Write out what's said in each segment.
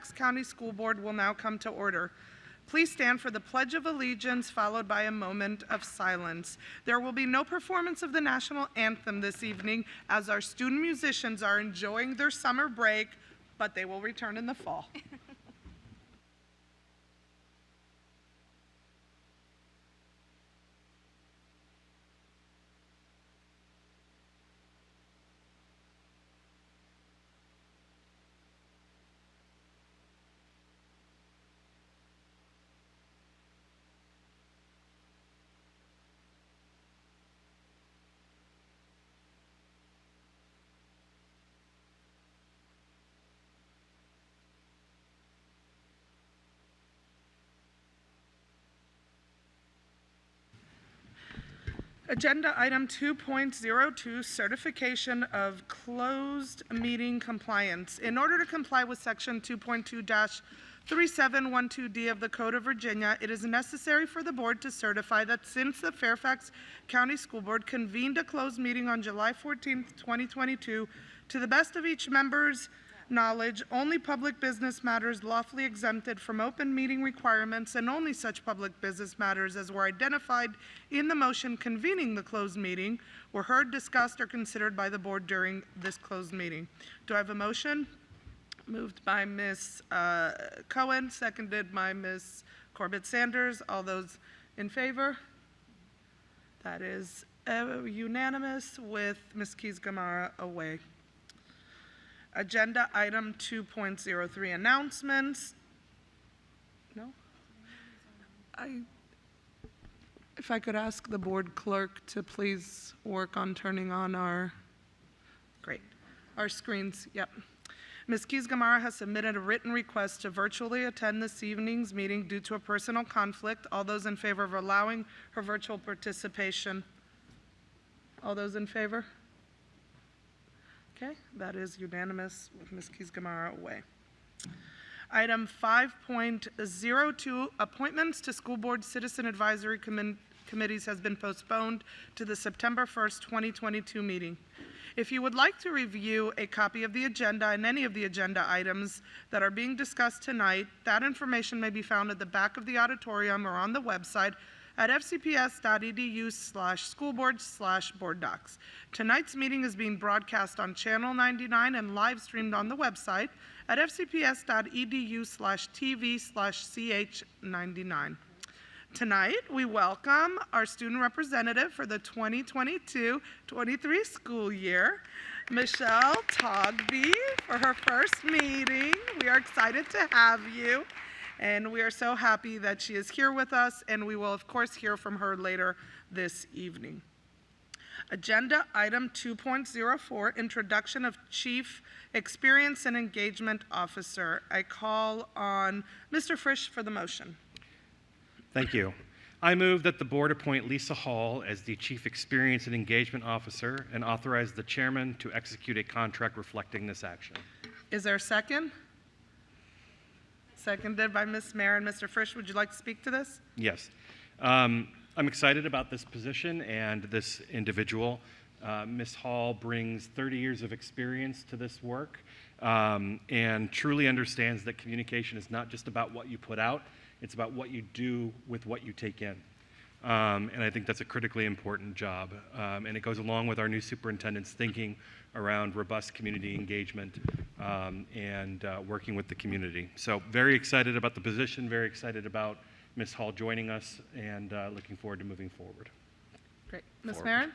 Fairfax County School Board will now come to order. Please stand for the Pledge of Allegiance, followed by a moment of silence. There will be no performance of the national anthem this evening, as our student musicians are enjoying their summer break, but they will return in the fall. Agenda item 2.02, certification of closed meeting compliance. In order to comply with section 2.2-3712D of the Code of Virginia, it is necessary for the board to certify that since the Fairfax County School Board convened a closed meeting on July 14th, 2022, to the best of each member's knowledge, only public business matters lawfully exempted from open meeting requirements and only such public business matters as were identified in the motion convening the closed meeting were heard, discussed, or considered by the board during this closed meeting. Do I have a motion? Moved by Ms. Cohen, seconded by Ms. Corbett Sanders. All those in favor? That is unanimous with Ms. Keys-Gamarra away. Agenda item 2.03, announcements. No? If I could ask the board clerk to please work on turning on our screens. Yep. Ms. Keys-Gamarra has submitted a written request to virtually attend this evening's meeting due to a personal conflict. All those in favor of allowing her virtual participation? All those in favor? Okay, that is unanimous with Ms. Keys-Gamarra away. Item 5.02, appointments to school board citizen advisory committees has been postponed to the September 1st, 2022 meeting. If you would like to review a copy of the agenda and any of the agenda items that are being discussed tonight, that information may be found at the back of the auditorium or on the website at fcps.edu/schoolboard/board docs. Tonight's meeting is being broadcast on Channel 99 and live streamed on the website at fcps.edu/tv/ch99. Tonight, we welcome our student representative for the 2022-23 school year, Michelle Togby, for her first meeting. We are excited to have you. And we are so happy that she is here with us, and we will, of course, hear from her later this evening. Agenda item 2.04, introduction of Chief Experience and Engagement Officer. I call on Mr. Frisch for the motion. Thank you. I move that the board appoint Lisa Hall as the Chief Experience and Engagement Officer and authorize the chairman to execute a contract reflecting this action. Is there a second? Seconded by Ms. Mayer. And Mr. Frisch, would you like to speak to this? Yes. I'm excited about this position and this individual. Ms. Hall brings 30 years of experience to this work and truly understands that communication is not just about what you put out, it's about what you do with what you take in. And I think that's a critically important job. And it goes along with our new superintendent's thinking around robust community engagement and working with the community. So very excited about the position, very excited about Ms. Hall joining us, and looking forward to moving forward. Great. Ms. Marin?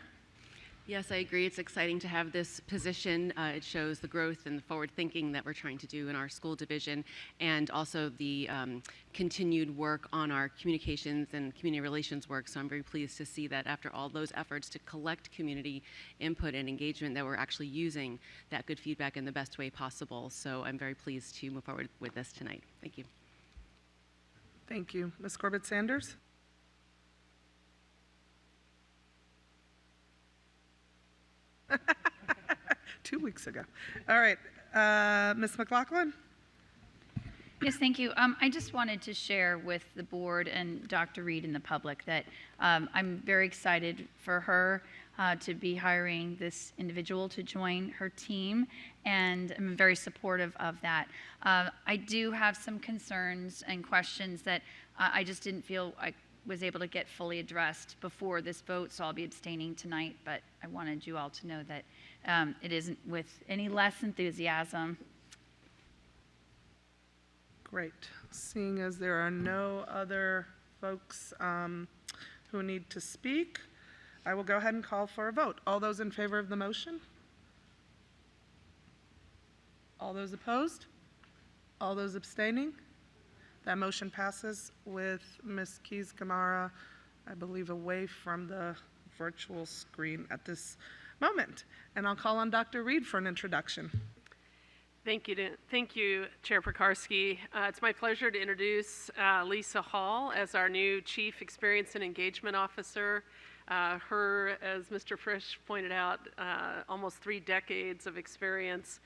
Yes, I agree. It's exciting to have this position. It shows the growth and the forward thinking that we're trying to do in our school division, and also the continued work on our communications and community relations work. So I'm very pleased to see that after all those efforts to collect community input and engagement, that we're actually using that good feedback in the best way possible. So I'm very pleased to move forward with this tonight. Thank you. Thank you. Ms. Corbett Sanders? 2 weeks ago. All right, Ms. McLaughlin? Yes, thank you. I just wanted to share with the board and Dr. Reed and the public that I'm very excited for her. to be hiring this individual to join her team, and I'm very supportive of that. I do have some concerns and questions that I just didn't feel I was able to get fully addressed before this vote, so I'll be abstaining tonight, but I wanted you all to know that it isn't with any less enthusiasm. Great. Seeing as there are no other folks who need to speak, I will go ahead and call for a vote. All those in favor of the motion? All those opposed? All those abstaining? That motion passes with Ms. Keys-Gamarra, I believe, away from the virtual screen at this moment. And I'll call on Dr. Reed for an introduction. Thank you, Chair Pekarsky. It's my pleasure to introduce Lisa Hall as our new Chief Experience and Engagement Officer. Her, as Mr. Frisch pointed out, almost 3 decades of experience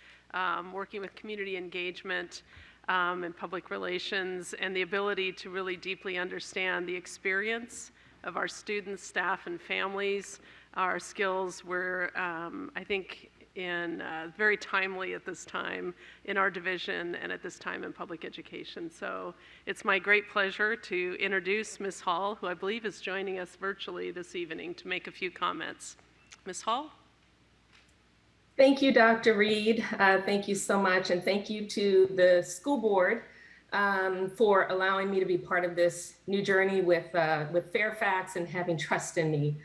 working with community engagement and public relations, and the ability to really deeply understand the experience of our students, staff, and families. Our skills were, I think, very timely at this time in our division and at this time in public education. So it's my great pleasure to introduce Ms. Hall, who I believe is joining us virtually this evening to make a few comments. Ms. Hall? Thank you, Dr. Reed. Thank you so much, and thank you to the school board for allowing me to be part of this new journey with Fairfax and having trust in me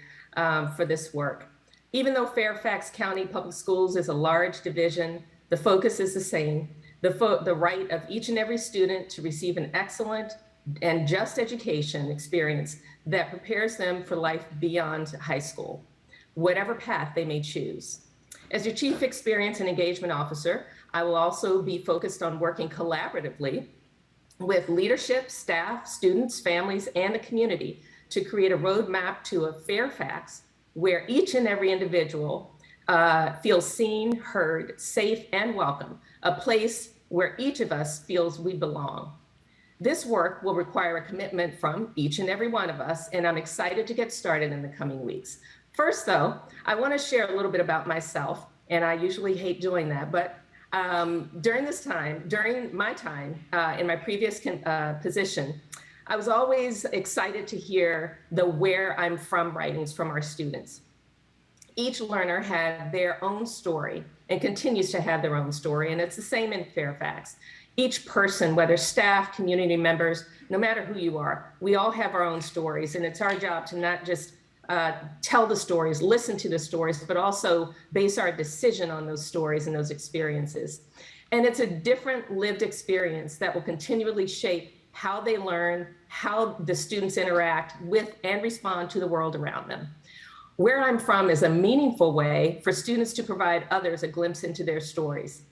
for this work. Even though Fairfax County Public Schools is a large division, the focus is the same: the right of each and every student to receive an excellent and just education experience that prepares them for life beyond high school, whatever path they may choose. As your Chief Experience and Engagement Officer, I will also be focused on working collaboratively with leadership, staff, students, families, and the community to create a roadmap to a Fairfax where each and every individual feels seen, heard, safe, and welcome, a place where each of us feels we belong. This work will require a commitment from each and every one of us, and I'm excited to get started in the coming weeks. First, though, I want to share a little bit about myself, and I usually hate doing that, but during my time in my previous position, I was always excited to hear the "where I'm from" writings from our students. Each learner had their own story and continues to have their own story, and it's the same in Fairfax. Each person, whether staff, community members, no matter who you are, we all have our own stories, and it's our job to not just tell the stories, listen to the stories, but also base our decision on those stories and those experiences. And it's a different lived experience that will continually shape how they learn, how the students interact with and respond to the world around them. Where I'm from is a meaningful way for students to provide others a glimpse into their stories.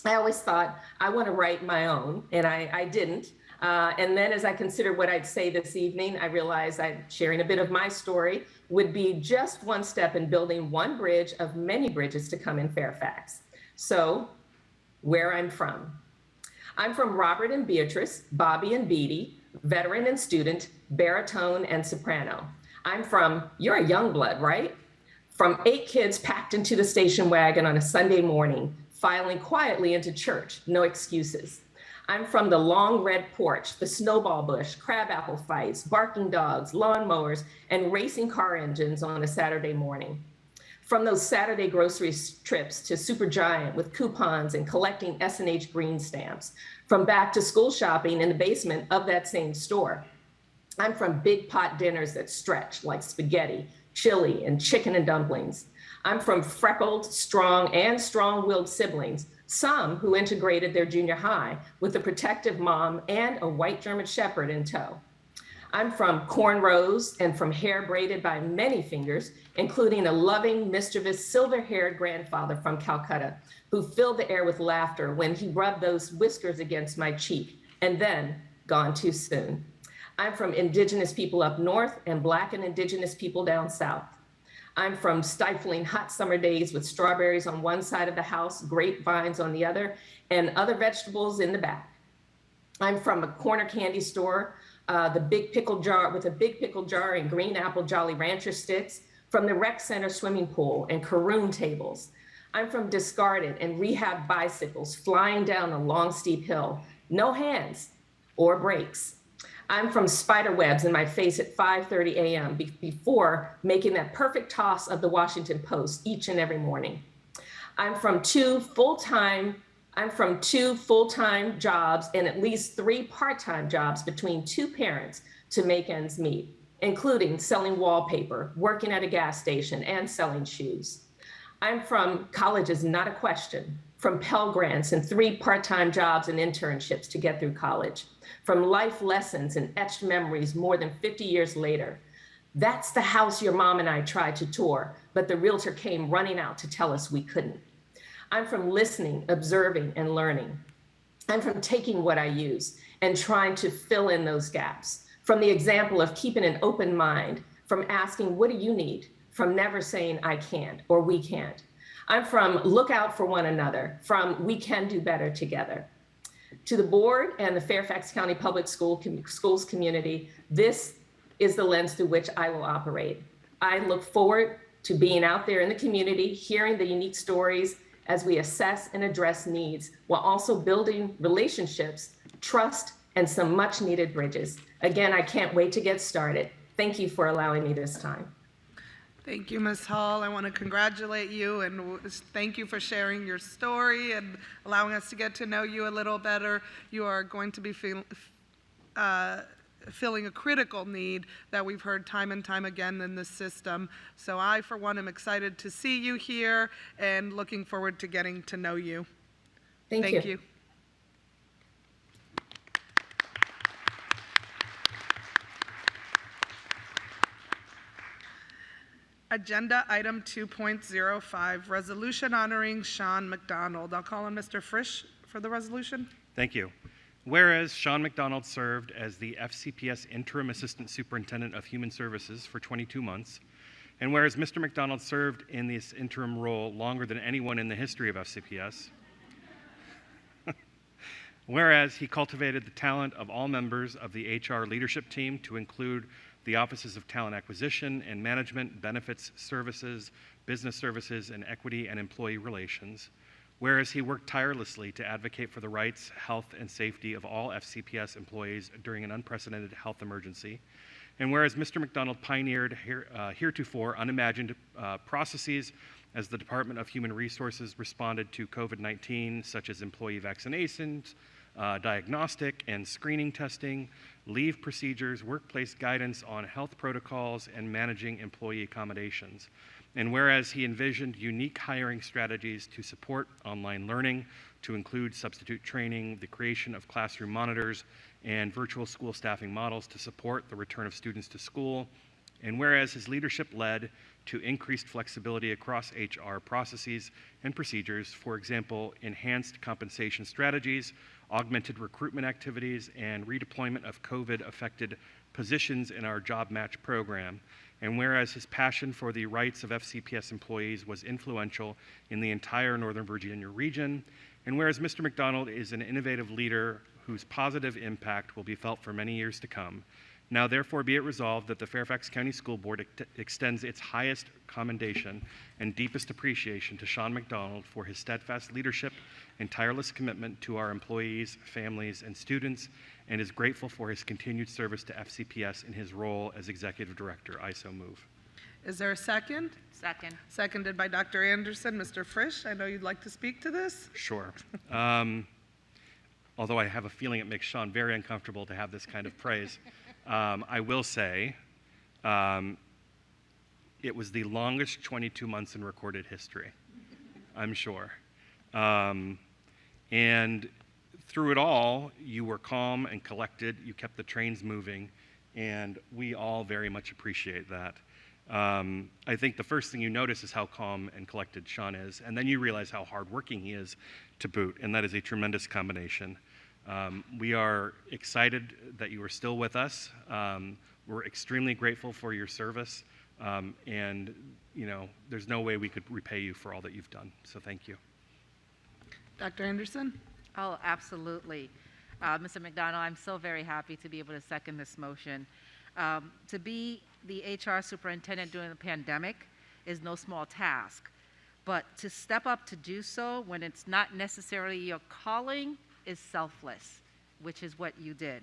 I always thought I want to write my own, and I didn't. And then as I considered what I'd say this evening, I realized sharing a bit of my story would be just one step in building one bridge of many bridges to come in Fairfax. So, where I'm from. I'm from Robert and Beatrice, Bobby and Beatty, veteran and student, baritone and soprano. I'm from, you're a young blood, right? From 8 kids packed into the station wagon on a Sunday morning, filing quietly into church, no excuses. I'm from the long red porch, the snowball bush, crabapple fights, barking dogs, lawnmowers, and racing car engines on a Saturday morning. From those Saturday grocery trips to Supergiant with coupons and collecting S&H green stamps. From back to school shopping in the basement of that same store. I'm from big pot dinners that stretch like spaghetti, chili, and chicken and dumplings. I'm from freckled, strong, and strong-willed siblings, some who integrated their junior high with a protective mom and a white German Shepherd in tow. I'm from cornrows and from hair braided by many fingers, including a loving, mischievous, silver-haired grandfather from Calcutta who filled the air with laughter when he rubbed those whiskers against my cheek, and then gone too soon. I'm from Indigenous people up north and Black and Indigenous people down south. I'm from stifling hot summer days with strawberries on one side of the house, grapevines on the other, and other vegetables in the back. I'm from a corner candy store, with a big pickle jar and green apple Jolly Rancher sticks, from the rec center swimming pool and caroon tables. I'm from discarded and rehab bicycles flying down a long, steep hill, no hands or brakes. I'm from spider webs in my face at 5:30 a.m. Before making that perfect toss of the Washington Post each and every morning. I'm from two full-time jobs and at least 3 part-time jobs between 2 parents to make ends meet, including selling wallpaper, working at a gas station, and selling shoes. I'm from college is not a question, from Pell Grants and 3 part-time jobs and internships to get through college, from life lessons and etched memories more than 50 years later. That's the house your mom and I tried to tour, but the realtor came running out to tell us we couldn't. I'm from listening, observing, and learning. I'm from taking what I use and trying to fill in those gaps, from the example of keeping an open mind, from asking, what do you need? From never saying I can't or we can't. I'm from look out for one another, from we can do better together. To the board and the Fairfax County Public Schools community, this is the lens through which I will operate. I look forward to being out there in the community, hearing the unique stories as we assess and address needs, while also building relationships, trust, and some much needed bridges. Again, I can't wait to get started. Thank you for allowing me this time. Thank you, Ms. Hall. I want to congratulate you and thank you for sharing your story and allowing us to get to know you a little better. You are going to be filling a critical need that we've heard time and time again in this system. So I, for one, am excited to see you here and looking forward to getting to know you. Thank you. Agenda item 2.05, resolution honoring Sean McDonald. I'll call on Mr. Frisch for the resolution. Thank you. Whereas Sean McDonald served as the FCPS Interim Assistant Superintendent of Human Services for 22 months, and whereas Mr. McDonald served in this interim role longer than anyone in the history of FCPS, whereas he cultivated the talent of all members of the HR leadership team to include the Offices of Talent Acquisition and Management, Benefits Services, Business Services, and Equity and Employee Relations, whereas he worked tirelessly to advocate for the rights, health, and safety of all FCPS employees during an unprecedented health emergency, and whereas Mr. McDonald pioneered heretofore unimagined processes as the Department of Human Resources responded to COVID-19, such as employee vaccinations, diagnostic and screening testing, leave procedures, workplace guidance on health protocols, and managing employee accommodations. And whereas he envisioned unique hiring strategies to support online learning, to include substitute training, the creation of classroom monitors, and virtual school staffing models to support the return of students to school, and whereas his leadership led to increased flexibility across HR processes and procedures, for example, enhanced compensation strategies, augmented recruitment activities, and redeployment of COVID-affected positions in our job match program. And whereas his passion for the rights of FCPS employees was influential in the entire Northern Virginia region, and whereas Mr. McDonald is an innovative leader whose positive impact will be felt for many years to come, now therefore be it resolved that the Fairfax County School Board extends its highest commendation and deepest appreciation to Sean McDonald for his steadfast leadership and tireless commitment to our employees, families, and students, and is grateful for his continued service to FCPS in his role as Executive Director. I so move. Is there a second? Second. Seconded by Dr. Anderson. Mr. Frisch, I know you'd like to speak to this. Sure. Although I have a feeling it makes Sean very uncomfortable to have this kind of praise. I will say it was the longest 22 months in recorded history, I'm sure. And through it all, you were calm and collected, you kept the trains moving, and we all very much appreciate that. I think the first thing you notice is how calm and collected Sean is, and then you realize how hardworking he is to boot, and that is a tremendous combination. We are excited that you are still with us. We're extremely grateful for your service, and there's no way we could repay you for all that you've done, so thank you. Dr. Anderson? Oh, absolutely. Mr. McDonald, I'm so very happy to be able to second this motion. To be the HR superintendent during the pandemic is no small task. But to step up to do so when it's not necessarily your calling is selfless, which is what you did.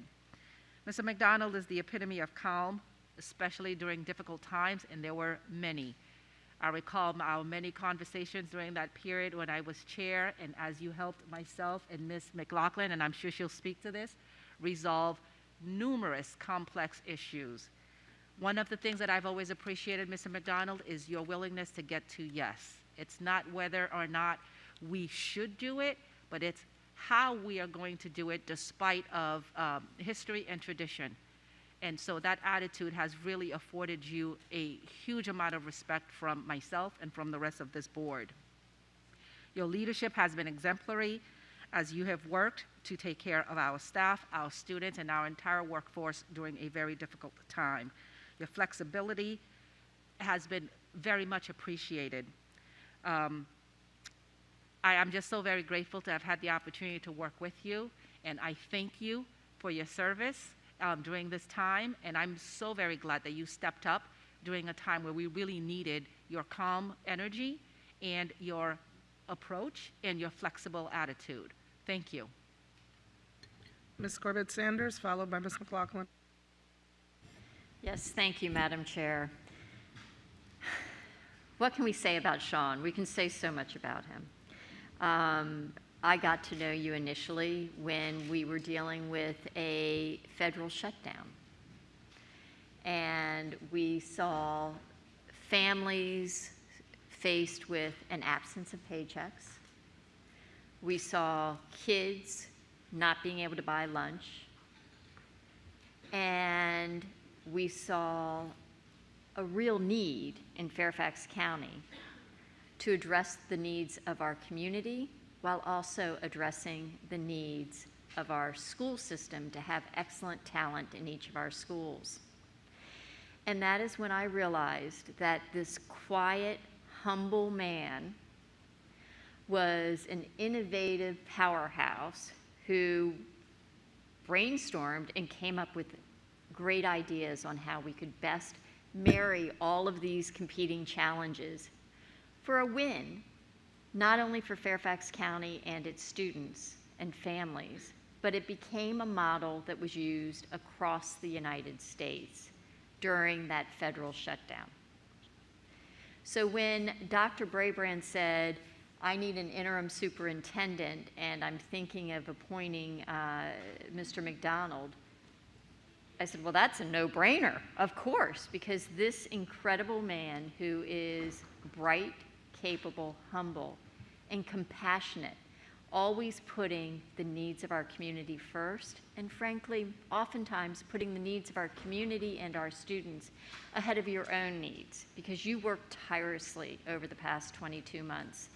Mr. McDonald is the epitome of calm, especially during difficult times, and there were many. I recall our many conversations during that period when I was chair, and as you helped myself and Ms. McLaughlin, and I'm sure she'll speak to this, resolve numerous complex issues. One of the things that I've always appreciated, Mr. McDonald, is your willingness to get to yes. It's not whether or not we should do it, but it's how we are going to do it despite of history and tradition. And so that attitude has really afforded you a huge amount of respect from myself and from the rest of this board. Your leadership has been exemplary as you have worked to take care of our staff, our students, and our entire workforce during a very difficult time. Your flexibility has been very much appreciated. I am just so very grateful to have had the opportunity to work with you, and I thank you for your service during this time, and I'm so very glad that you stepped up during a time where we really needed your calm energy and your approach and your flexible attitude. Thank you. Ms. Corbett Sanders, followed by Ms. McLaughlin. Yes, thank you, Madam Chair. What can we say about Sean? We can say so much about him. I got to know you initially when we were dealing with a federal shutdown. And we saw families faced with an absence of paychecks. We saw kids not being able to buy lunch. And we saw a real need in Fairfax County to address the needs of our community while also addressing the needs of our school system to have excellent talent in each of our schools. And that is when I realized that this quiet, humble man was an innovative powerhouse who brainstormed and came up with great ideas on how we could best marry all of these competing challenges for a win, not only for Fairfax County and its students and families, but it became a model that was used across the United States during that federal shutdown. So when Dr. Brabrand said, I need an interim superintendent and I'm thinking of appointing Mr. McDonald, I said, well, that's a no-brainer, of course, because this incredible man who is bright, capable, humble, and compassionate, always putting the needs of our community first, and frankly, oftentimes putting the needs of our community and our students ahead of your own needs, because you worked tirelessly over the past 22 months.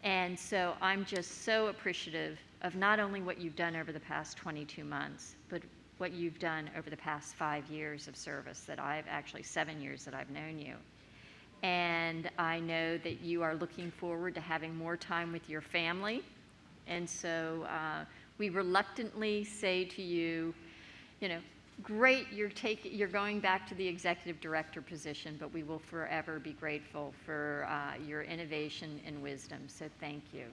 And so I'm just so appreciative of not only what you've done over the past 22 months, but what you've done over the past 5 years of service that I've actually 7 years that I've known you. And I know that you are looking forward to having more time with your family. And so we reluctantly say to you, you know, great, you're going back to the executive director position, but we will forever be grateful for your innovation and wisdom. So thank you.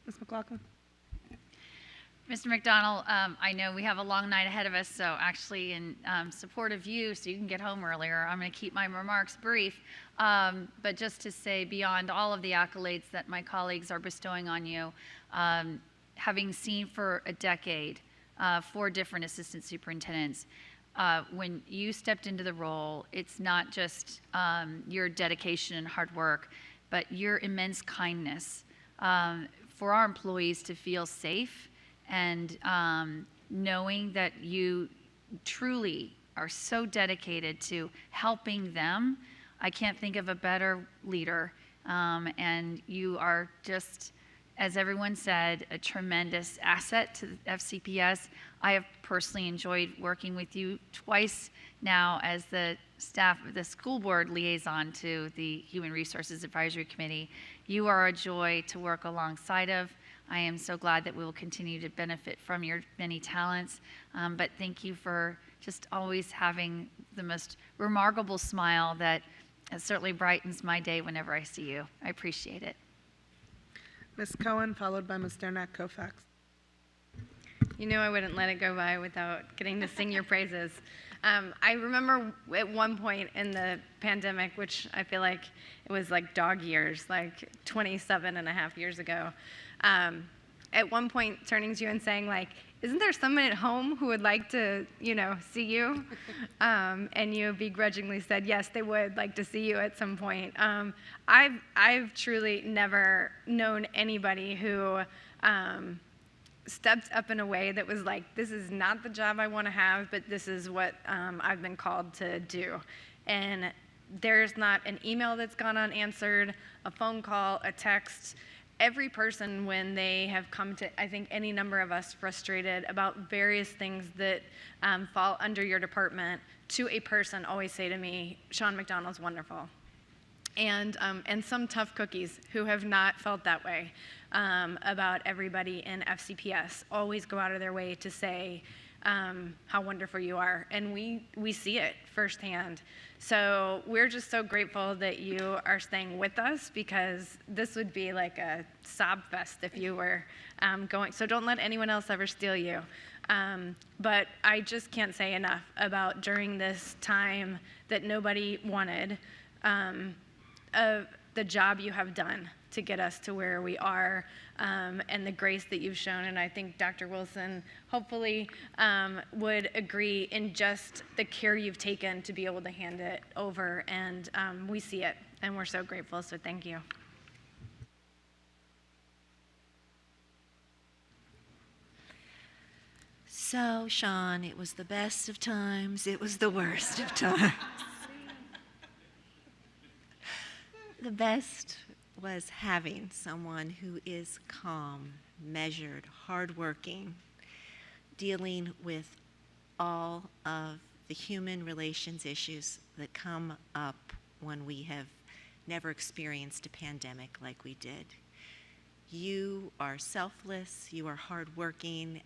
Ms. McLaughlin. Mr. McDonald, I know we have a long night ahead of us, so actually in support of you, so you can get home earlier, I'm going to keep my remarks brief. But just to say, beyond all of the accolades that my colleagues are bestowing on you, having seen for a decade 4 different assistant superintendents, when you stepped into the role, it's not just your dedication and hard work, but your immense kindness for our employees to feel safe and knowing that you truly are so dedicated to helping them. I can't think of a better leader, and you are just, as everyone said, a tremendous asset to FCPS. I have personally enjoyed working with you twice now as the school board liaison to the Human Resources Advisory Committee. You are a joy to work alongside of. I am so glad that we will continue to benefit from your many talents. But thank you for just always having the most remarkable smile that certainly brightens my day whenever I see you. I appreciate it. Ms. Cohen, followed by Ms. Dernack Kofax. You know I wouldn't let it go by without getting to sing your praises. I remember at one point in the pandemic, which I feel like it was like dog years, like 27 and a half years ago, at one point turning to you and saying, like, isn't there someone at home who would like to, see you? And you begrudgingly said, yes, they would like to see you at some point. I've truly never known anybody who stepped up in a way that was like, this is not the job I want to have, but this is what I've been called to do. And there's not an email that's gone unanswered, a phone call, a text. Every person, when they have come to, I think, any number of us frustrated about various things that fall under your department, to a person always say to me, Sean McDonald's wonderful. And some tough cookies who have not felt that way about everybody in FCPS always go out of their way to say how wonderful you are. And we see it firsthand. So we're just so grateful that you are staying with us, because this would be like a sob fest if you were going. So don't let anyone else ever steal you. But I just can't say enough about during this time that nobody wanted, the job you have done to get us to where we are, and the grace that you've shown. And I think Dr. Wilson hopefully would agree in just the care you've taken to be able to hand it over. And we see it, and we're so grateful, so thank you. So, Sean, it was the best of times, it was the worst of times. The best was having someone who is calm, measured, hardworking, dealing with all of the human relations issues that come up when we have never experienced a pandemic like we did. You are selfless, you are hardworking.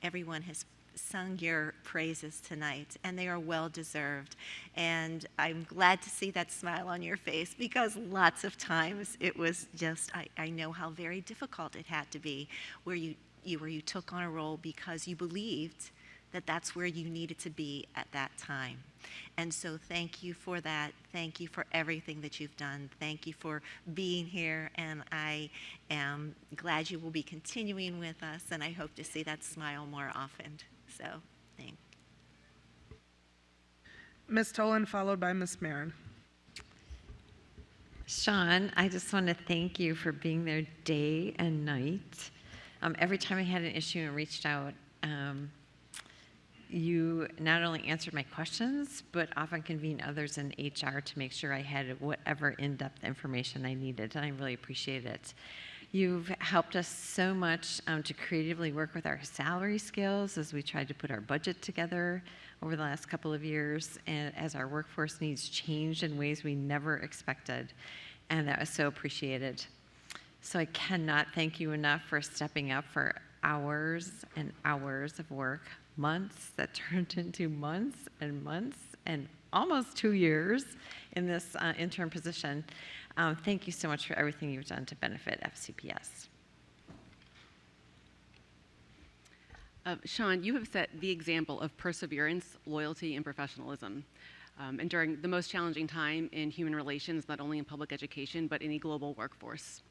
Everyone has sung your praises tonight, and they are well deserved. And I'm glad to see that smile on your face, because lots of times it was just, I know how very difficult it had to be, where you took on a role because you believed that that's where you needed to be at that time. And so thank you for that. Thank you for everything that you've done. Thank you for being here, and I am glad you will be continuing with us, and I hope to see that smile more often. So, thanks. Ms. Tolan, followed by Ms. Marin. Sean, I just want to thank you for being there day and night. Every time I had an issue and reached out, you not only answered my questions, but often convened others in HR to make sure I had whatever in-depth information I needed, and I really appreciate it. You've helped us so much to creatively work with our salary scales as we tried to put our budget together over the last couple of years, and as our workforce needs changed in ways we never expected, and that was so appreciated. So I cannot thank you enough for stepping up for hours and hours of work, months that turned into months and almost 2 years in this interim position. Thank you so much for everything you've done to benefit FCPS. Sean, you have set the example of perseverance, loyalty, and professionalism. And during the most challenging time in human relations, not only in public education, but in a global workforce.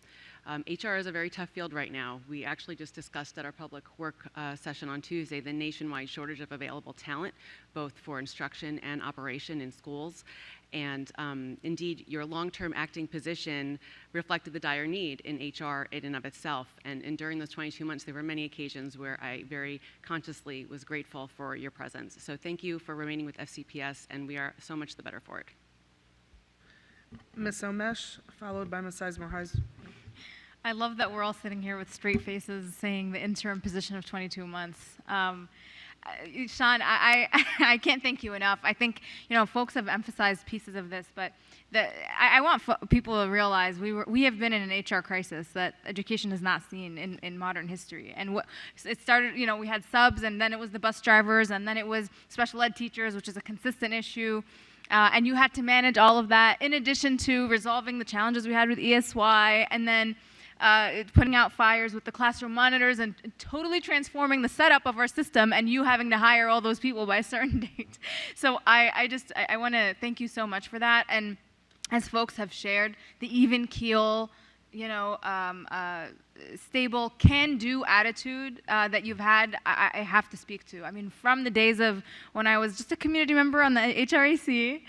HR is a very tough field right now. We actually just discussed at our public work session on Tuesday the nationwide shortage of available talent, both for instruction and operation in schools. And indeed, your long-term acting position reflected the dire need in HR in and of itself. And during those 22 months, there were many occasions where I very consciously was grateful for your presence. So thank you for remaining with FCPS, and we are so much the better for it. Ms. Omesh, followed by Ms. Sizemore-Heiser. I love that we're all sitting here with straight faces saying the interim position of 22 months. Sean, I can't thank you enough. I think, folks have emphasized pieces of this, but I want people to realize we have been in an HR crisis that education has not seen in modern history. And it started, we had subs, and then it was the bus drivers, and then it was special ed teachers, which is a consistent issue. And you had to manage all of that in addition to resolving the challenges we had with ESY, and then putting out fires with the classroom monitors and totally transforming the setup of our system, and you having to hire all those people by a certain date. So I want to thank you so much for that. And as folks have shared, the even keel, stable, can-do attitude that you've had, I have to speak to. I mean, from the days of when I was just a community member on the HRAC,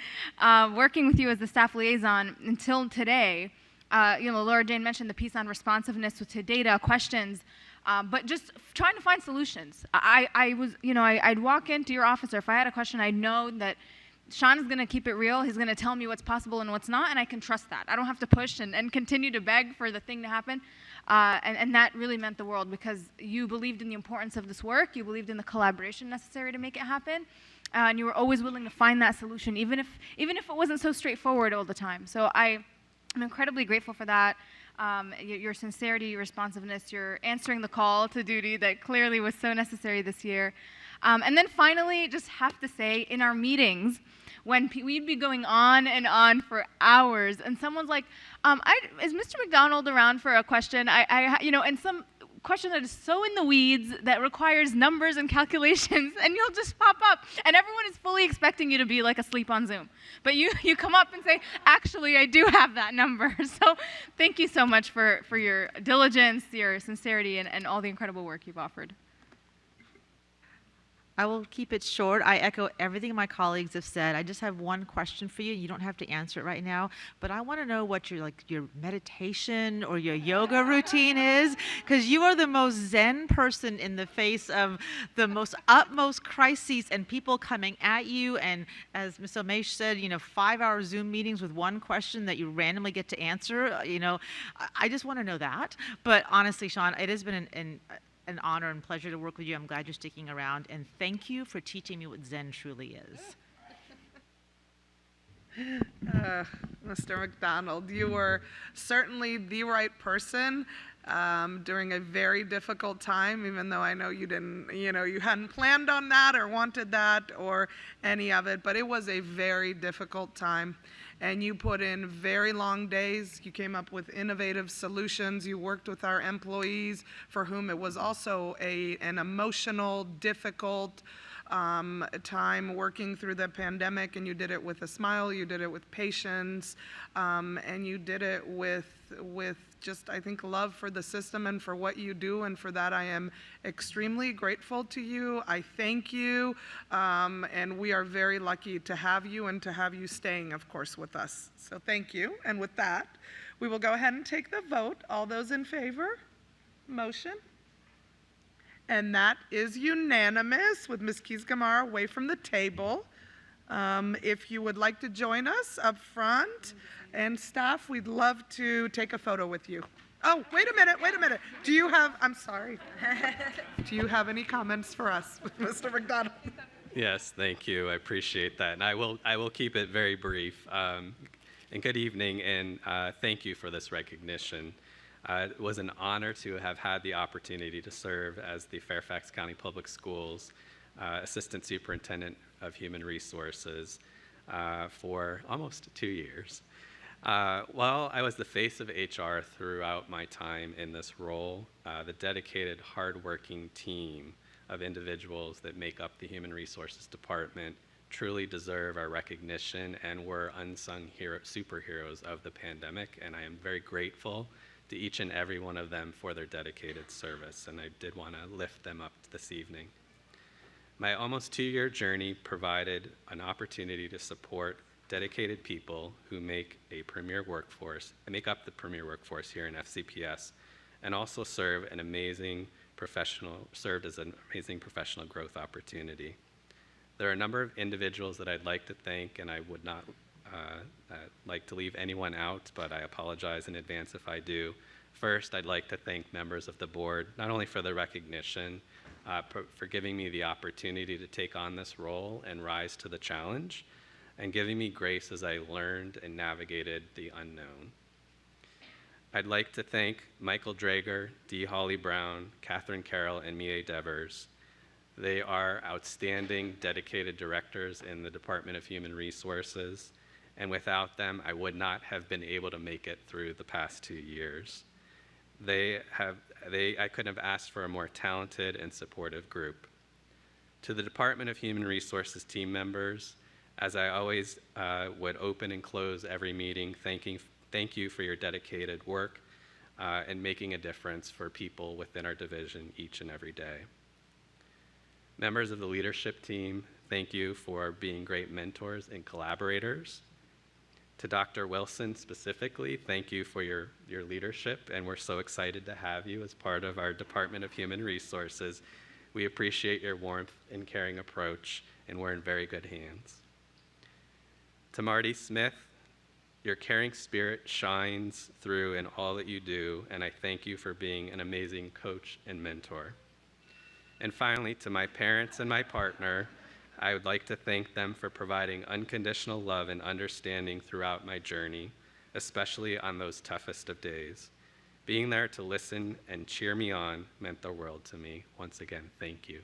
working with you as the staff liaison until today. Laura Jane mentioned the piece on responsiveness to data, questions, but just trying to find solutions. I'd walk into your office, or if I had a question, I'd know that Sean is going to keep it real. He's going to tell me what's possible and what's not, and I can trust that. I don't have to push and continue to beg for the thing to happen. And that really meant the world, because you believed in the importance of this work. You believed in the collaboration necessary to make it happen. And you were always willing to find that solution, even if it wasn't so straightforward all the time. So I'm incredibly grateful for that. Your sincerity, your responsiveness, your answering the call to duty that clearly was so necessary this year. And then finally, just have to say, in our meetings, when we'd be going on and on for hours, and someone's like, is Mr. Mcdonald around for a question? And some question that is so in the weeds that requires numbers and calculations, and you'll just pop up, and everyone is fully expecting you to be like asleep on Zoom. But you come up and say, actually, I do have that number. So thank you so much for your diligence, your sincerity, and all the incredible work you've offered. I will keep it short. I echo everything my colleagues have said. I just have one question for you. You don't have to answer it right now, but I want to know what your meditation or your yoga routine is, because you are the most zen person in the face of the most utmost crises and people coming at you. And as Ms. Omesh said, 5-hour Zoom meetings with one question that you randomly get to answer. I just want to know that. But honestly, Sean, it has been an honor and pleasure to work with you. I'm glad you're sticking around, and thank you for teaching me what Zen truly is. Mr. McDonald, you were certainly the right person during a very difficult time, even though I know you didn't, you hadn't planned on that or wanted that or any of it, but it was a very difficult time. And you put in very long days. You came up with innovative solutions. You worked with our employees, for whom it was also an emotional, difficult time working through the pandemic, and you did it with a smile, you did it with patience, and you did it with just, I think, love for the system and for what you do, and for that I am extremely grateful to you. I thank you, and we are very lucky to have you and to have you staying, of course, with us. So thank you, and with that, we will go ahead and take the vote. All those in favor? Motion? And that is unanimous, with Ms. Keys-Gamarra away from the table. If you would like to join us up front, and staff, we'd love to take a photo with you. Oh, wait a minute. Do you have, I'm sorry. Do you have any comments for us, Mr. McDonald? Yes, thank you. I appreciate that. And I will keep it very brief. And good evening, and thank you for this recognition. It was an honor to have had the opportunity to serve as the Fairfax County Public Schools Assistant Superintendent of Human Resources for almost 2 years. While I was the face of HR throughout my time in this role, the dedicated, hardworking team of individuals that make up the Human Resources Department truly deserve our recognition and were unsung superheroes of the pandemic, and I am very grateful to each and every one of them for their dedicated service, and I did want to lift them up this evening. My almost 2-year journey provided an opportunity to support dedicated people who make up the premier workforce here in FCPS, and also served as an amazing professional growth opportunity. There are a number of individuals that I'd like to thank, and I would not like to leave anyone out, but I apologize in advance if I do. First, I'd like to thank members of the board, not only for the recognition, for giving me the opportunity to take on this role and rise to the challenge, and giving me grace as I learned and navigated the unknown. I'd like to thank Michael Drager, Dee Holly Brown, Catherine Carroll, and Mia Devers. They are outstanding, dedicated directors in the Department of Human Resources, and without them, I would not have been able to make it through the past 2 years. I couldn't have asked for a more talented and supportive group. To the Department of Human Resources team members, as I always would open and close every meeting, thank you for your dedicated work and making a difference for people within our division each and every day. Members of the leadership team, thank you for being great mentors and collaborators. To Dr. Wilson specifically, thank you for your leadership, and we're so excited to have you as part of our Department of Human Resources. We appreciate your warmth and caring approach, and we're in very good hands. To Marty Smith, your caring spirit shines through in all that you do, and I thank you for being an amazing coach and mentor. And finally, to my parents and my partner, I would like to thank them for providing unconditional love and understanding throughout my journey, especially on those toughest of days. Being there to listen and cheer me on meant the world to me. Once again, thank you.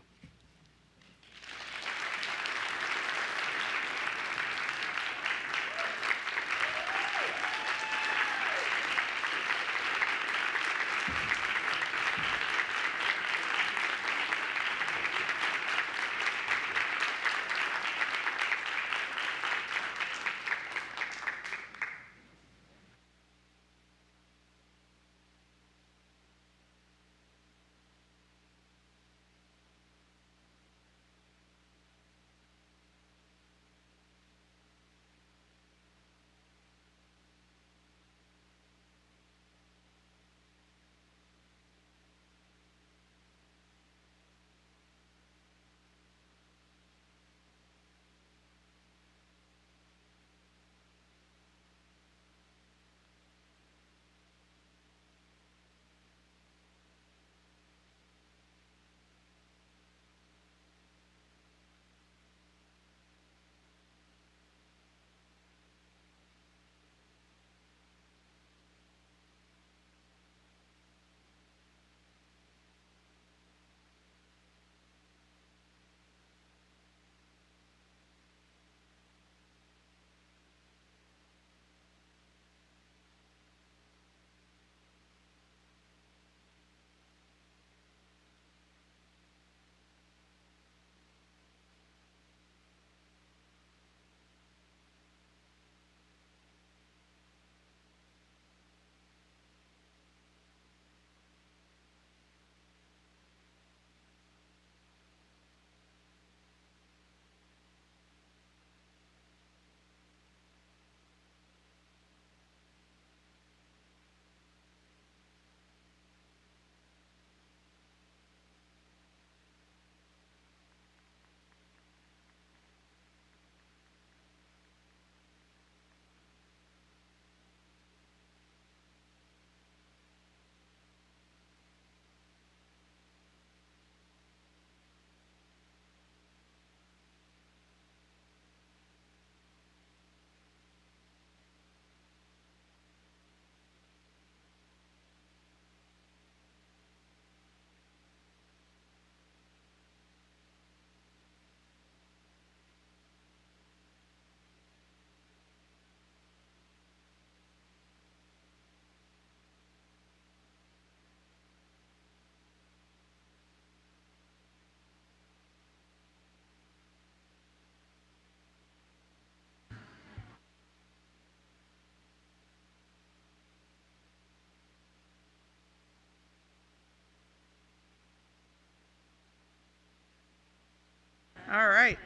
All right.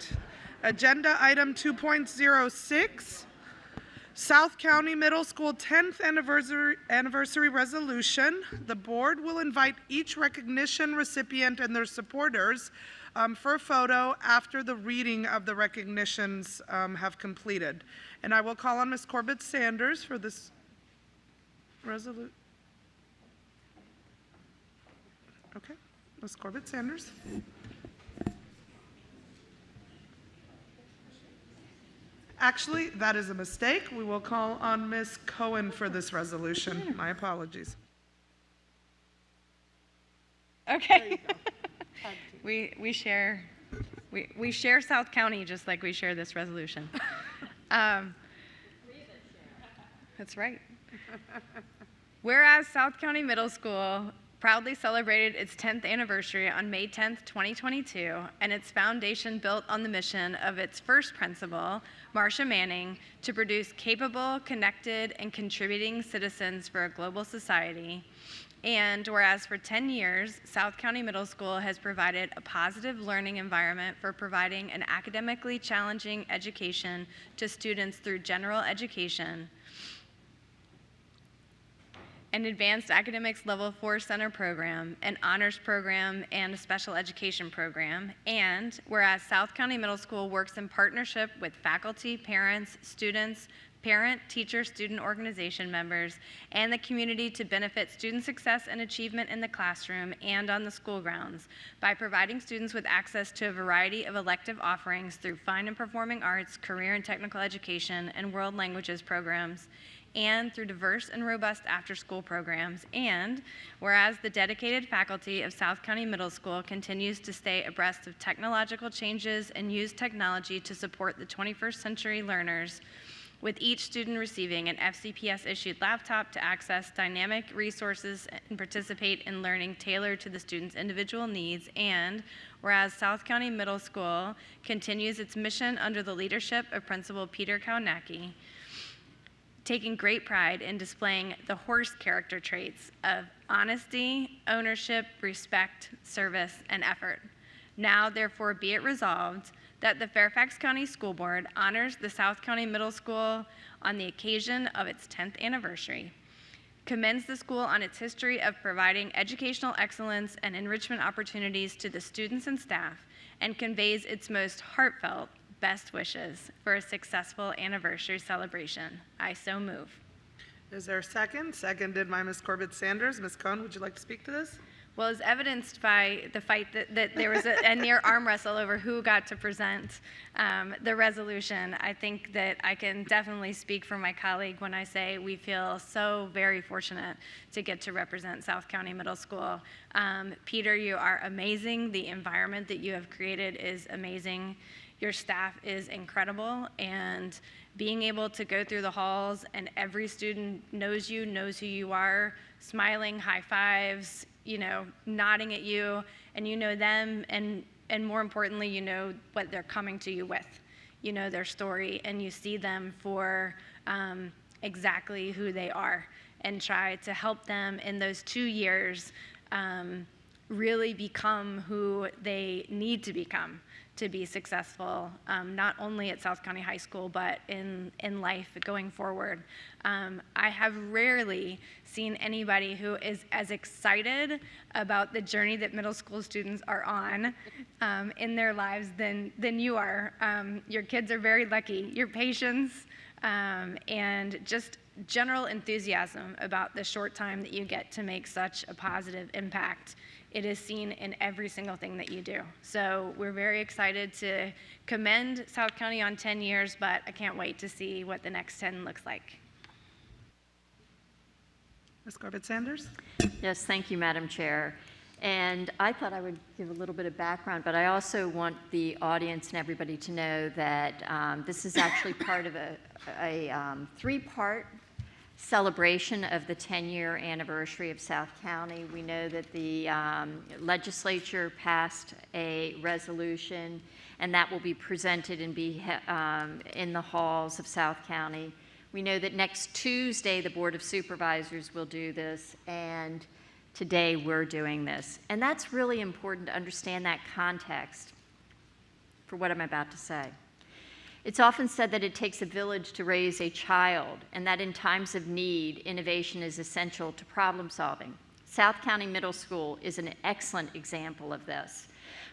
Agenda item 2.06, South County Middle School 10th anniversary resolution. The board will invite each recognition recipient and their supporters for a photo after the reading of the recognitions have completed. And I will call on Ms. Corbett Sanders for this resolution. Okay. Ms. Corbett Sanders. Actually, that is a mistake. We will call on Ms. Cohen for this resolution. My apologies. Okay. We share South County just like we share this resolution. That's right. Whereas South County Middle School proudly celebrated its 10th anniversary on May 10th, 2022, and its foundation built on the mission of its first principal, Marcia Manning, to produce capable, connected, and contributing citizens for a global society. And whereas for 10 years, South County Middle School has provided a positive learning environment for providing an academically challenging education to students through general education, an advanced academics level 4 center program, an honors program, and a special education program. And whereas South County Middle School works in partnership with faculty, parents, students, parent, teacher, student organization members, and the community to benefit student success and achievement in the classroom and on the school grounds by providing students with access to a variety of elective offerings through fine and performing arts, career and technical education, and world languages programs, and through diverse and robust after-school programs. And whereas the dedicated faculty of South County Middle School continues to stay abreast of technological changes and use technology to support the 21st century learners, with each student receiving an FCPS-issued laptop to access dynamic resources and participate in learning tailored to the student's individual needs. And whereas South County Middle School continues its mission under the leadership of Principal Peter Kaunacki, taking great pride in displaying the horse character traits of honesty, ownership, respect, service, and effort. Now, therefore, be it resolved that the Fairfax County School Board honors the South County Middle School on the occasion of its 10th anniversary, commends the school on its history of providing educational excellence and enrichment opportunities to the students and staff, and conveys its most heartfelt best wishes for a successful anniversary celebration. I so move. Is there a second? Seconded by Ms. Corbett Sanders. Ms. Cohen, would you like to speak to this? Well, as evidenced by the fight that there was a near arm wrestle over who got to present the resolution, I think that I can definitely speak for my colleague when I say we feel so very fortunate to get to represent South County Middle School. Peter, you are amazing. The environment that you have created is amazing. Your staff is incredible, and being able to go through the halls and every student knows you, knows who you are, smiling, high fives, you know, nodding at you, and you know them, and more importantly, you know what they're coming to you with. You know their story, and you see them for exactly who they are, and try to help them in those 2 years really become who they need to become to be successful, not only at South County High School, but in life going forward. I have rarely seen anybody who is as excited about the journey that middle school students are on in their lives than you are. Your kids are very lucky. Your patience and just general enthusiasm about the short time that you get to make such a positive impact. It is seen in every single thing that you do. So we're very excited to commend South County on 10 years, but I can't wait to see what the next 10 looks like. Ms. Corbett Sanders? Yes, thank you, Madam Chair. And I thought I would give a little bit of background, but I also want the audience and everybody to know that this is actually part of a three-part celebration of the 10-year anniversary of South County. We know that the legislature passed a resolution, and that will be presented and be in the halls of South County. We know that next Tuesday the Board of Supervisors will do this, and today we're doing this. And that's really important to understand that context for what I'm about to say. It's often said that it takes a village to raise a child, and that in times of need, innovation is essential to problem solving. South County Middle School is an excellent example of this.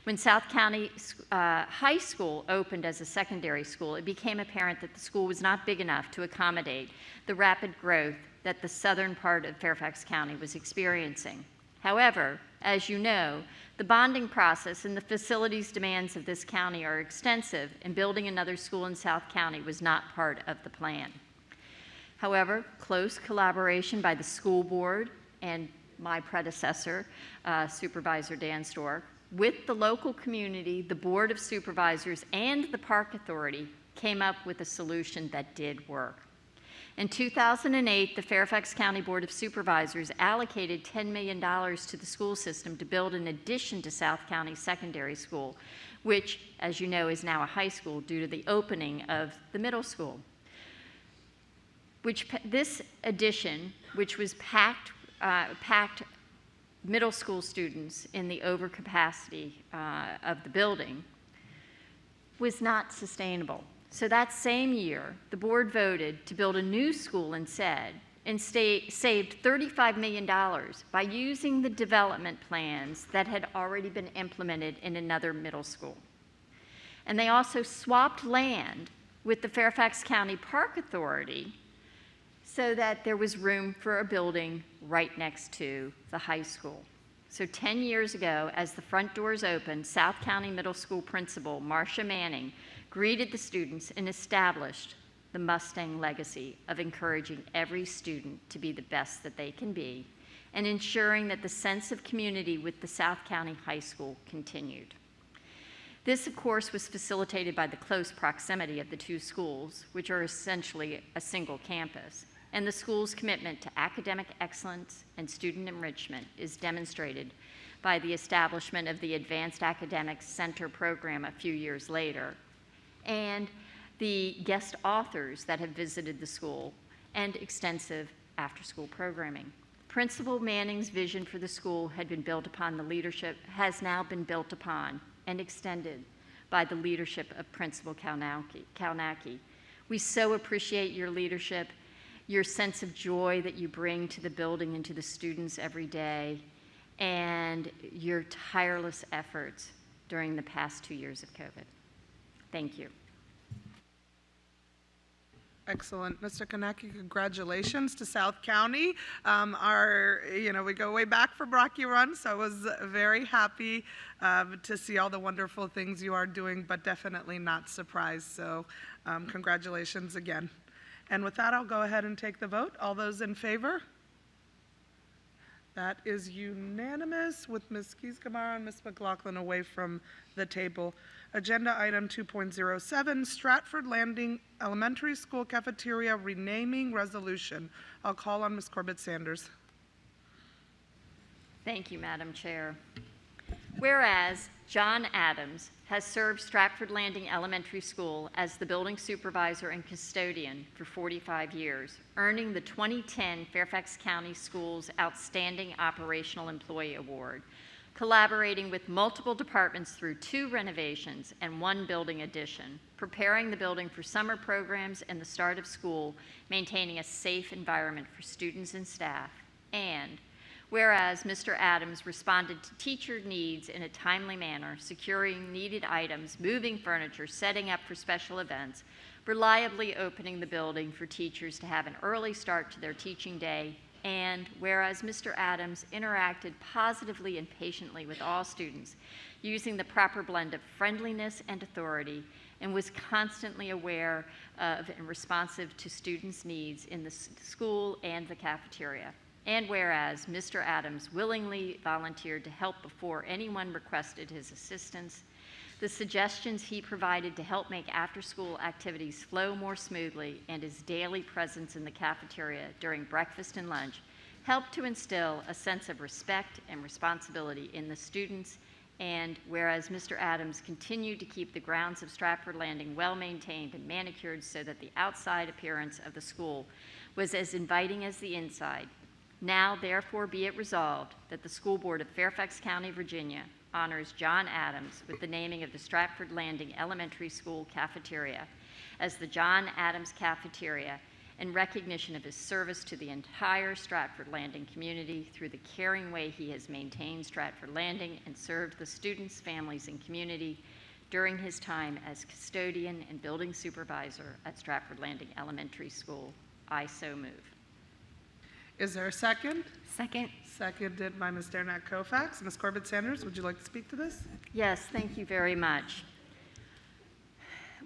When South County High School opened as a secondary school, it became apparent that the school was not big enough to accommodate the rapid growth that the southern part of Fairfax County was experiencing. However, as you know, the bonding process and the facilities demands of this county are extensive, and building another school in South County was not part of the plan. However, close collaboration by the school board and my predecessor, Supervisor Dan Stork, with the local community, the Board of Supervisors, and the Park Authority came up with a solution that did work. In 2008, the Fairfax County Board of Supervisors allocated $10 million to the school system to build an addition to South County Secondary School, which, as you know, is now a high school due to the opening of the middle school. This addition, which was packed middle school students in the overcapacity of the building, was not sustainable. So that same year, the board voted to build a new school instead and saved $35 million by using the development plans that had already been implemented in another middle school. And they also swapped land with the Fairfax County Park Authority so that there was room for a building right next to the high school. So 10 years ago, as the front doors opened, South County Middle School principal Marcia Manning greeted the students and established the Mustang legacy of encouraging every student to be the best that they can be and ensuring that the sense of community with the South County High School continued. This, of course, was facilitated by the close proximity of the two schools, which are essentially a single campus, and the school's commitment to academic excellence and student enrichment is demonstrated by the establishment of the Advanced Academics Center program a few years later, and the guest authors that have visited the school, and extensive after-school programming. Principal Manning's vision for the school has now been built upon and extended by the leadership of Principal Kalnacki. We so appreciate your leadership, your sense of joy that you bring to the building and to the students every day, and your tireless efforts during the past 2 years of COVID. Thank you. Excellent. Mr. Kaneki, congratulations to South County. We go way back for Rocky Run, so I was very happy to see all the wonderful things you are doing, but definitely not surprised. So congratulations again. And with that, I'll go ahead and take the vote. All those in favor? That is unanimous with Ms. Keys-Gamarra and Ms. McLaughlin away from the table. Agenda item 2.07, Stratford Landing Elementary School Cafeteria Renaming Resolution. I'll call on Ms. Corbett-Sanders. Thank you, Madam Chair. Whereas John Adams has served Stratford Landing Elementary School as the building supervisor and custodian for 45 years, earning the 2010 Fairfax County Schools Outstanding Operational Employee Award, collaborating with multiple departments through 2 renovations and 1 building addition, preparing the building for summer programs and the start of school, maintaining a safe environment for students and staff, and whereas Mr. Adams responded to teacher needs in a timely manner, securing needed items, moving furniture, setting up for special events, reliably opening the building for teachers to have an early start to their teaching day, and whereas Mr. Adams interacted positively and patiently with all students, using the proper blend of friendliness and authority, and was constantly aware of and responsive to students' needs in the school and the cafeteria. And whereas Mr. Adams willingly volunteered to help before anyone requested his assistance, the suggestions he provided to help make after-school activities flow more smoothly and his daily presence in the cafeteria during breakfast and lunch helped to instill a sense of respect and responsibility in the students. And whereas Mr. Adams continued to keep the grounds of Stratford Landing well-maintained and manicured so that the outside appearance of the school was as inviting as the inside, now therefore be it resolved that the School Board of Fairfax County, Virginia honors John Adams with the naming of the Stratford Landing Elementary School Cafeteria as the John Adams Cafeteria in recognition of his service to the entire Stratford Landing community through the caring way he has maintained Stratford Landing and served the students, families, and community during his time as custodian and building supervisor at Stratford Landing Elementary School. I so move. Is there a second? Second. Seconded by Ms. Derenak Kofax. Ms. Corbett Sanders, would you like to speak to this? Yes, thank you very much.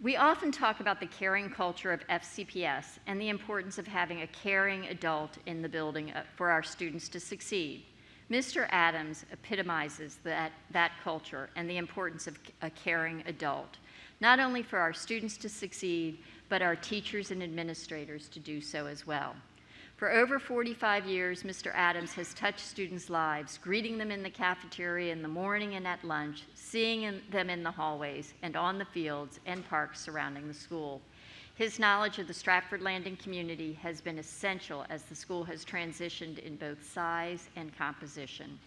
We often talk about the caring culture of FCPS and the importance of having a caring adult in the building for our students to succeed. Mr. Adams epitomizes that culture and the importance of a caring adult, not only for our students to succeed, but our teachers and administrators to do so as well. For over 45 years, Mr. Adams has touched students' lives, greeting them in the cafeteria in the morning and at lunch, seeing them in the hallways and on the fields and parks surrounding the school. His knowledge of the Stratford Landing community has been essential as the school has transitioned in both size and composition.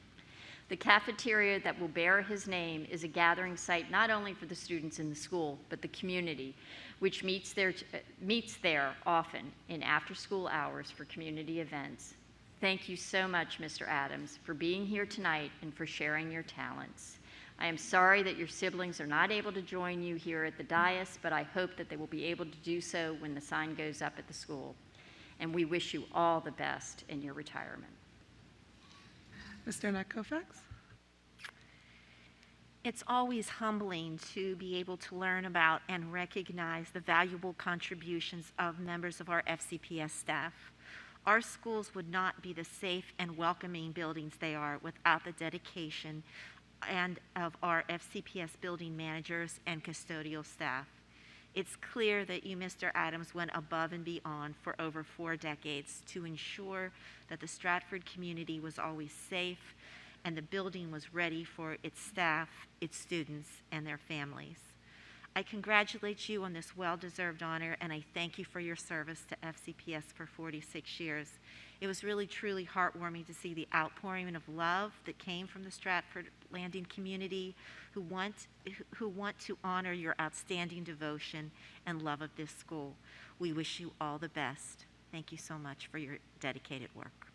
The cafeteria that will bear his name is a gathering site not only for the students in the school, but the community, which meets there often in after-school hours for community events. Thank you so much, Mr. Adams, for being here tonight and for sharing your talents. I am sorry that your siblings are not able to join you here at the dais, but I hope that they will be able to do so when the sign goes up at the school. And we wish you all the best in your retirement. Ms. Derenak Kofax. It's always humbling to be able to learn about and recognize the valuable contributions of members of our FCPS staff. Our schools would not be the safe and welcoming buildings they are without the dedication and of our FCPS building managers and custodial staff. It's clear that you, Mr. Adams, went above and beyond for over 4 decades to ensure that the Stratford community was always safe and the building was ready for its staff, its students, and their families. I congratulate you on this well-deserved honor, and I thank you for your service to FCPS for 46 years. It was really, truly heartwarming to see the outpouring of love that came from the Stratford Landing community who want to honor your outstanding devotion and love of this school. We wish you all the best. Thank you so much for your dedicated work.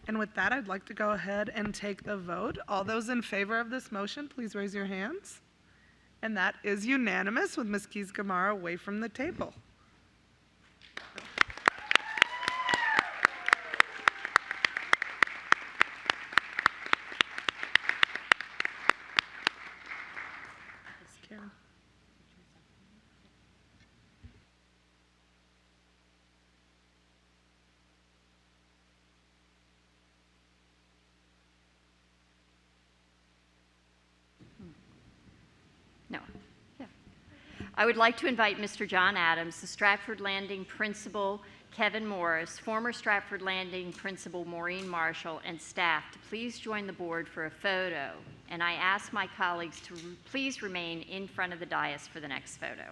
And with that, I'd like to go ahead and take the vote. All those in favor of this motion, please raise your hands. And that is unanimous with Ms. Keys-Gamarra away from the table. Karen. No. Yeah. I would like to invite Mr. John Adams, the Stratford Landing Principal Kevin Morris, former Stratford Landing Principal Maureen Marshall, and staff to please join the board for a photo. And I ask my colleagues to please remain in front of the dais for the next photo.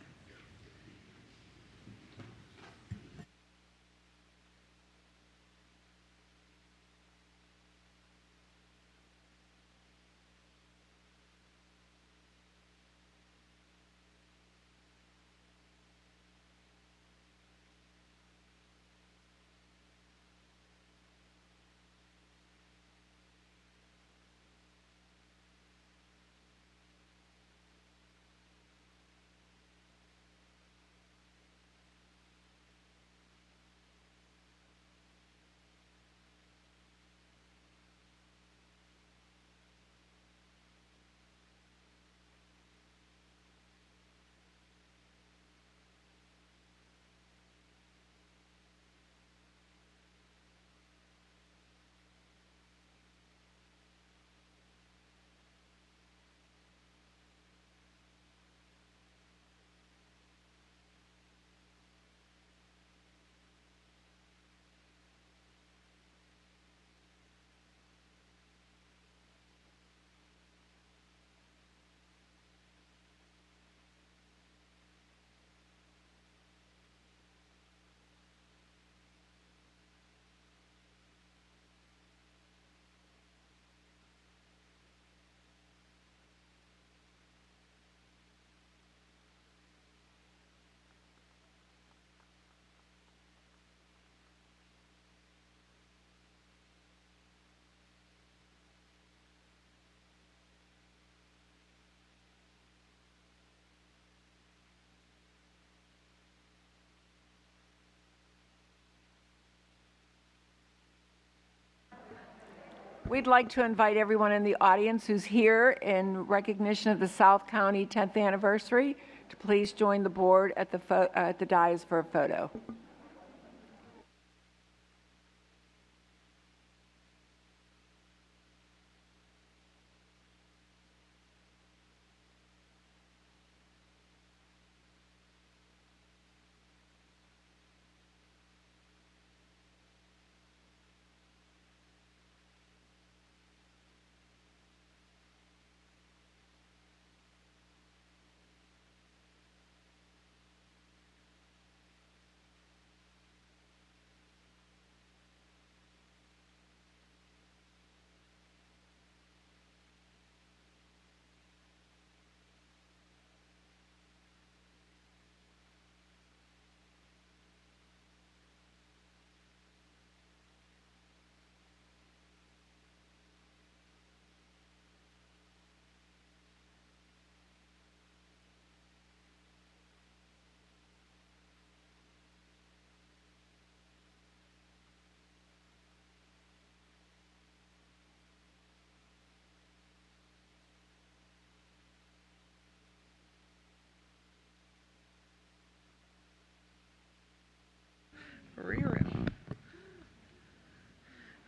We'd like to invite everyone in the audience who's here in recognition of the South County 10th anniversary to please join the board at the dais for a photo.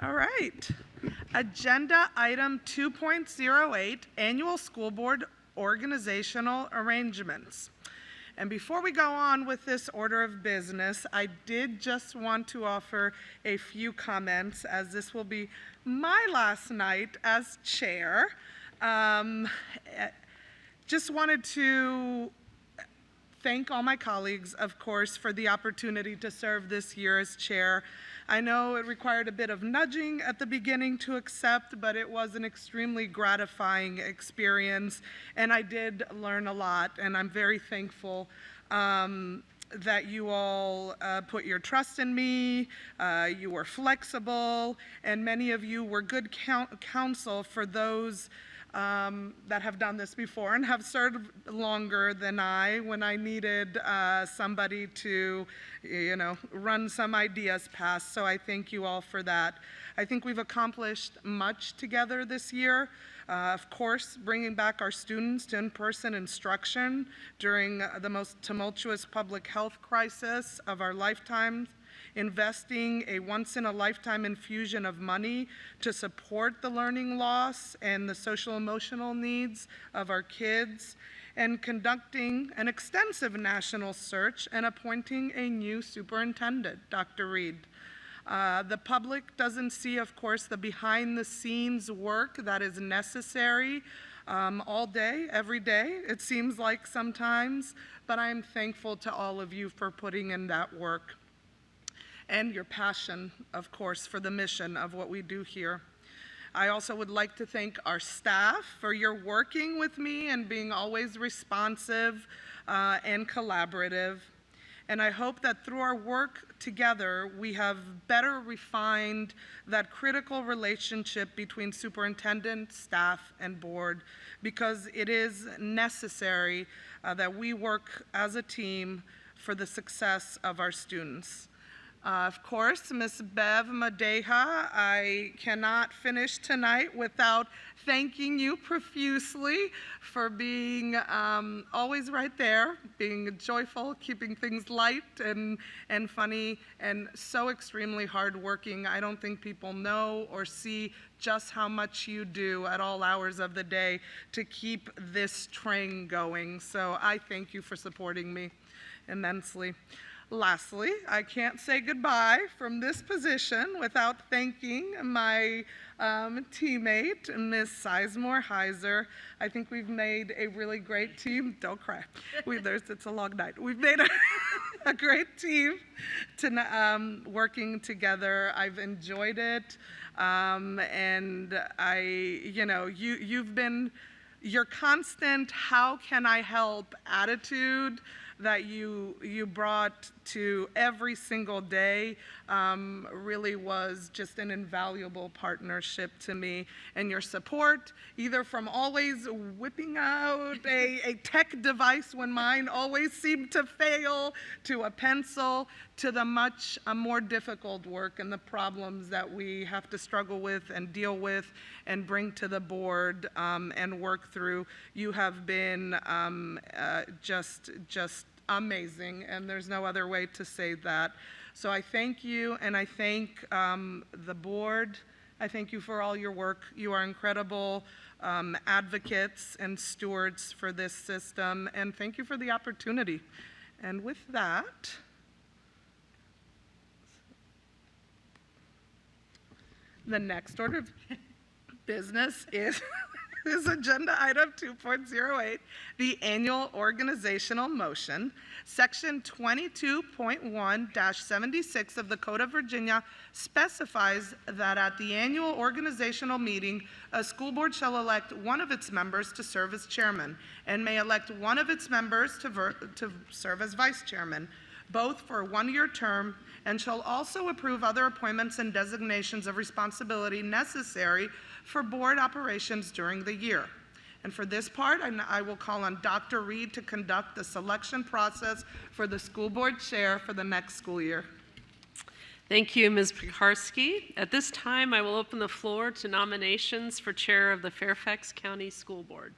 All right. Agenda item 2.08, annual school board organizational arrangements. And before we go on with this order of business, I did just want to offer a few comments, as this will be my last night as chair. Just wanted to thank all my colleagues, of course, for the opportunity to serve this year as chair. I know it required a bit of nudging at the beginning to accept, but it was an extremely gratifying experience, and I did learn a lot, and I'm very thankful that you all put your trust in me, you were flexible, and many of you were good counsel for those that have done this before and have served longer than I when I needed somebody to, run some ideas past. So I thank you all for that. I think we've accomplished much together this year. Of course, bringing back our students to in-person instruction during the most tumultuous public health crisis of our lifetimes, investing a once-in-a-lifetime infusion of money to support the learning loss and the social-emotional needs of our kids, and conducting an extensive national search and appointing a new superintendent, Dr. Reed. The public doesn't see, of course, the behind-the-scenes work that is necessary all day, every day, it seems like sometimes, but I am thankful to all of you for putting in that work and your passion, of course, for the mission of what we do here. I also would like to thank our staff for your working with me and being always responsive and collaborative. And I hope that through our work together, we have better refined that critical relationship between superintendent, staff, and board, because it is necessary that we work as a team for the success of our students. Of course, Ms. Bev Madeja, I cannot finish tonight without thanking you profusely for being always right there, being joyful, keeping things light and funny, and so extremely hardworking. I don't think people know or see just how much you do at all hours of the day to keep this train going. So I thank you for supporting me immensely. Lastly, I can't say goodbye from this position without thanking my teammate, Ms. Sizemore Heiser. I think we've made a really great team. Don't cry. It's a long night. We've made a great team working together. I've enjoyed it, and you've been your constant "how can I help" attitude that you brought to every single day really was just an invaluable partnership to me. And your support, either from always whipping out a tech device when mine always seemed to fail, to a pencil, to the much more difficult work and the problems that we have to struggle with and deal with and bring to the board and work through. You have been just amazing, and there's no other way to say that. So I thank you, and I thank the board. I thank you for all your work. You are incredible advocates and stewards for this system, and thank you for the opportunity. And with that, the next order of business is agenda item 2.08, the annual organizational motion. Section 22.1-76 of the Code of Virginia specifies that at the annual organizational meeting, a school board shall elect one of its members to serve as chairman and may elect one of its members to serve as vice chairman, both for a one-year term, and shall also approve other appointments and designations of responsibility necessary for board operations during the year. And for this part, I will call on Dr. Reed to conduct the selection process for the school board chair for the next school year. Thank you, Ms. Pekarsky. At this time, I will open the floor to nominations for chair of the Fairfax County School Board.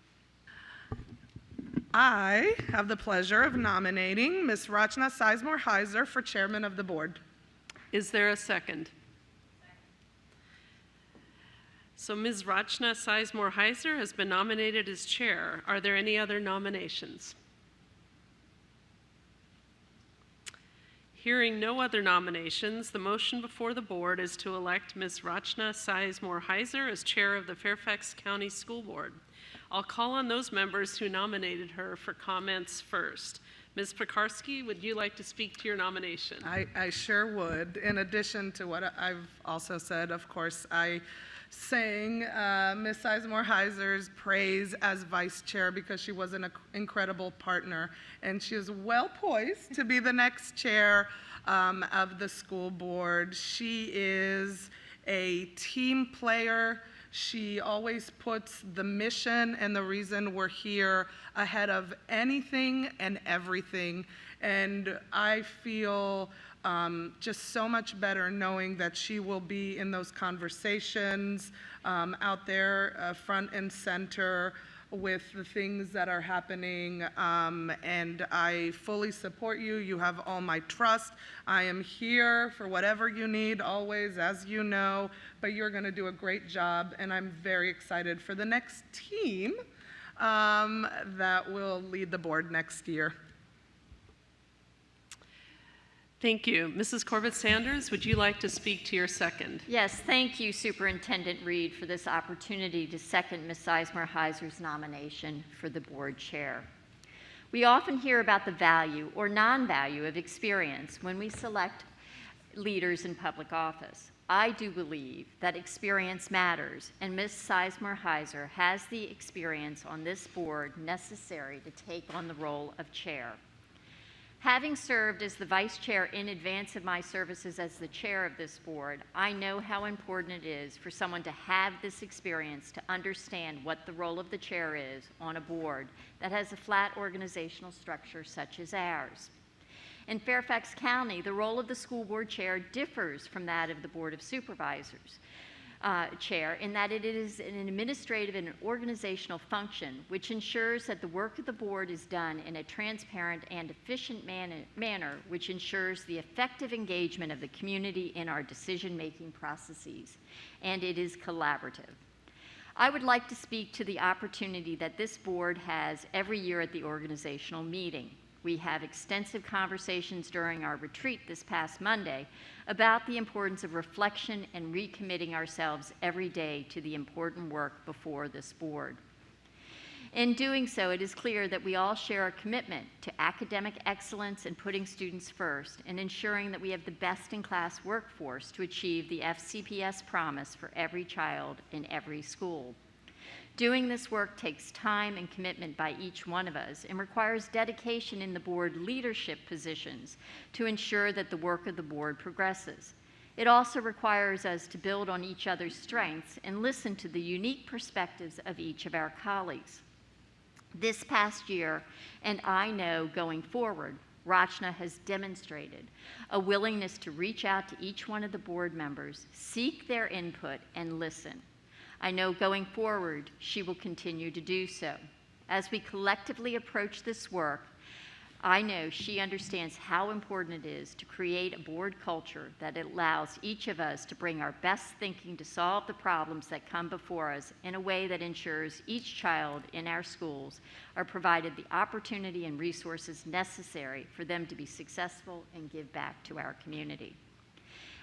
I have the pleasure of nominating Ms. Rachna Sizemore-Heiser for chairman of the board. Is there a second? So Ms. Rachna Sizemore-Heiser has been nominated as chair. Are there any other nominations? Hearing no other nominations, the motion before the board is to elect Ms. Rachna Sizemore-Heiser as chair of the Fairfax County School Board. I'll call on those members who nominated her for comments first. Ms. Pekarsky, would you like to speak to your nomination? I sure would. In addition to what I've also said, of course, I sang Ms. Sizemore-Heiser's praise as vice chair because she was an incredible partner, and she is well poised to be the next chair of the school board. She is a team player. She always puts the mission and the reason we're here ahead of anything and everything. And I feel just so much better knowing that she will be in those conversations out there front and center with the things that are happening, and I fully support you. You have all my trust. I am here for whatever you need always, as you know, but you're going to do a great job, and I'm very excited for the next team that will lead the board next year. Thank you. Mrs. Corbett-Sanders, would you like to speak to your second? Yes, thank you, Superintendent Reed, for this opportunity to second Ms. Sizemore-Heiser's nomination for the board chair. We often hear about the value or non-value of experience when we select leaders in public office. I do believe that experience matters, and Ms. Sizemore-Heiser has the experience on this board necessary to take on the role of chair. Having served as the vice chair in advance of my services as the chair of this board, I know how important it is for someone to have this experience to understand what the role of the chair is on a board that has a flat organizational structure such as ours. In Fairfax County, the role of the school board chair differs from that of the Board of Supervisors chair in that it is an administrative and an organizational function which ensures that the work of the board is done in a transparent and efficient manner, which ensures the effective engagement of the community in our decision-making processes, and it is collaborative. I would like to speak to the opportunity that this board has every year at the organizational meeting. We have extensive conversations during our retreat this past Monday about the importance of reflection and recommitting ourselves every day to the important work before this board. In doing so, it is clear that we all share a commitment to academic excellence and putting students first and ensuring that we have the best-in-class workforce to achieve the FCPS promise for every child in every school. Doing this work takes time and commitment by each one of us and requires dedication in the board leadership positions to ensure that the work of the board progresses. It also requires us to build on each other's strengths and listen to the unique perspectives of each of our colleagues. This past year, and I know going forward, Rachna has demonstrated a willingness to reach out to each one of the board members, seek their input, and listen. I know going forward, she will continue to do so. As we collectively approach this work, I know she understands how important it is to create a board culture that allows each of us to bring our best thinking to solve the problems that come before us in a way that ensures each child in our schools are provided the opportunity and resources necessary for them to be successful and give back to our community.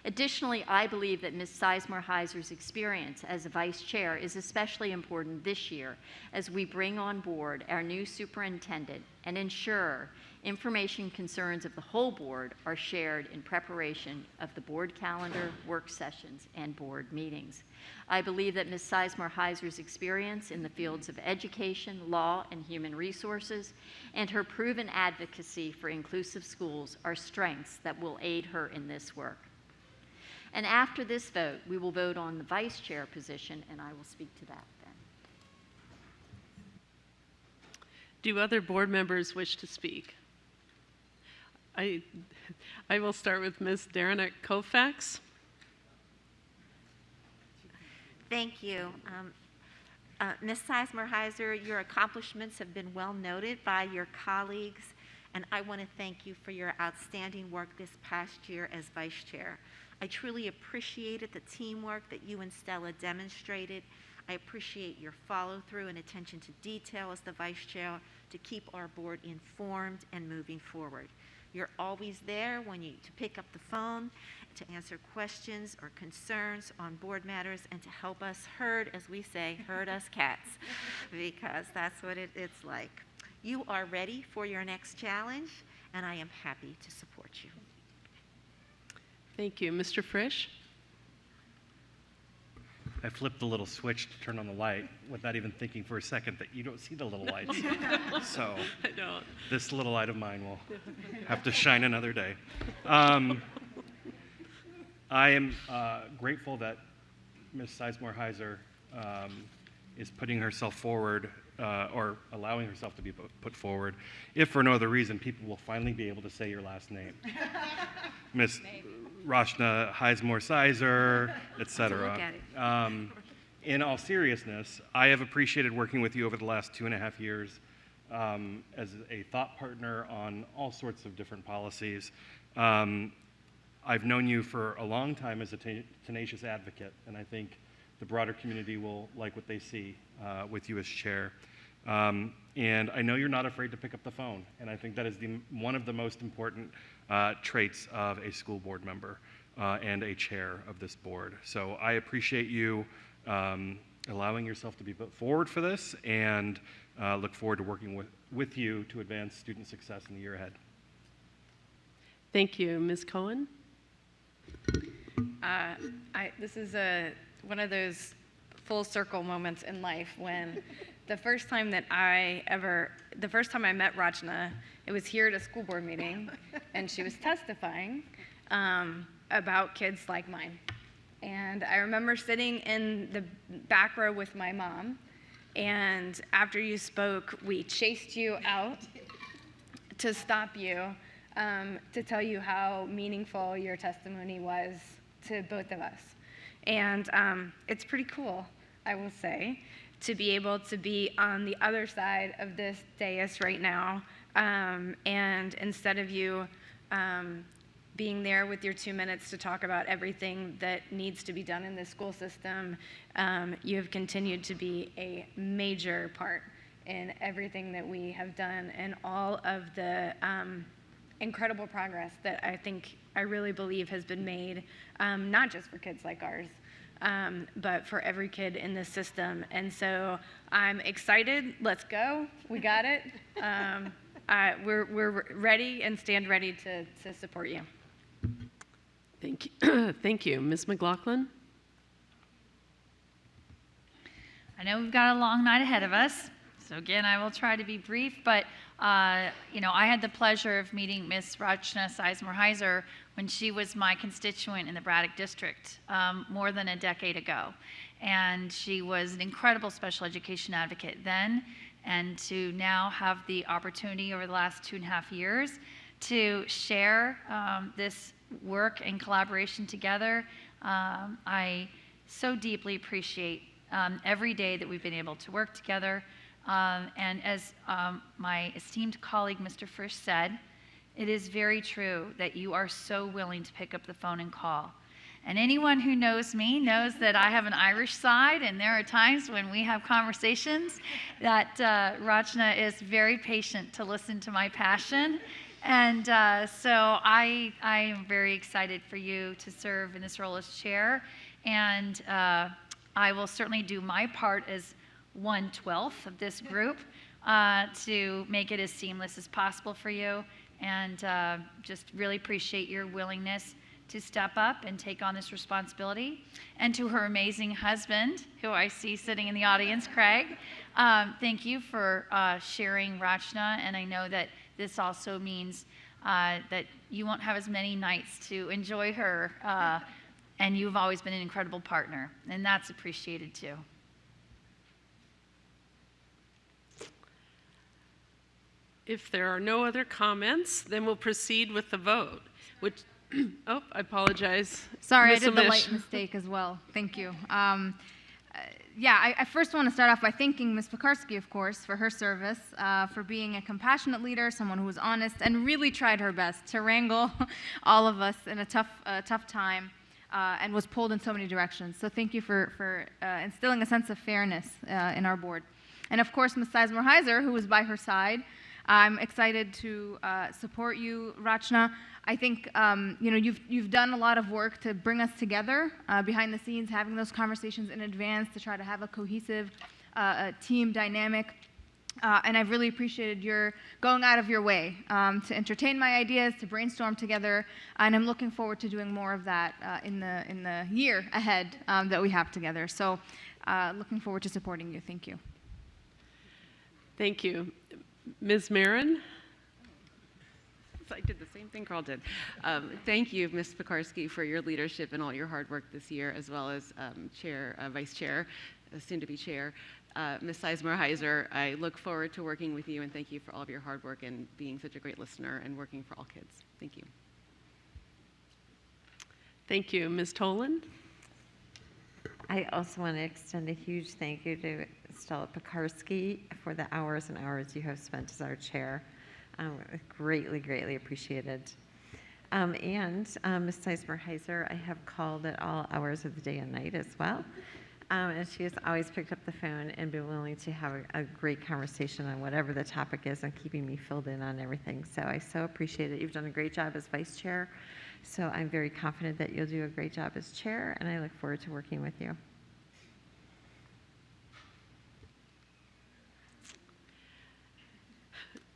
Additionally, I believe that Ms. Sizemore-Heiser's experience as a vice chair is especially important this year as we bring on board our new superintendent and ensure information concerns of the whole board are shared in preparation of the board calendar, work sessions, and board meetings. I believe that Ms. Sizemore-Heiser's experience in the fields of education, law, and human resources, and her proven advocacy for inclusive schools are strengths that will aid her in this work. And after this vote, we will vote on the vice chair position, and I will speak to that then. Do other board members wish to speak? I will start with Ms. Darren Fairfax. Thank you. Ms. Sizemore-Heiser, your accomplishments have been well noted by your colleagues, and I want to thank you for your outstanding work this past year as vice chair. I truly appreciated the teamwork that you and Stella demonstrated. I appreciate your follow-through and attention to detail as the vice chair to keep our board informed and moving forward. You're always there to pick up the phone, to answer questions or concerns on board matters, and to help us herd, as we say, herd us cats, because that's what it's like. You are ready for your next challenge, and I am happy to support you. Thank you. Mr. Frisch? I flipped the little switch to turn on the light without even thinking for a second that you don't see the little lights. So I don't. This little light of mine will have to shine another day. I am grateful that Ms. Sizemore-Heiser is putting herself forward or allowing herself to be put forward. If for no other reason, people will finally be able to say your last name. Ms. Rachna Sizemore-Heiser, etc. In all seriousness, I have appreciated working with you over the last 2.5 years as a thought partner on all sorts of different policies. I've known you for a long time as a tenacious advocate, and I think the broader community will like what they see with you as chair. And I know you're not afraid to pick up the phone, and I think that is one of the most important traits of a school board member and a chair of this board. So I appreciate you allowing yourself to be put forward for this, and look forward to working with you to advance student success in the year ahead. Thank you. Ms. Cohen? This is one of those full circle moments in life when the first time I met Rachna, it was here at a school board meeting, and she was testifying about kids like mine. And I remember sitting in the back row with my mom, and after you spoke, we chased you out to stop you, to tell you how meaningful your testimony was to both of us. And it's pretty cool, I will say, to be able to be on the other side of this dais right now, and instead of you being there with your 2 minutes to talk about everything that needs to be done in the school system, you have continued to be a major part in everything that we have done and all of the incredible progress that I really believe has been made, not just for kids like ours, but for every kid in this system. And so I'm excited. Let's go. We got it. We're ready and stand ready to support you. Thank you. Thank you. Ms. McLaughlin? I know we've got a long night ahead of us, so again, I will try to be brief, but you know, I had the pleasure of meeting Miss Rachna Sizemore-Heiser when she was my constituent in the Braddock District more than a decade ago. And she was an incredible special education advocate then, and to now have the opportunity over the last 2.5 years to share this work and collaboration together, I so deeply appreciate every day that we've been able to work together. And as my esteemed colleague, Mr. Frisch, said, it is very true that you are so willing to pick up the phone and call. And anyone who knows me knows that I have an Irish side, and there are times when we have conversations that Rachna is very patient to listen to my passion. And so I am very excited for you to serve in this role as chair. And I will certainly do my part as 1/12 of this group to make it as seamless as possible for you. And just really appreciate your willingness to step up and take on this responsibility. And to her amazing husband, who I see sitting in the audience, Craig, thank you for sharing Rachna. And I know that this also means that you won't have as many nights to enjoy her. And you've always been an incredible partner, and that's appreciated too. If there are no other comments, then we'll proceed with the vote, which, oh, I apologize. Sorry, Ms. I did the Amish. light mistake as well. Thank you. Yeah, I first want to start off by thanking Ms. Pekarsky, of course, for her service, for being a compassionate leader, someone who was honest, and really tried her best to wrangle all of us in a tough time, and was pulled in so many directions. So thank you for instilling a sense of fairness in our board. And of course, Ms. Sizemore-Heiser, who was by her side. I'm excited to support you, Rachna. I think you know, you've done a lot of work to bring us together behind the scenes, having those conversations in advance to try to have a cohesive team dynamic. And I've really appreciated your going out of your way to entertain my ideas, to brainstorm together, and I'm looking forward to doing more of that in the year ahead that we have together. So looking forward to supporting you. Thank you. Thank you. Ms. Marin? I did the same thing Carl did. Thank you, Ms. Pekarsky, for your leadership and all your hard work this year, as well as Vice Chair, soon-to-be Chair. Ms. Sizemore-Heiser, I look forward to working with you, and thank you for all of your hard work and being such a great listener and working for all kids. Thank you. Thank you. Ms. Toland? I also want to extend a huge thank you to Stella Pekarsky for the hours and hours you have spent as our chair. Greatly, greatly appreciated. And Ms. Sizemore-Heiser, I have called at all hours of the day and night as well. And she has always picked up the phone and been willing to have a great conversation on whatever the topic is and keeping me filled in on everything. So I so appreciate it. You've done a great job as vice chair. So I'm very confident that you'll do a great job as chair, and I look forward to working with you.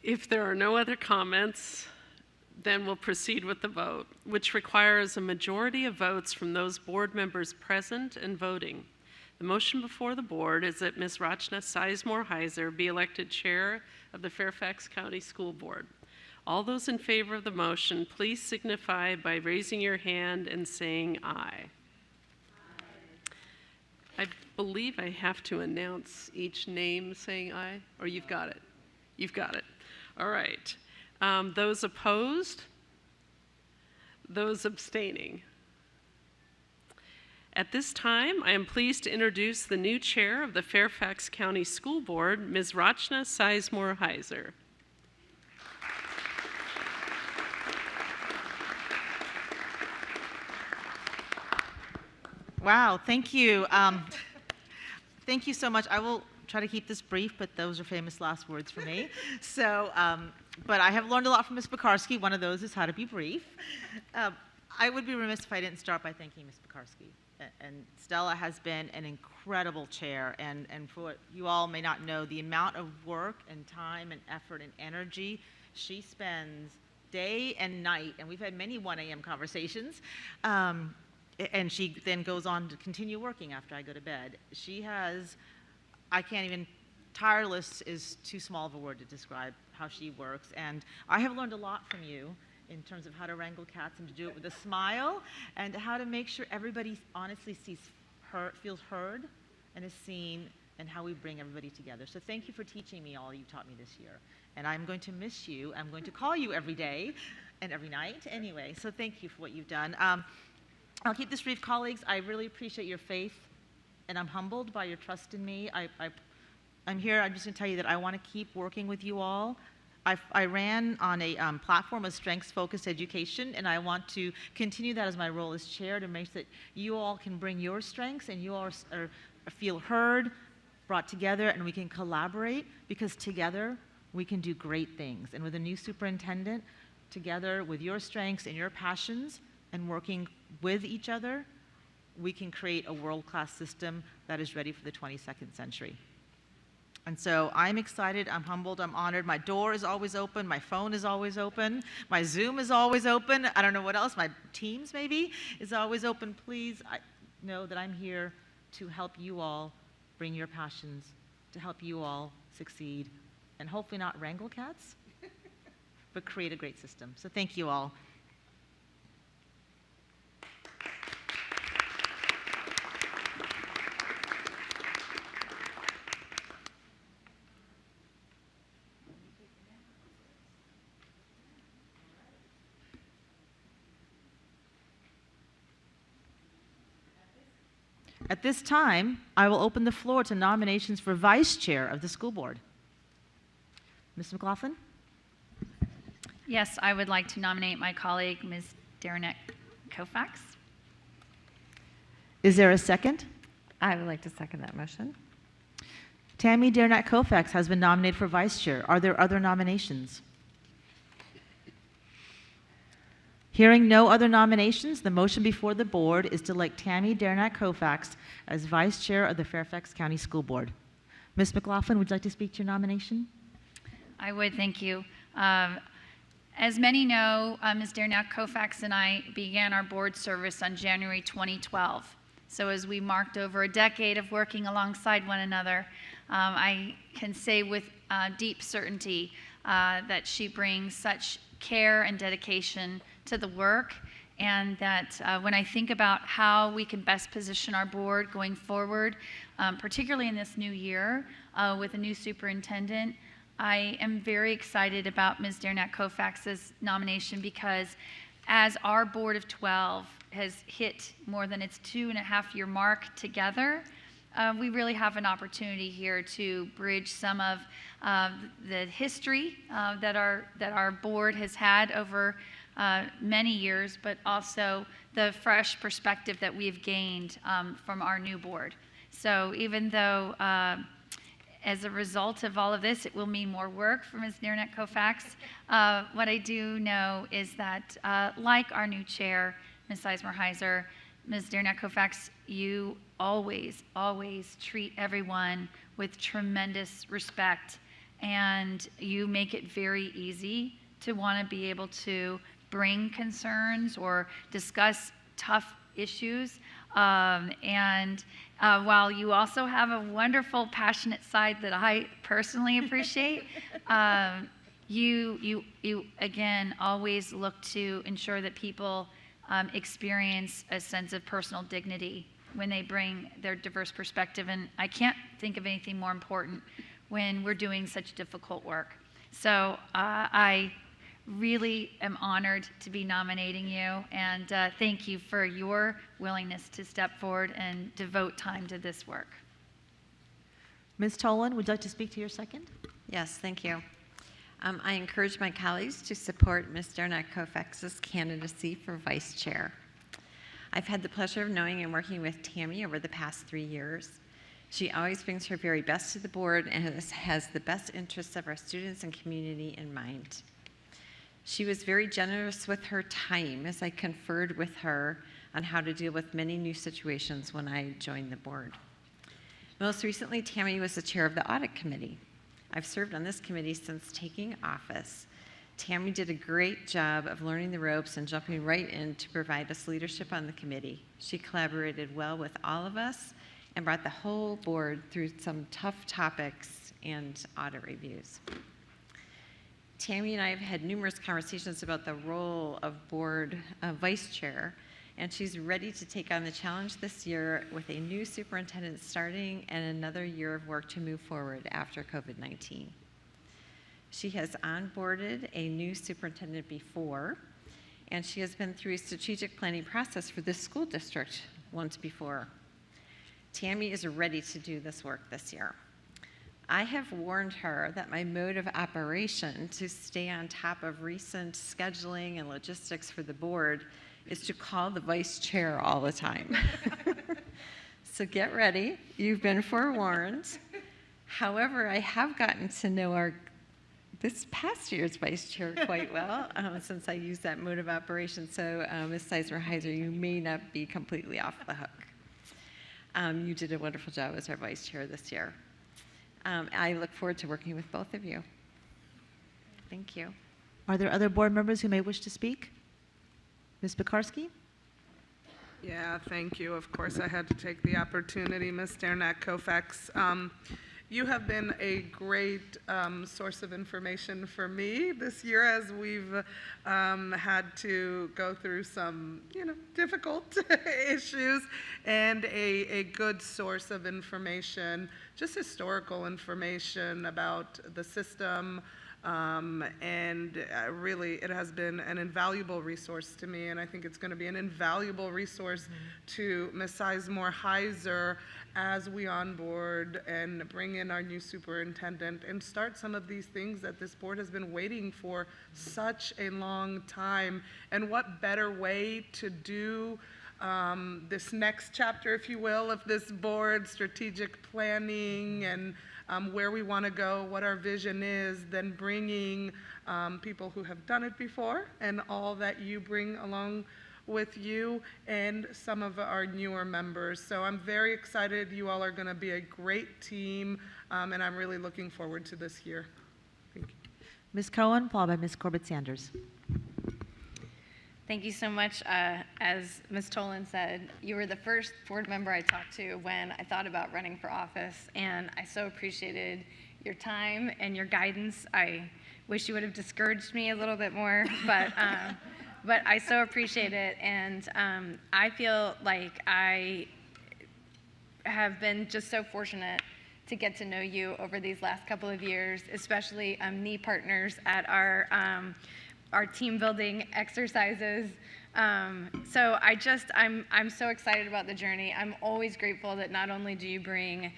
If there are no other comments, then we'll proceed with the vote, which requires a majority of votes from those board members present and voting. The motion before the board is that Ms. Rachna Sizemore-Heiser be elected chair of the Fairfax County School Board. All those in favor of the motion, please signify by raising your hand and saying aye. I believe I have to announce each name saying aye, or you've got it? You've got it. All right. Those opposed? Those abstaining? At this time, I am pleased to introduce the new chair of the Fairfax County School Board, Ms. Rachna Sizemore-Heiser. Wow, thank you. Thank you so much. I will try to keep this brief, but those are famous last words for me. So, but I have learned a lot from Ms. Pekarsky. One of those is how to be brief. I would be remiss if I didn't start by thanking Ms. Pekarsky. And Stella has been an incredible chair. And for what you all may not know, the amount of work and time and effort and energy she spends day and night, and we've had many 1 a.m. conversations, and she then goes on to continue working after I go to bed. She has I can't even, tireless is too small of a word to describe how she works. And I have learned a lot from you in terms of how to wrangle cats and to do it with a smile, and how to make sure everybody honestly feels heard and is seen, and how we bring everybody together. So thank you for teaching me all you taught me this year. And I'm going to miss you. I'm going to call you every day and every night anyway. So thank you for what you've done. I'll keep this brief, colleagues. I really appreciate your faith, and I'm humbled by your trust in me. I'm here, I'm just going to tell you that I want to keep working with you all. I ran on a platform of strengths-focused education, and I want to continue that as my role as chair, to make sure that you all can bring your strengths and you all feel heard, brought together, and we can collaborate, because together we can do great things. And with a new superintendent, together with your strengths and your passions and working with each other, we can create a world-class system that is ready for the 22nd century. And so I'm excited, I'm humbled, I'm honored. My door is always open, my phone is always open, my Zoom is always open. I don't know what else, my Teams maybe is always open. Please know that I'm here to help you all bring your passions, to help you all succeed, and hopefully not wrangle cats, but create a great system. So thank you all. At this time, I will open the floor to nominations for vice chair of the school board. Ms. McLaughlin? Yes, I would like to nominate my colleague, Ms. Darnett Koufax. Is there a second? I would like to second that motion. Tammy Darnett Koufax has been nominated for vice chair. Are there other nominations? Hearing no other nominations, the motion before the board is to elect Tammy Darnett Koufax as vice chair of the Fairfax County School Board. Ms. McLaughlin, would you like to speak to your nomination? I would, thank you. As many know, Ms. Darnett Koufax and I began our board service on January 2012. So as we marked over a decade of working alongside one another, I can say with deep certainty that she brings such care and dedication to the work, and that when I think about how we can best position our board going forward, particularly in this new year with a new superintendent, I am very excited about Ms. Darnett Koufax's nomination, because as our board of 12 has hit more than its 2.5-year mark together, we really have an opportunity here to bridge some of the history that our board has had over many years, but also the fresh perspective that we've gained from our new board. So even though as a result of all of this, it will mean more work for Ms. Darnett Koufax, what I do know is that like our new chair, Ms. Sizemore-Heiser, Ms. Darnett Koufax, you always treat everyone with tremendous respect, and you make it very easy to want to be able to bring concerns or discuss tough issues. And while you also have a wonderful, passionate side that I personally appreciate, you again always look to ensure that people experience a sense of personal dignity when they bring their diverse perspective. And I can't think of anything more important when we're doing such difficult work. So I really am honored to be nominating you, and thank you for your willingness to step forward and devote time to this work. Ms. Tolan, would you like to speak to your second? Yes, thank you. I encourage my colleagues to support Ms. Darnett Koufax's candidacy for vice chair. I've had the pleasure of knowing and working with Tammy over the past 3 years. She always brings her very best to the board and has the best interests of our students and community in mind. She was very generous with her time as I conferred with her on how to deal with many new situations when I joined the board. Most recently, Tammy was the chair of the audit committee. I've served on this committee since taking office. Tammy did a great job of learning the ropes and jumping right in to provide us leadership on the committee. She collaborated well with all of us and brought the whole board through some tough topics and audit reviews. Tammy and I have had numerous conversations about the role of board vice chair, and she's ready to take on the challenge this year with a new superintendent starting and another year of work to move forward after COVID-19. She has onboarded a new superintendent before, and she has been through a strategic planning process for this school district once before. Tammy is ready to do this work this year. I have warned her that my mode of operation to stay on top of recent scheduling and logistics for the board is to call the vice chair all the time. So get ready, you've been forewarned. However, I have gotten to know this past year's vice chair quite well since I used that mode of operation. So Ms. Seismer-Heiser, you may not be completely off the hook. You did a wonderful job as our vice chair this year. I look forward to working with both of you. Thank you. Are there other board members who may wish to speak? Ms. Pekarsky? Yeah, thank you. Of course, I had to take the opportunity. Ms. Dernack-Koufax, you have been a great source of information for me this year as we've had to go through some, difficult issues, and a good source of information, just historical information about the system. And really, it has been an invaluable resource to me, and I think it's going to be an invaluable resource to Ms. Sizemore-Heiser as we onboard and bring in our new superintendent and start some of these things that this board has been waiting for such a long time. And what better way to do this next chapter, if you will, of this board, strategic planning and where we want to go, what our vision is, then bringing people who have done it before and all that you bring along with you and some of our newer members. So I'm very excited. You all are going to be a great team, and I'm really looking forward to this year. Thank you. Ms. Cohen, followed by Ms. Corbett-Sanders. Thank you so much. As Ms. Tolan said, you were the first board member I talked to when I thought about running for office, and I so appreciated your time and your guidance. I wish you would have discouraged me a little bit more, but I so appreciate it, and I feel like I have been just so fortunate to get to know you over these last couple of years, especially knee partners at our team building exercises. So I'm so excited about the journey. I'm always grateful that not only do you bring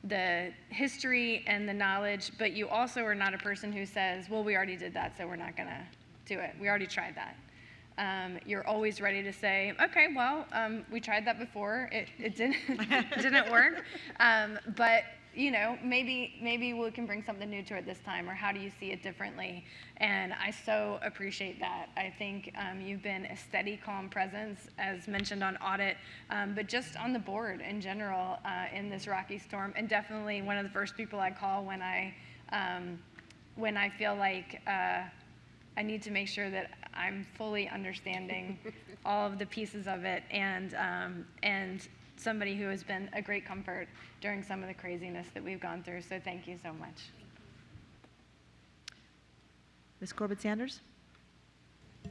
the history and the knowledge, but you also are not a person who says, well, we already did that, so we're not gonna do it. We already tried that. You're always ready to say, okay, well, we tried that before. It didn't work. But maybe we can bring something new to it this time, or how do you see it differently? And I so appreciate that. I think you've been a steady, calm presence, as mentioned on audit, but just on the board in general in this rocky storm, and definitely one of the first people I call when I feel like I need to make sure that I'm fully understanding all of the pieces of it, and somebody who has been a great comfort during some of the craziness that we've gone through. So thank you so much. Ms. Corbett-Sanders?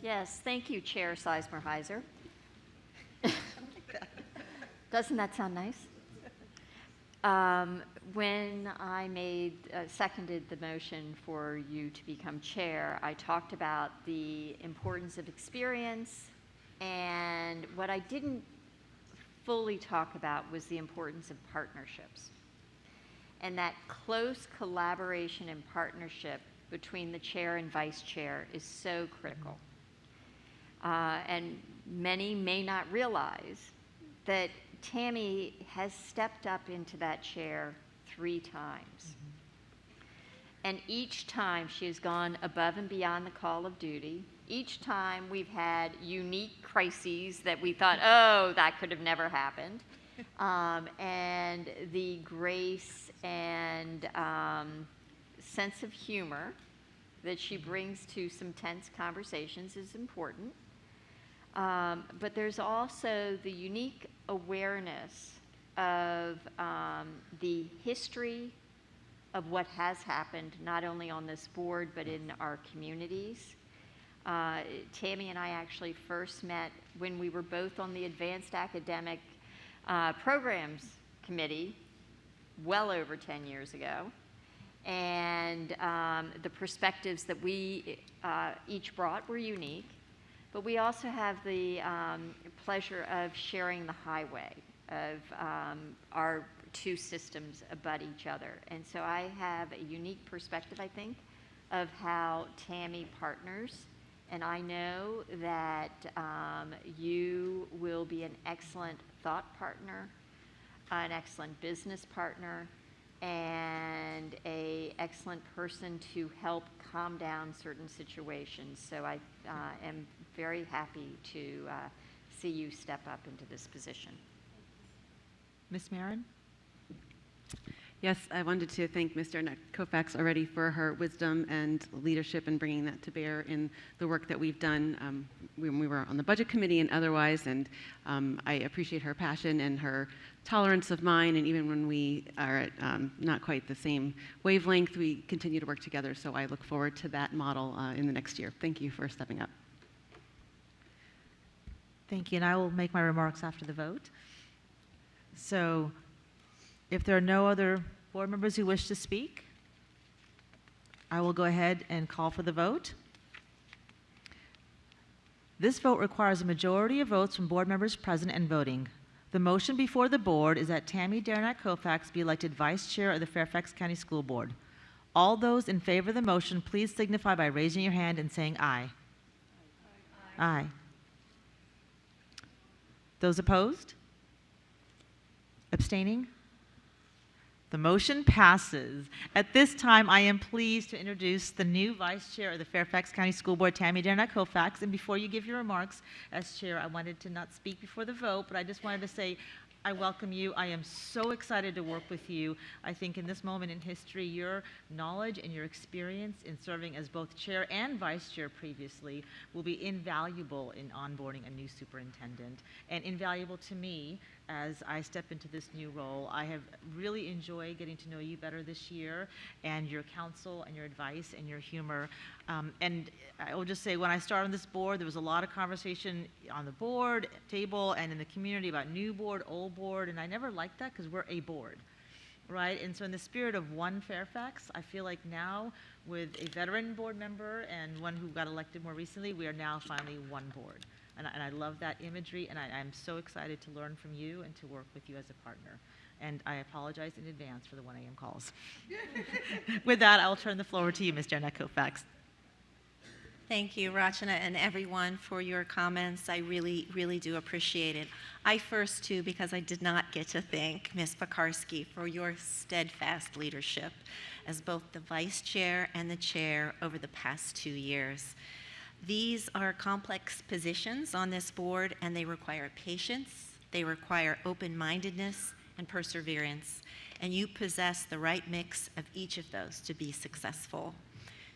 Yes, thank you, Chair Sizemore-Heiser. Doesn't that sound nice? When I seconded the motion for you to become chair, I talked about the importance of experience, and what I didn't fully talk about was the importance of partnerships. And that close collaboration and partnership between the chair and vice chair is so critical. And many may not realize that Tammy has stepped up into that chair 3 times. And each time she has gone above and beyond the call of duty. Each time we've had unique crises that we thought, oh, that could have never happened. And the grace and sense of humor that she brings to some tense conversations is important. But there's also the unique awareness of the history of what has happened, not only on this board, but in our communities. Tammy and I actually first met when we were both on the Advanced Academic Programs Committee well over 10 years ago. And the perspectives that we each brought were unique, but we also have the pleasure of sharing the highway of our two systems abut each other. And so I have a unique perspective, I think, of how Tammy partners, and I know that you will be an excellent thought partner, an excellent business partner, and an excellent person to help calm down certain situations. So I am very happy to see you step up into this position. Ms. Marin? Yes, I wanted to thank Ms. Koufax already for her wisdom and leadership in bringing that to bear in the work that we've done when we were on the Budget Committee and otherwise. And I appreciate her passion and her tolerance of mine. And even when we are at not quite the same wavelength, we continue to work together. So I look forward to that model in the next year. Thank you for stepping up. Thank you, and I will make my remarks after the vote. So, if there are no other board members who wish to speak, I will go ahead and call for the vote. This vote requires a majority of votes from board members present and voting. The motion before the board is that Tammy Koufax be elected Vice Chair of the Fairfax County School Board. All those in favor of the motion, please signify by raising your hand and saying aye. Aye. Aye. Those opposed? Abstaining? The motion passes. At this time, I am pleased to introduce the new Vice Chair of the Fairfax County School Board, Tammy Koufax. And before you give your remarks, as Chair, I wanted to not speak before the vote, but I just wanted to say I welcome you. I am so excited to work with you. I think in this moment in history, your knowledge and your experience in serving as both Chair and Vice Chair previously will be invaluable in onboarding a new superintendent, and invaluable to me as I step into this new role. I have really enjoyed getting to know you better this year, and your counsel and your advice and your humor. And I will just say, when I started on this board, there was a lot of conversation on the board table and in the community about new board, old board, and I never liked that because we're a board, right? And so in the spirit of one Fairfax, I feel like now with a veteran board member and one who got elected more recently, we are now finally one board. And I love that imagery, and I'm so excited to learn from you and to work with you as a partner. And I apologize in advance for the 1 a.m. calls. With that, I'll turn the floor to you, Ms. Koufax. Thank you, Rachana, and everyone for your comments. I really, really do appreciate it. I first, too, because I did not get to thank Ms. Pekarsky for your steadfast leadership as both the Vice Chair and the Chair over the past 2 years. These are complex positions on this board, and they require patience, they require open-mindedness and perseverance, and you possess the right mix of each of those to be successful.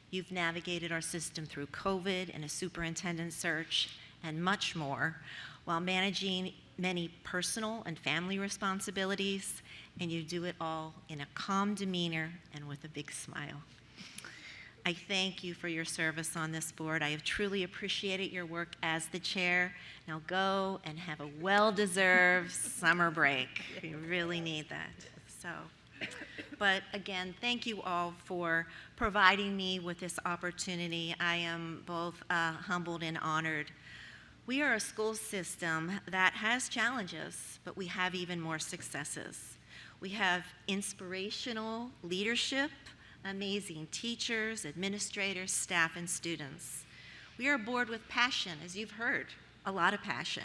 You've navigated our system through COVID and a superintendent search and much more, while managing many personal and family responsibilities, and you do it all in a calm demeanor and with a big smile. I thank you for your service on this board. I have truly appreciated your work as the chair. Now go and have a well-deserved summer break. You really need that. But again, thank you all for providing me with this opportunity. I am both humbled and honored. We are a school system that has challenges, but we have even more successes. We have inspirational leadership, amazing teachers, administrators, staff, and students. We are a board with passion, as you've heard, a lot of passion,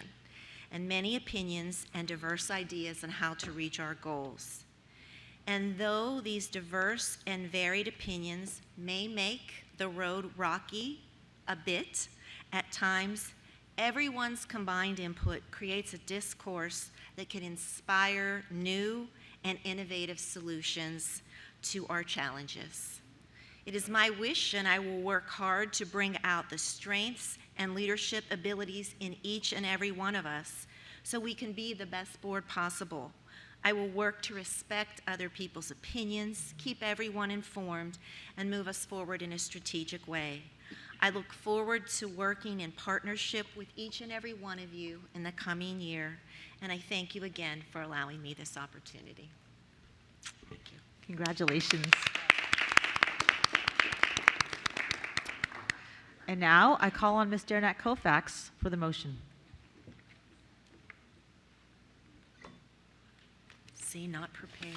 and many opinions and diverse ideas on how to reach our goals. And though these diverse and varied opinions may make the road rocky a bit at times, everyone's combined input creates a discourse that can inspire new and innovative solutions to our challenges. It is my wish, and I will work hard to bring out the strengths and leadership abilities in each and every one of us so we can be the best board possible, I will work to respect other people's opinions, keep everyone informed, and move us forward in a strategic way. I look forward to working in partnership with each and every one of you in the coming year, and I thank you again for allowing me this opportunity. Thank you. Congratulations. And now I call on Ms. Derenak Koufax for the motion. See, not prepared.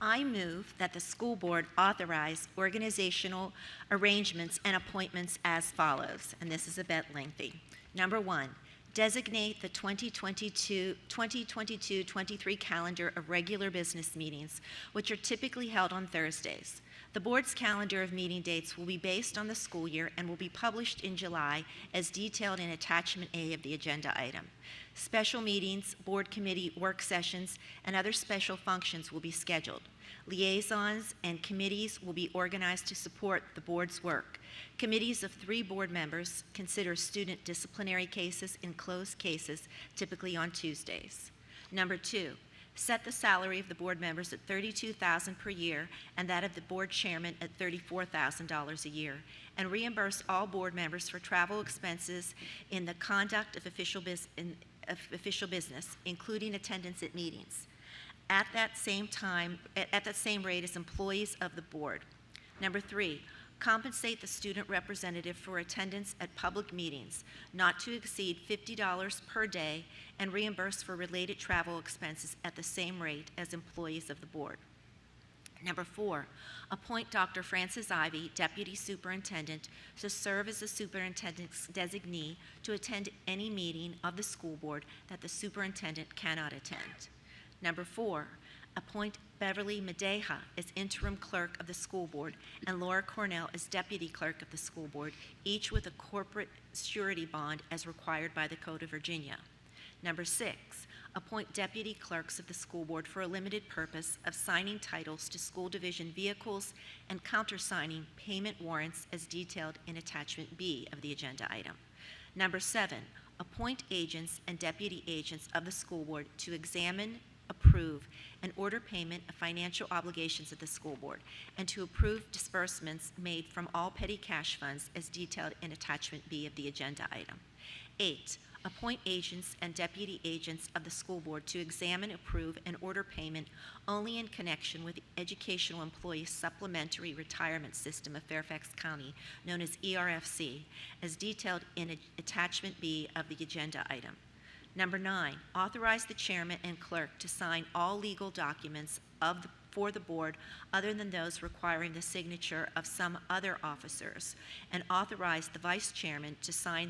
I move that the school board authorize organizational arrangements and appointments as follows, and this is a bit lengthy. Number one, designate the 2022-23 calendar of regular business meetings, which are typically held on Thursdays. The board's calendar of meeting dates will be based on the school year and will be published in July as detailed in Attachment A of the agenda item. Special meetings, board committee work sessions, and other special functions will be scheduled. Liaisons and committees will be organized to support the board's work. Committees of 3 board members consider student disciplinary cases in closed cases, typically on Tuesdays. Number 2, set the salary of the board members at $32,000 per year and that of the board chairman at $34,000 a year, and reimburse all board members for travel expenses in the conduct of official business, including attendance at meetings, at that same rate as employees of the board. Number 3, compensate the student representative for attendance at public meetings not to exceed $50 per day and reimburse for related travel expenses at the same rate as employees of the board. Number 4, appoint Dr. Frances Ivy, Deputy Superintendent, to serve as the superintendent's designee to attend any meeting of the school board that the superintendent cannot attend. Number 4, appoint Beverly Madeja as interim clerk of the school board and Laura Cornell as deputy clerk of the school board, each with a corporate surety bond as required by the Code of Virginia. Number 6, appoint deputy clerks of the school board for a limited purpose of signing titles to school division vehicles and countersigning payment warrants as detailed in Attachment B of the agenda item. Number 7, appoint agents and deputy agents of the school board to examine, approve, and order payment of financial obligations of the school board, and to approve disbursements made from all petty cash funds as detailed in Attachment B of the agenda item. 8, appoint agents and deputy agents of the school board to examine, approve, and order payment only in connection with the Educational Employee Supplementary Retirement System of Fairfax County, known as ERFC, as detailed in Attachment B of the agenda item. Number 9, authorize the chairman and clerk to sign all legal documents for the board other than those requiring the signature of some other officers, and authorize the vice chairman to sign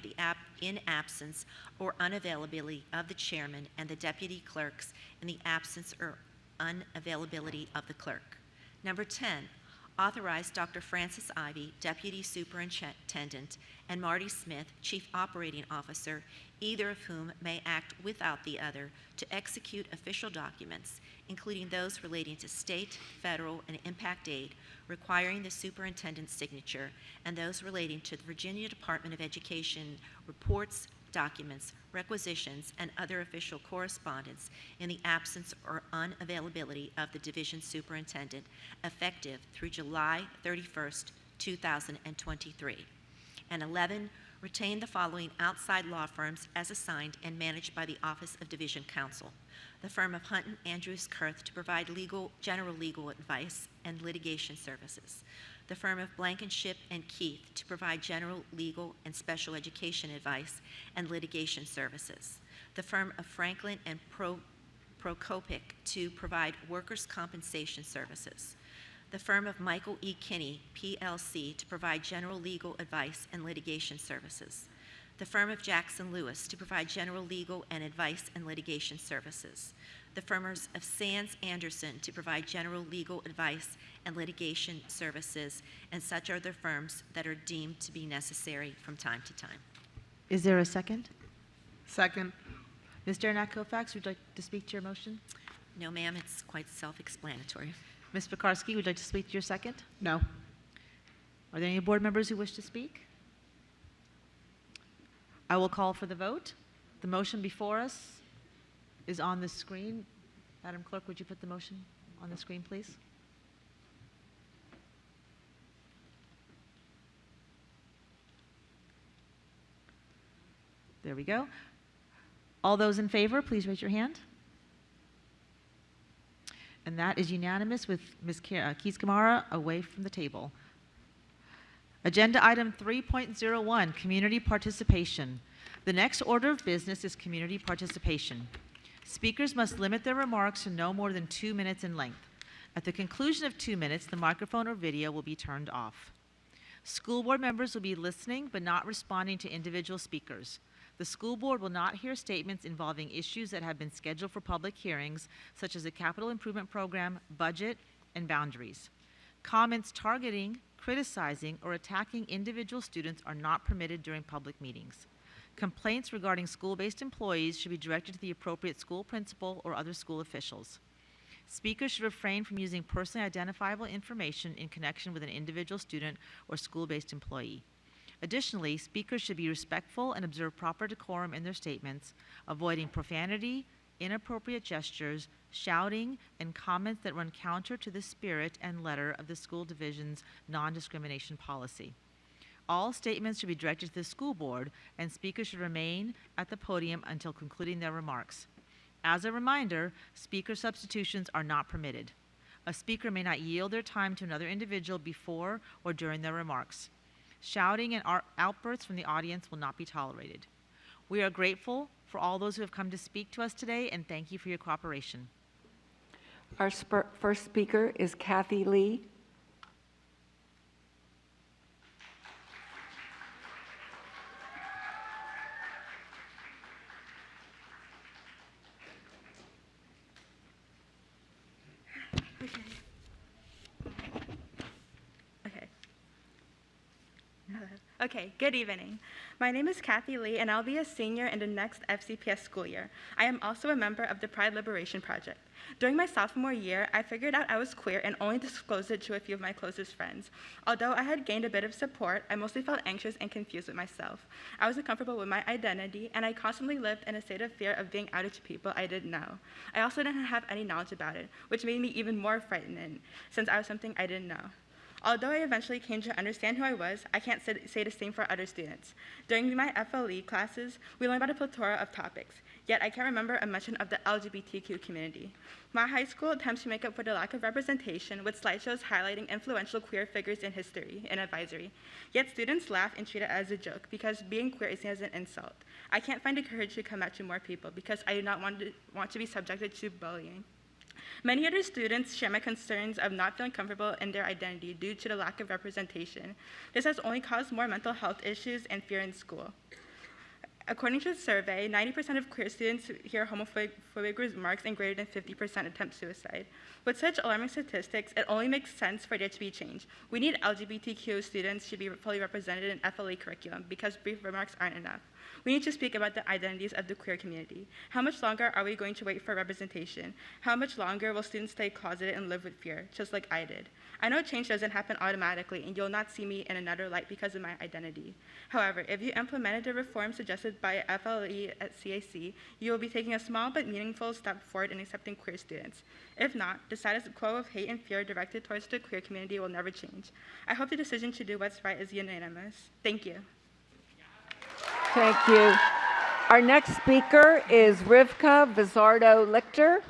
in absence or unavailability of the chairman and the deputy clerks in the absence or unavailability of the clerk. Number 10, authorize Dr. Frances Ivy, Deputy Superintendent, and Marty Smith, Chief Operating Officer, either of whom may act without the other, to execute official documents, including those relating to state, federal, and impact aid, requiring the superintendent's signature, and those relating to the Virginia Department of Education reports, documents, requisitions, and other official correspondence in the absence or unavailability of the division superintendent, effective through July 31st, 2023. And 11, retain the following outside law firms as assigned and managed by the Office of Division Counsel: the firm of Hunt & Andrews Kurth to provide general legal advice and litigation services, the firm of Blankenship and Keith to provide general legal and special education advice and litigation services, the firm of Franklin and Prokopic to provide workers' compensation services, the firm of Michael E. Kinney, PLC, to provide general legal advice and litigation services, the firm of Jackson Lewis to provide general legal and advice and litigation services, the firms of Sands Anderson to provide general legal advice and litigation services, and such other firms that are deemed to be necessary from time to time. Is there a second? Second. Ms. Derenak Koufax, would you like to speak to your motion? No, ma'am, it's quite self-explanatory. Ms. Pekarsky, would you like to speak to your second? No. Are there any board members who wish to speak? I will call for the vote. The motion before us is on the screen. Madam Clerk, would you put the motion on the screen, please? There we go. All those in favor, please raise your hand. And that is unanimous with Ms. Keys-Gamarra away from the table. Agenda item 3.01, community participation. The next order of business is community participation. Speakers must limit their remarks to no more than 2 minutes in length. At the conclusion of 2 minutes, the microphone or video will be turned off. School board members will be listening but not responding to individual speakers. The school board will not hear statements involving issues that have been scheduled for public hearings, such as the capital improvement program, budget, and boundaries. Comments targeting, criticizing, or attacking individual students are not permitted during public meetings. Complaints regarding school-based employees should be directed to the appropriate school principal or other school officials. Speakers should refrain from using personally identifiable information in connection with an individual student or school-based employee. Additionally, speakers should be respectful and observe proper decorum in their statements, avoiding profanity, inappropriate gestures, shouting, and comments that run counter to the spirit and letter of the school division's non-discrimination policy. All statements should be directed to the school board, and speakers should remain at the podium until concluding their remarks. As a reminder, speaker substitutions are not permitted. A speaker may not yield their time to another individual before or during their remarks. Shouting and outbursts from the audience will not be tolerated. We are grateful for all those who have come to speak to us today, and thank you for your cooperation. Our first speaker is Kathy Lee. Okay, good evening. My name is Kathy Lee, and I'll be a senior in the next FCPS school year. I am also a member of the Pride Liberation Project. During my sophomore year, I figured out I was queer and only disclosed it to a few of my closest friends. Although I had gained a bit of support, I mostly felt anxious and confused with myself. I wasn't comfortable with my identity, and I constantly lived in a state of fear of being outed to people I didn't know. I also didn't have any knowledge about it, which made me even more frightened since I was something I didn't know. Although I eventually came to understand who I was, I can't say the same for other students. During my FLE classes, we learned about a plethora of topics, yet I can't remember a mention of the LGBTQ community. My high school attempts to make up for the lack of representation with slideshows highlighting influential queer figures in history and advisory. Yet students laugh and treat it as a joke because being queer is seen as an insult. I can't find the courage to come out to more people because I do not want to be subjected to bullying. Many other students share my concerns of not feeling comfortable in their identity due to the lack of representation. This has only caused more mental health issues and fear in school. According to the survey, 90% of queer students hear homophobic remarks and greater than 50% attempt suicide. With such alarming statistics, it only makes sense for there to be change. We need LGBTQ students to be fully represented in FLE curriculum because brief remarks aren't enough. We need to speak about the identities of the queer community. How much longer are we going to wait for representation? How much longer will students stay closeted and live with fear, just like I did? I know change doesn't happen automatically, and you'll not see me in another light because of my identity. However, if you implemented the reforms suggested by FLE at CAC, you will be taking a small but meaningful step forward in accepting queer students. If not, the status quo of hate and fear directed towards the queer community will never change. I hope the decision to do what's right is unanimous. Thank you. Thank you. Our next speaker is Rivka Vizardo-Lichter.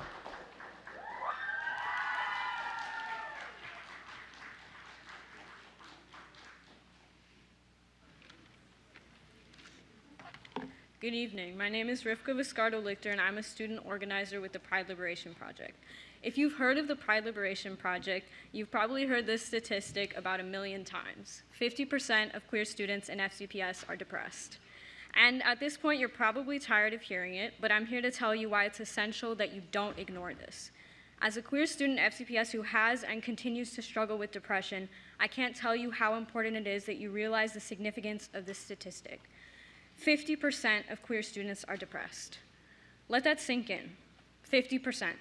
Good evening. My name is Rivka Vizardo-Lichter, and I'm a student organizer with the Pride Liberation Project. If you've heard of the Pride Liberation Project, you've probably heard this statistic about 1 million times. 50% of queer students in FCPS are depressed. And at this point, you're probably tired of hearing it, but I'm here to tell you why it's essential that you don't ignore this. As a queer student at FCPS who has and continues to struggle with depression, I can't tell you how important it is that you realize the significance of this statistic. 50% of queer students are depressed. Let that sink in, 50%.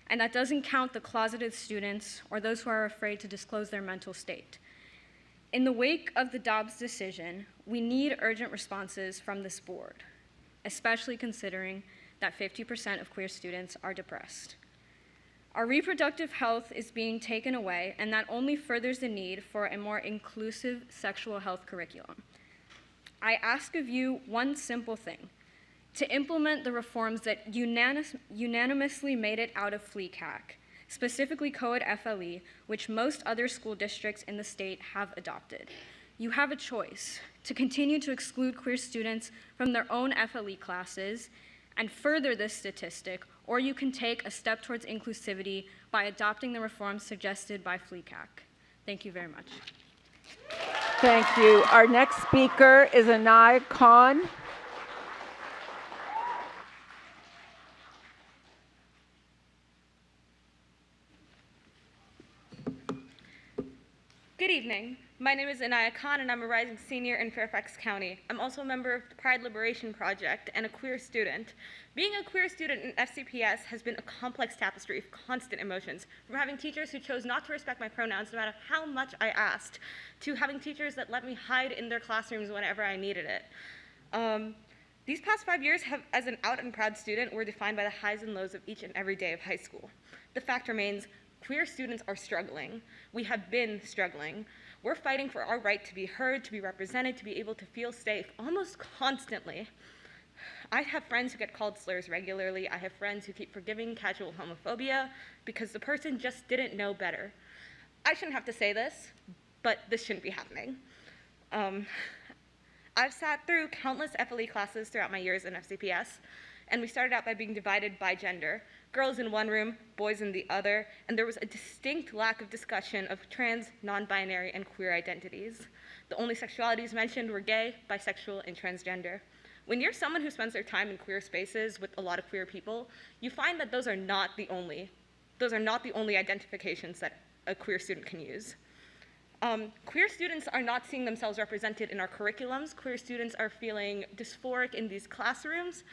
And that doesn't count the closeted students or those who are afraid to disclose their mental state. In the wake of the Dobbs decision, we need urgent responses from this board. especially considering that 50% of queer students are depressed. Our reproductive health is being taken away, and that only furthers the need for a more inclusive sexual health curriculum. I ask of you one simple thing: to implement the reforms that unanimously made it out of FLECAC, specifically co-ed FLE, which most other school districts in the state have adopted. You have a choice: to continue to exclude queer students from their own FLE classes and further this statistic, or you can take a step towards inclusivity by adopting the reforms suggested by FLECAC. Thank you very much. Thank you. Our next speaker is Anaya Khan. Good evening. My name is Anaya Khan, and I'm a rising senior in Fairfax County. I'm also a member of the Pride Liberation Project and a queer student. Being a queer student in FCPS has been a complex tapestry of constant emotions, from having teachers who chose not to respect my pronouns no matter how much I asked, to having teachers that let me hide in their classrooms whenever I needed it. These past 5 years as an out and proud student were defined by the highs and lows of each and every day of high school. The fact remains, queer students are struggling. We have been struggling. We're fighting for our right to be heard, to be represented, to be able to feel safe almost constantly. I have friends who get called slurs regularly. I have friends who keep forgiving casual homophobia because the person just didn't know better. I shouldn't have to say this, but this shouldn't be happening. I've sat through countless FLE classes throughout my years in FCPS, and we started out by being divided by gender. Girls in one room, boys in the other, and there was a distinct lack of discussion of trans, non-binary, and queer identities. The only sexualities mentioned were gay, bisexual, and transgender. When you're someone who spends their time in queer spaces with a lot of queer people, you find that those are not the only identifications that a queer student can use. Queer students are not seeing themselves represented in our curriculums. Queer students are feeling dysphoric in these classrooms.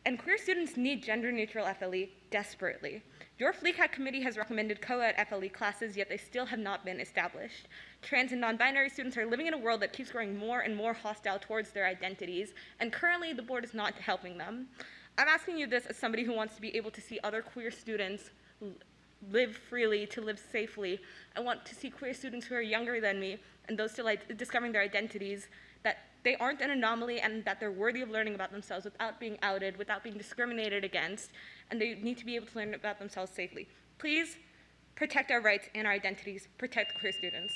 And queer students need gender-neutral FLE desperately. Your FLECAC committee has recommended co-ed FLE classes, yet they still have not been established. Trans and non-binary students are living in a world that keeps growing more and more hostile towards their identities, and currently the board is not helping them. I'm asking you this as somebody who wants to be able to see other queer students live freely, to live safely. I want to see queer students who are younger than me and those still discovering their identities, that they aren't an anomaly and that they're worthy of learning about themselves without being outed, without being discriminated against, and they need to be able to learn about themselves safely. Please protect our rights and our identities, protect queer students.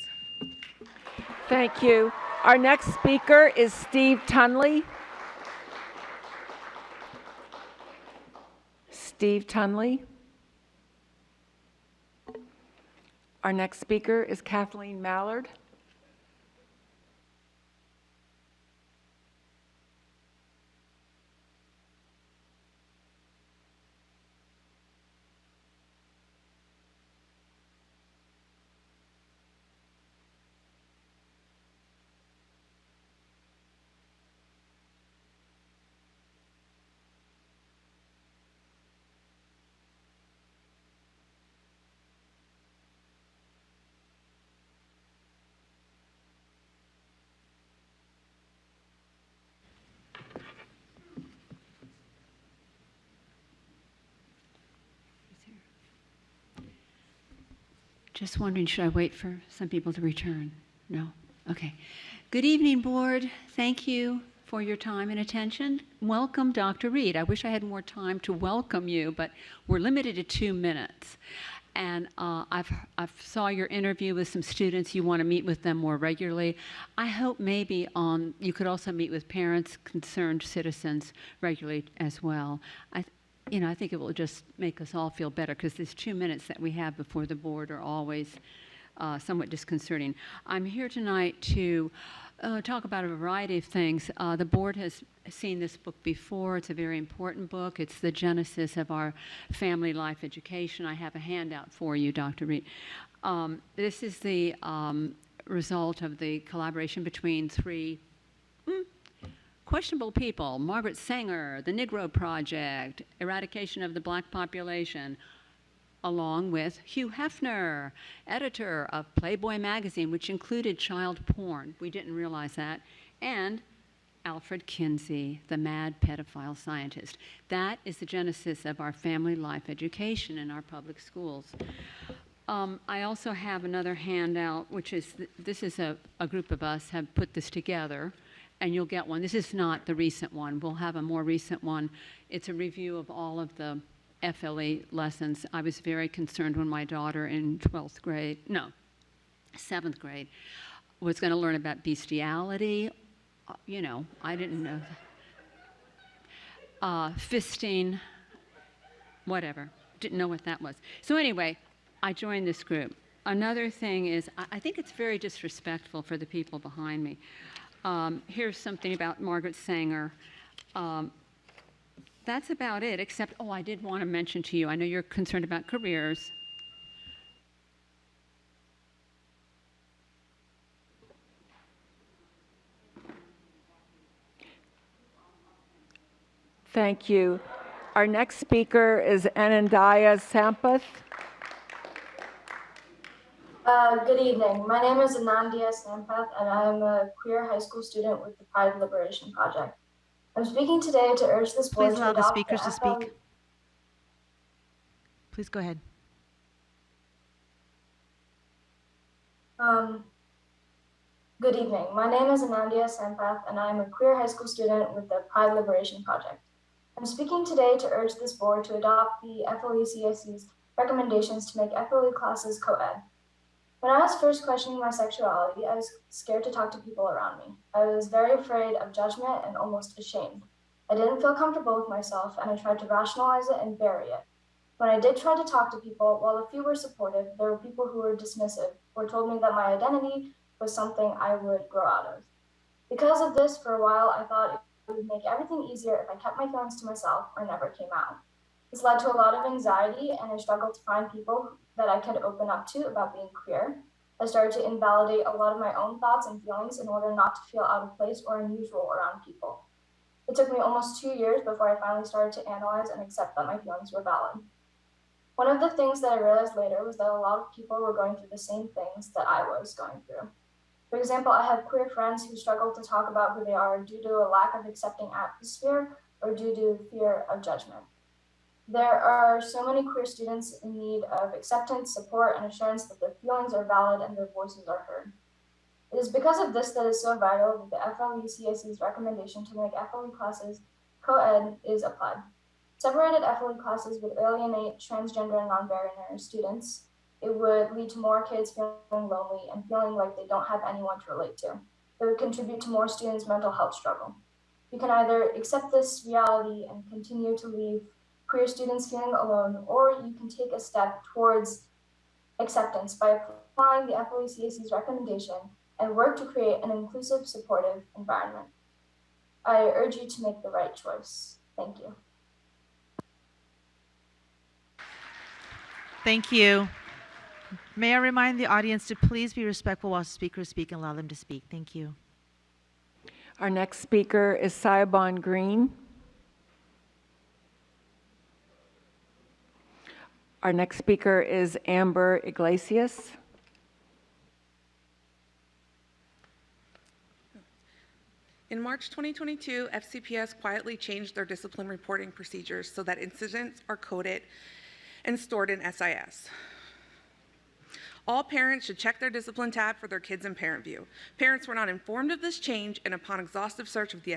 Thank you. Our next speaker is Steve Tunley. Steve Tunley. Our next speaker is Kathleen Mallard. Just wondering, should I wait for some people to return? No? Okay. Good evening, board. Thank you for your time and attention. Welcome, Dr. Reed. I wish I had more time to welcome you, but we're limited to 2 minutes. And I've saw your interview with some students. You want to meet with them more regularly. I hope maybe you could also meet with parents, concerned citizens regularly as well. I think it will just make us all feel better, because these 2 minutes that we have before the board are always somewhat disconcerting. I'm here tonight to talk about a variety of things. The board has seen this book before. It's a very important book. It's the genesis of our family life education. I have a handout for you, Dr. Reed. This is the result of the collaboration between 3 questionable people: Margaret Sanger, the Negro Project, Eradication of the Black Population, along with Hugh Hefner, editor of Playboy magazine, which included child porn. We didn't realize that. And Alfred Kinsey, the mad pedophile scientist. That is the genesis of our family life education in our public schools. I also have another handout, which is, this is a group of us have put this together, and you'll get one. This is not the recent one. We'll have a more recent one. It's a review of all of the FLE lessons. I was very concerned when my daughter in 7th grade, was going to learn about bestiality. You know, I didn't know. Fisting, whatever. Didn't know what that was. So anyway, I joined this group. Another thing is, I think it's very disrespectful for the people behind me. Here's something about Margaret Sanger. That's about it, except, I did want to mention to you, I know you're concerned about careers. Thank you. Our next speaker is Anandaya Sampath. Good evening. My name is Anandya Sampath, and I am a queer high school student with the Pride Liberation Project. I'm speaking today to urge this board Please to allow the adopt speakers to FLE. speak. Please go ahead. Good evening. My name is Anandya Sampath, and I am a queer high school student with the Pride Liberation Project. I'm speaking today to urge this board to adopt the FLE-CSE's recommendations to make FLE classes co-ed. When I was first questioning my sexuality, I was scared to talk to people around me. I was very afraid of judgment and almost ashamed. I didn't feel comfortable with myself, and I tried to rationalize it and bury it. When I did try to talk to people, while a few were supportive, there were people who were dismissive or told me that my identity was something I would grow out of. Because of this, for a while, I thought it would make everything easier if I kept my feelings to myself or never came out. This led to a lot of anxiety, and I struggled to find people that I could open up to about being queer. I started to invalidate a lot of my own thoughts and feelings in order not to feel out of place or unusual around people. It took me almost 2 years before I finally started to analyze and accept that my feelings were valid. One of the things that I realized later was that a lot of people were going through the same things that I was going through. For example, I have queer friends who struggle to talk about who they are due to a lack of accepting atmosphere or due to fear of judgment. There are so many queer students in need of acceptance, support, and assurance that their feelings are valid and their voices are heard. It is because of this that it's so vital that the FLE-CSE's recommendation to make FLE classes co-ed is applied. Separated FLE classes would alienate transgender and non-binary students. It would lead to more kids feeling lonely and feeling like they don't have anyone to relate to. It would contribute to more students' mental health struggle. You can either accept this reality and continue to leave queer students feeling alone, or you can take a step towards acceptance by applying the FLE-CSE's recommendation and work to create an inclusive, supportive environment. I urge you to make the right choice. Thank you. Thank you. May I remind the audience to please be respectful while speakers speak and allow them to speak. Thank you. Our next speaker is Saibon Green. Our next speaker is Amber Iglesias. In March 2022, FCPS quietly changed their discipline reporting procedures so that incidents are coded and stored in SIS. All parents should check their discipline tab for their kids in Parent View. Parents were not informed of this change, and upon exhaustive search of the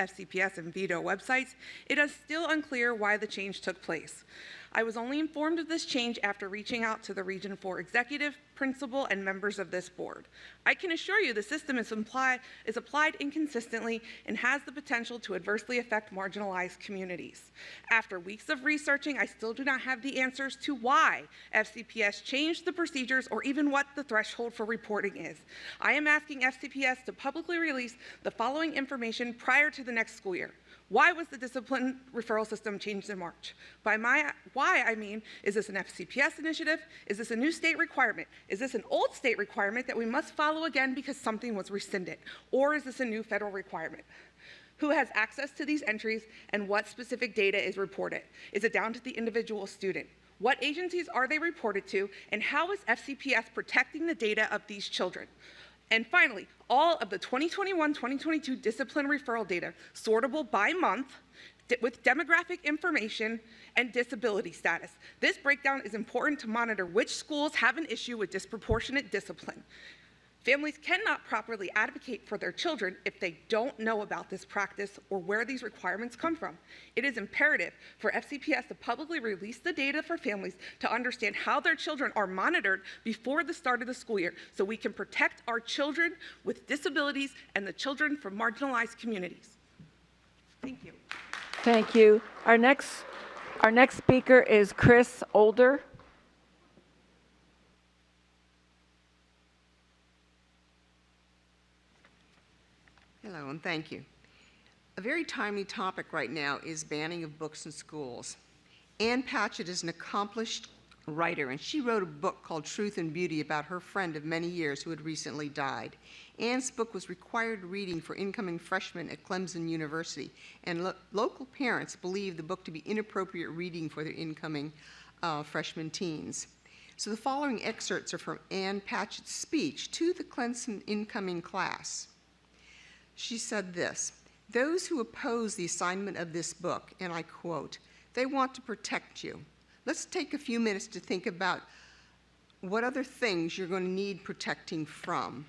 FCPS and VETO websites, it is still unclear why the change took place. I was only informed of this change after reaching out to the Region 4 executive, principal, and members of this board. I can assure you the system is applied inconsistently and has the potential to adversely affect marginalized communities. After weeks of researching, I still do not have the answers to why FCPS changed the procedures or even what the threshold for reporting is. I am asking FCPS to publicly release the following information prior to the next school year. Why was the discipline referral system changed in March? By why, I mean, is this an FCPS initiative? Is this a new state requirement? Is this an old state requirement that we must follow again because something was rescinded? Or is this a new federal requirement? Who has access to these entries and what specific data is reported? Is it down to the individual student? What agencies are they reported to, and how is FCPS protecting the data of these children? And finally, all of the 2021-2022 discipline referral data sortable by month with demographic information and disability status. This breakdown is important to monitor which schools have an issue with disproportionate discipline. Families cannot properly advocate for their children if they don't know about this practice or where these requirements come from. It is imperative for FCPS to publicly release the data for families to understand how their children are monitored before the start of the school year so we can protect our children with disabilities and the children from marginalized communities. Thank you. Thank you. Our next speaker is Chris Older. Hello, and thank you. A very timely topic right now is banning of books in schools. Ann Patchett is an accomplished writer, and she wrote a book called Truth and Beauty about her friend of many years who had recently died. Ann's book was required reading for incoming freshmen at Clemson University, and local parents believe the book to be inappropriate reading for their incoming freshman teens. So the following excerpts are from Ann Patchett's speech to the Clemson incoming class. She said this: "Those who oppose the assignment of this book," and I quote, "they want to protect you. Let's take a few minutes to think about what other things you're going to need protecting from.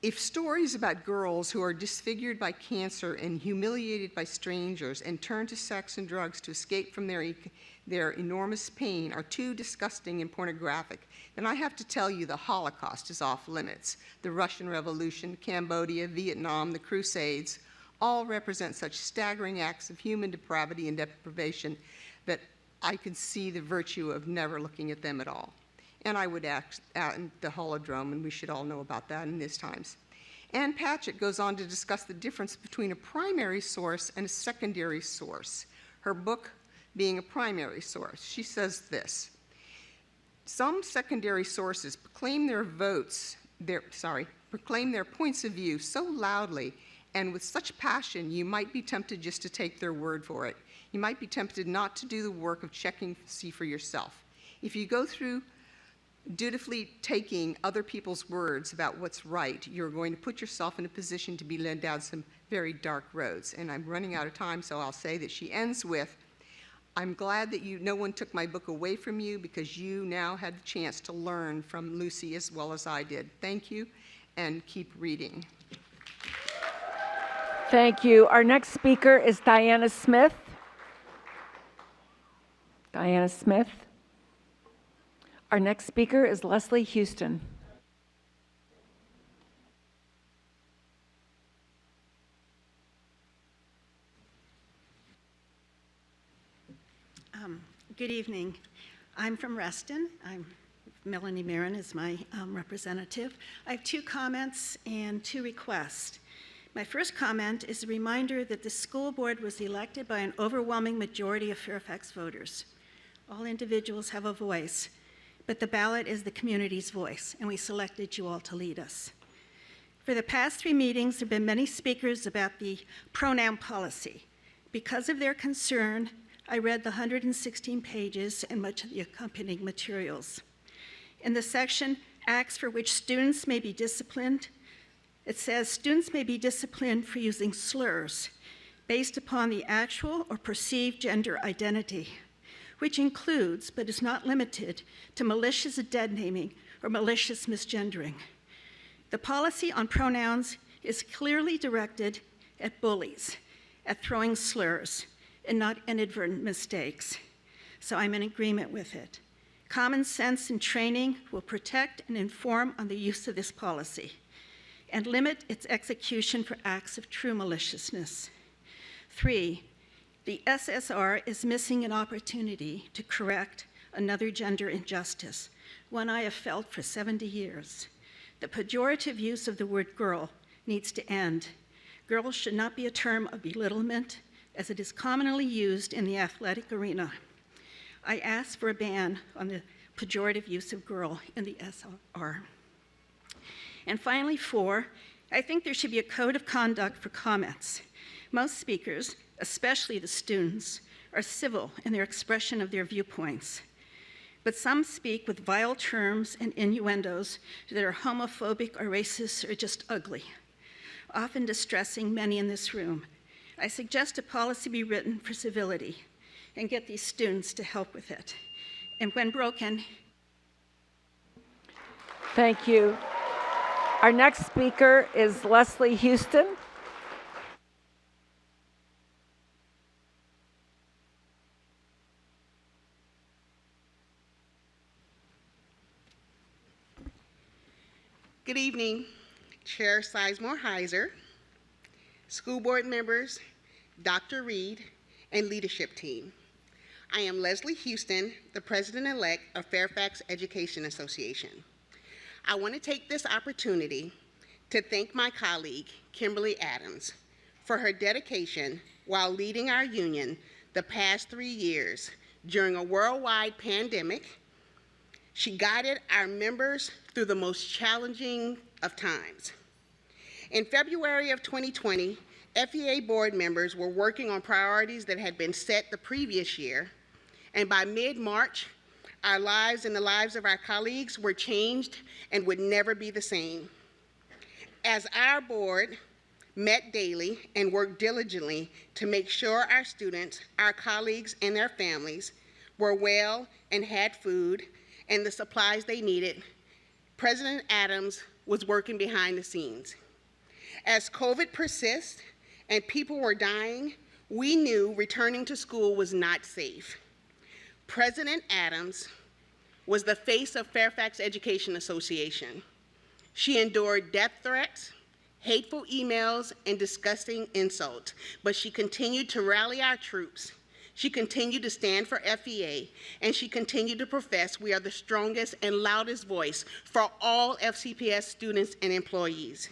If stories about girls who are disfigured by cancer and humiliated by strangers and turn to sex and drugs to escape from their enormous pain are too disgusting and pornographic, then I have to tell you the Holocaust is off limits. The Russian Revolution, Cambodia, Vietnam, the Crusades, all represent such staggering acts of human depravity and deprivation that I could see the virtue of never looking at them at all." And I would act the holodrome, and we should all know about that in these times. Ann Patchett goes on to discuss the difference between a primary source and a secondary source, her book being a primary source. She says this: "Some secondary sources proclaim their points of view so loudly and with such passion you might be tempted just to take their word for it. You might be tempted not to do the work of checking to see for yourself. If you go through dutifully taking other people's words about what's right, you're going to put yourself in a position to be led down some very dark roads." And I'm running out of time, so I'll say that she ends with, "I'm glad that no one took my book away from you because you now had the chance to learn from Lucy as well as I did. Thank you, and keep reading." Thank you. Our next speaker is Diana Smith. Diana Smith. Our next speaker is Leslie Houston. Good evening. I'm from Reston. Melanie Marin is my representative. I have 2 comments and 2 requests. My first comment is a reminder that the school board was elected by an overwhelming majority of Fairfax voters. All individuals have a voice, but the ballot is the community's voice, and we selected you all to lead us. For the past 3 meetings, there have been many speakers about the pronoun policy. Because of their concern, I read the 116 pages and much of the accompanying materials. In the section, Acts for which students may be disciplined, it says students may be disciplined for using slurs based upon the actual or perceived gender identity, which includes, but is not limited to, malicious dead naming or malicious misgendering. The policy on pronouns is clearly directed at bullies, at throwing slurs, and not inadvertent mistakes. So I'm in agreement with it. Common sense and training will protect and inform on the use of this policy and limit its execution for acts of true maliciousness. 3, the SSR is missing an opportunity to correct another gender injustice, one I have felt for 70 years. The pejorative use of the word girl needs to end. Girl should not be a term of belittlement, as it is commonly used in the athletic arena. I ask for a ban on the pejorative use of girl in the SR. And finally, 4, I think there should be a code of conduct for comments. Most speakers, especially the students, are civil in their expression of their viewpoints. but some speak with vile terms and innuendos that are homophobic or racist or just ugly, often distressing many in this room. I suggest a policy be written for civility and get these students to help with it. And when broken. Thank you. Our next speaker is Leslie Houston. Good evening, Chair Sizemore Heiser, school board members, Dr. Reed, and leadership team. I am Leslie Houston, the president-elect of Fairfax Education Association. I want to take this opportunity to thank my colleague, Kimberly Adams, for her dedication while leading our union the past 3 years during a worldwide pandemic. She guided our members through the most challenging of times. In February of 2020, FEA board members were working on priorities that had been set the previous year, and by mid-March, our lives and the lives of our colleagues were changed and would never be the same. As our board met daily and worked diligently to make sure our students, our colleagues, and their families were well and had food and the supplies they needed, President Adams was working behind the scenes. As COVID persists and people were dying, we knew returning to school was not safe. President Adams was the face of Fairfax Education Association. She endured death threats, hateful emails, and disgusting insults, but she continued to rally our troops. She continued to stand for FEA, and she continued to profess we are the strongest and loudest voice for all FCPS students and employees.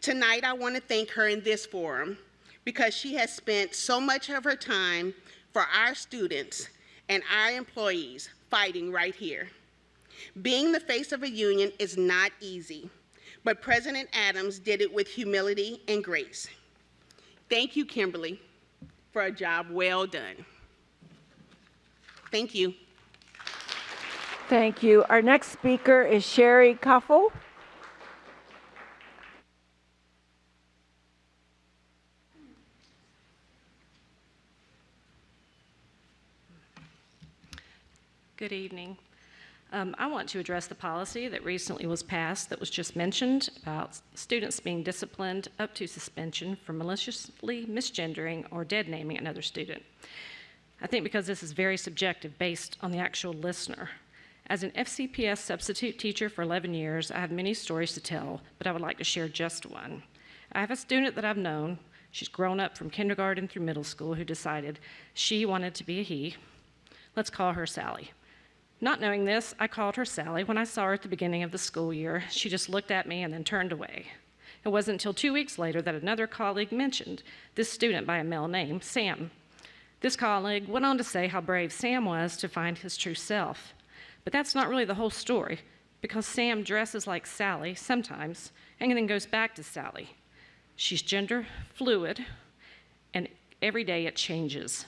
Tonight, I want to thank her in this forum because she has spent so much of her time for our students and our employees fighting right here. Being the face of a union is not easy, but President Adams did it with humility and grace. Thank you, Kimberly, for a job well done. Thank you. Thank you. Our next speaker is Sherry Kuffel. Good evening. I want to address the policy that recently was passed that was just mentioned about students being disciplined up to suspension for maliciously misgendering or dead naming another student. I think because this is very subjective based on the actual listener. As an FCPS substitute teacher for 11 years, I have many stories to tell, but I would like to share just one. I have a student that I've known. She's grown up from kindergarten through middle school who decided she wanted to be a he. Let's call her Sally. Not knowing this, I called her Sally. When I saw her at the beginning of the school year, she just looked at me and then turned away. It wasn't until 2 weeks later that another colleague mentioned this student by a male name, Sam. This colleague went on to say how brave Sam was to find his true self. But that's not really the whole story, because Sam dresses like Sally sometimes and then goes back to Sally. She's gender fluid, and every day it changes.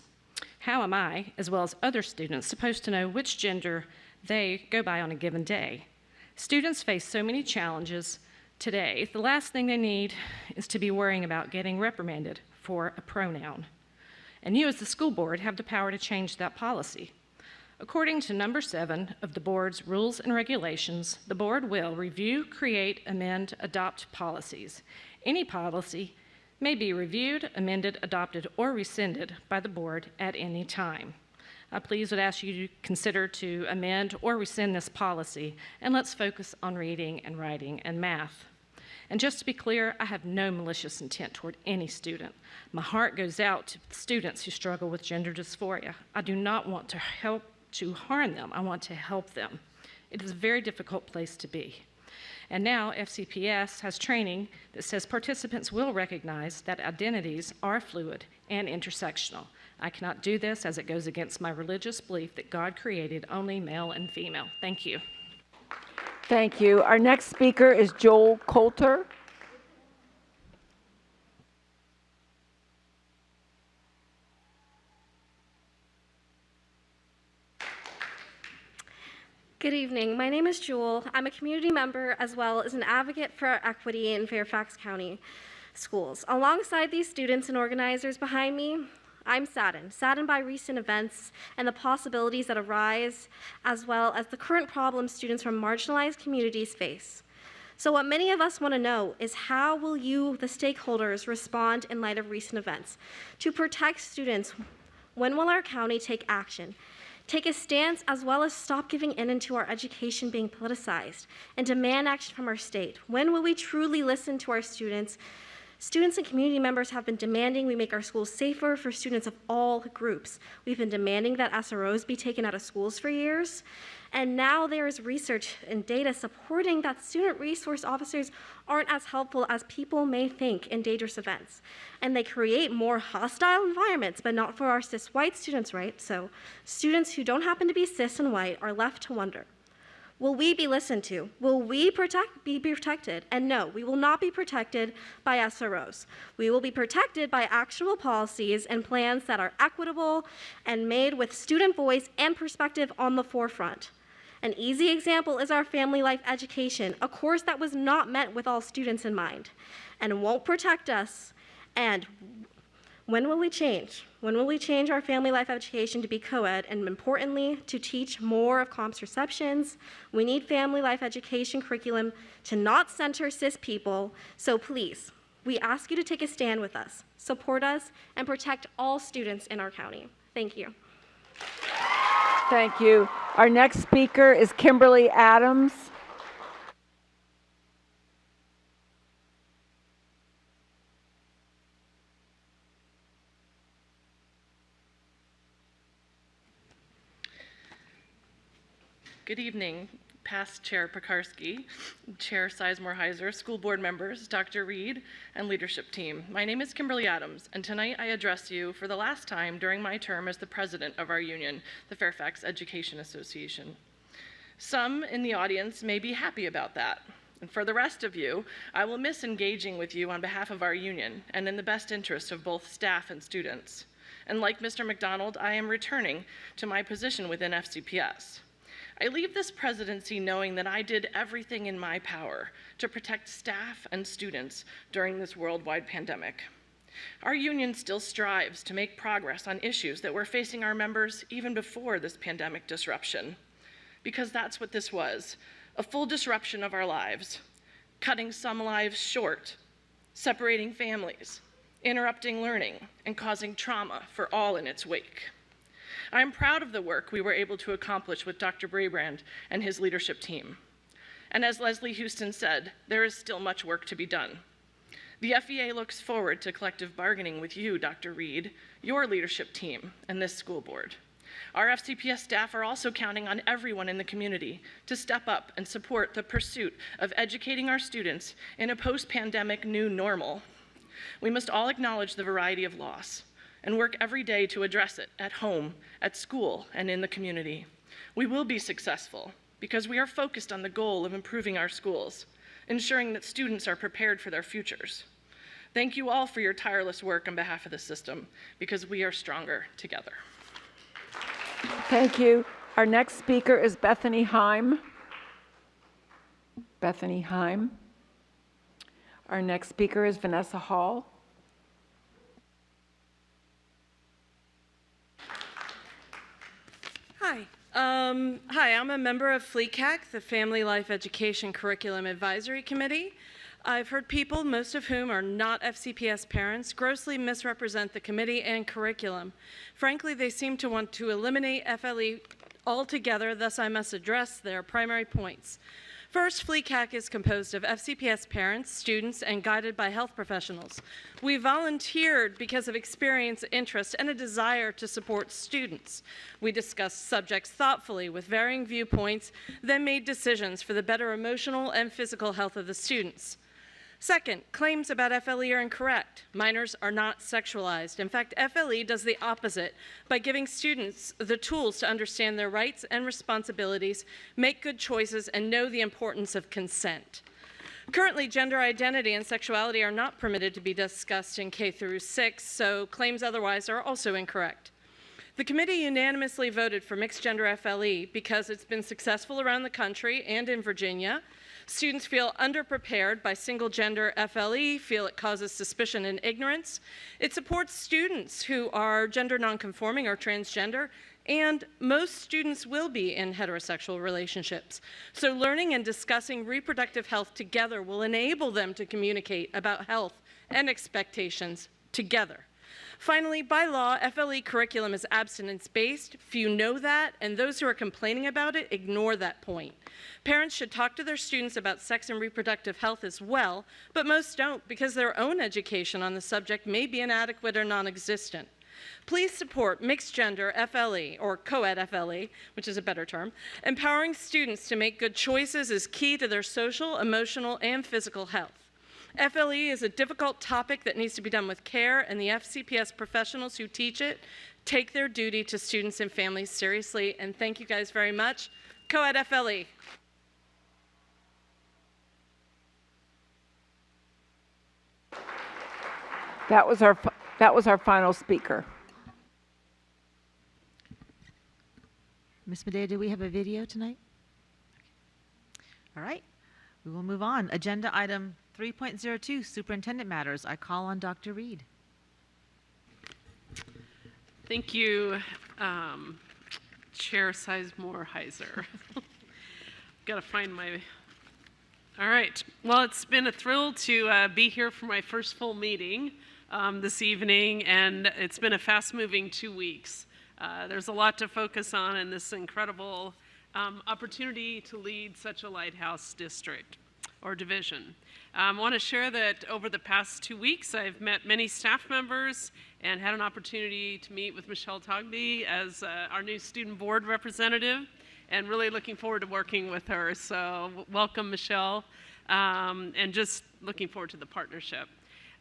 How am I, as well as other students, supposed to know which gender they go by on a given day? Students face so many challenges today. The last thing they need is to be worrying about getting reprimanded for a pronoun. And you, as the school board, have the power to change that policy. According to number 7 of the board's rules and regulations, the board will review, create, amend, adopt policies. Any policy may be reviewed, amended, adopted, or rescinded by the board at any time. I please would ask you to consider to amend or rescind this policy, and let's focus on reading and writing and math. And just to be clear, I have no malicious intent toward any student. My heart goes out to students who struggle with gender dysphoria. I do not want to harm them. I want to help them. It is a very difficult place to be. And now FCPS has training that says participants will recognize that identities are fluid and intersectional. I cannot do this as it goes against my religious belief that God created only male and female. Thank you. Thank you. Our next speaker is Joel Coulter. Good evening. My name is Jewel. I'm a community member as well as an advocate for equity in Fairfax County schools. Alongside these students and organizers behind me, I'm saddened by recent events and the possibilities that arise, as well as the current problems students from marginalized communities face. So what many of us want to know is how will you, the stakeholders, respond in light of recent events? To protect students, when will our county take action? Take a stance as well as stop giving in to our education being politicized and demand action from our state? When will we truly listen to our students? Students and community members have been demanding we make our schools safer for students of all groups. We've been demanding that SROs be taken out of schools for years. And now there is research and data supporting that student resource officers aren't as helpful as people may think in dangerous events. And they create more hostile environments, but not for our cis white students, right? So students who don't happen to be cis and white are left to wonder, will we be listened to? Will we be protected? And no, we will not be protected by SROs. We will be protected by actual policies and plans that are equitable and made with student voice and perspective on the forefront. An easy example is our family life education, a course that was not meant with all students in mind and won't protect us. And when will we change? When will we change our family life education to be co-ed and, importantly, to teach more of contraceptions? We need family life education curriculum to not center cis people. So please, we ask you to take a stand with us, support us, and protect all students in our county. Thank you. Thank you. Our next speaker is Kimberly Adams. Good evening, past Chair Pekarsky, Chair Sizemore-Heiser, school board members, Dr. Reed, and leadership team. My name is Kimberly Adams, and tonight I address you for the last time during my term as the president of our union, the Fairfax Education Association. Some in the audience may be happy about that. And for the rest of you, I will miss engaging with you on behalf of our union and in the best interest of both staff and students. And like Mr. Mcdonald, I am returning to my position within FCPS. I leave this presidency knowing that I did everything in my power to protect staff and students during this worldwide pandemic. Our union still strives to make progress on issues that were facing our members even before this pandemic disruption, because that's what this was, a full disruption of our lives, cutting some lives short, separating families, interrupting learning, and causing trauma for all in its wake. I am proud of the work we were able to accomplish with Dr. Brabrand and his leadership team. And as Leslie Houston said, there is still much work to be done. The FEA looks forward to collective bargaining with you, Dr. Reed, your leadership team, and this school board. Our FCPS staff are also counting on everyone in the community to step up and support the pursuit of educating our students in a post-pandemic new normal. We must all acknowledge the variety of loss and work every day to address it at home, at school, and in the community. We will be successful because we are focused on the goal of improving our schools, ensuring that students are prepared for their futures. Thank you all for your tireless work on behalf of the system, because we are stronger together. Thank you. Our next speaker is Bethany Heim. Bethany Heim. Our next speaker is Vanessa Hall. Hi. Hi, I'm a member of FLECAC, the Family Life Education Curriculum Advisory Committee. I've heard people, most of whom are not FCPS parents, grossly misrepresent the committee and curriculum. Frankly, they seem to want to eliminate FLE altogether, thus I must address their primary points. First, FLECAC is composed of FCPS parents, students, and guided by health professionals. We volunteered because of experience, interest, and a desire to support students. We discussed subjects thoughtfully with varying viewpoints, then made decisions for the better emotional and physical health of the students. Second, claims about FLE are incorrect. Minors are not sexualized. In fact, FLE does the opposite by giving students the tools to understand their rights and responsibilities, make good choices, and know the importance of consent. Currently, gender identity and sexuality are not permitted to be discussed in K through 6, so claims otherwise are also incorrect. The committee unanimously voted for mixed gender FLE because it's been successful around the country and in Virginia. Students feel underprepared by single gender FLE, feel it causes suspicion and ignorance. It supports students who are gender nonconforming or transgender, and most students will be in heterosexual relationships. So learning and discussing reproductive health together will enable them to communicate about health and expectations together. Finally, by law, FLE curriculum is abstinence-based. Few know that, and those who are complaining about it ignore that point. Parents should talk to their students about sex and reproductive health as well, but most don't because their own education on the subject may be inadequate or non-existent. Please support mixed gender FLE, or co-ed FLE, which is a better term. Empowering students to make good choices is key to their social, emotional, and physical health. FLE is a difficult topic that needs to be done with care, and the FCPS professionals who teach it take their duty to students and families seriously. And thank you guys very much. Co-ed FLE. That was our final speaker. Ms. Medea, do we have a video tonight? All right, we will move on. Agenda item 3.02, Superintendent Matters. I call on Dr. Reed. Thank you, Chair Sizemore Heiser. Got to find my... All right. Well, it's been a thrill to be here for my first full meeting this evening, and it's been a fast-moving 2 weeks. There's a lot to focus on in this incredible opportunity to lead such a lighthouse district or division. I want to share that over the past 2 weeks, I've met many staff members and had an opportunity to meet with Michelle Togby as our new student board representative, and really looking forward to working with her. So welcome, Michelle, and just looking forward to the partnership.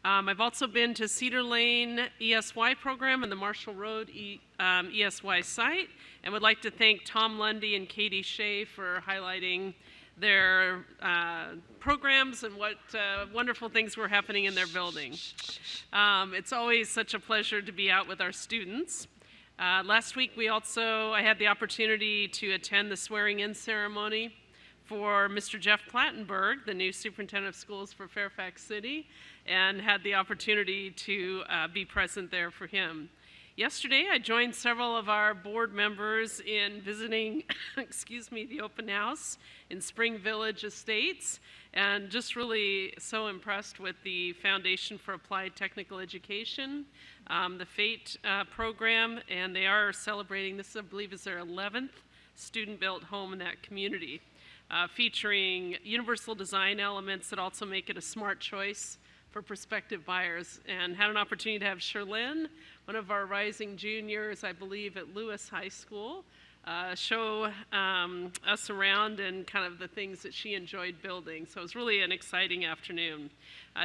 I've also been to Cedar Lane ESY program and the Marshall Road ESY site, and would like to thank Tom Lundy and Katie Shea for highlighting their programs and what wonderful things were happening in their building. It's always such a pleasure to be out with our students. Last week I had the opportunity to attend the swearing-in ceremony for Mr. Jeff Plattenberg, the new superintendent of schools for Fairfax City, and had the opportunity to be present there for him. Yesterday, I joined several of our board members in visiting, the open house in Spring Village Estates, and just really so impressed with the Foundation for Applied Technical Education, the FATE program, and they are celebrating, this I believe is their 11th student-built home in that community, featuring universal design elements that also make it a smart choice for prospective buyers, and had an opportunity to have Sherlyn, one of our rising juniors, I believe at Lewis High School, show us around and kind of the things that she enjoyed building. So it was really an exciting afternoon.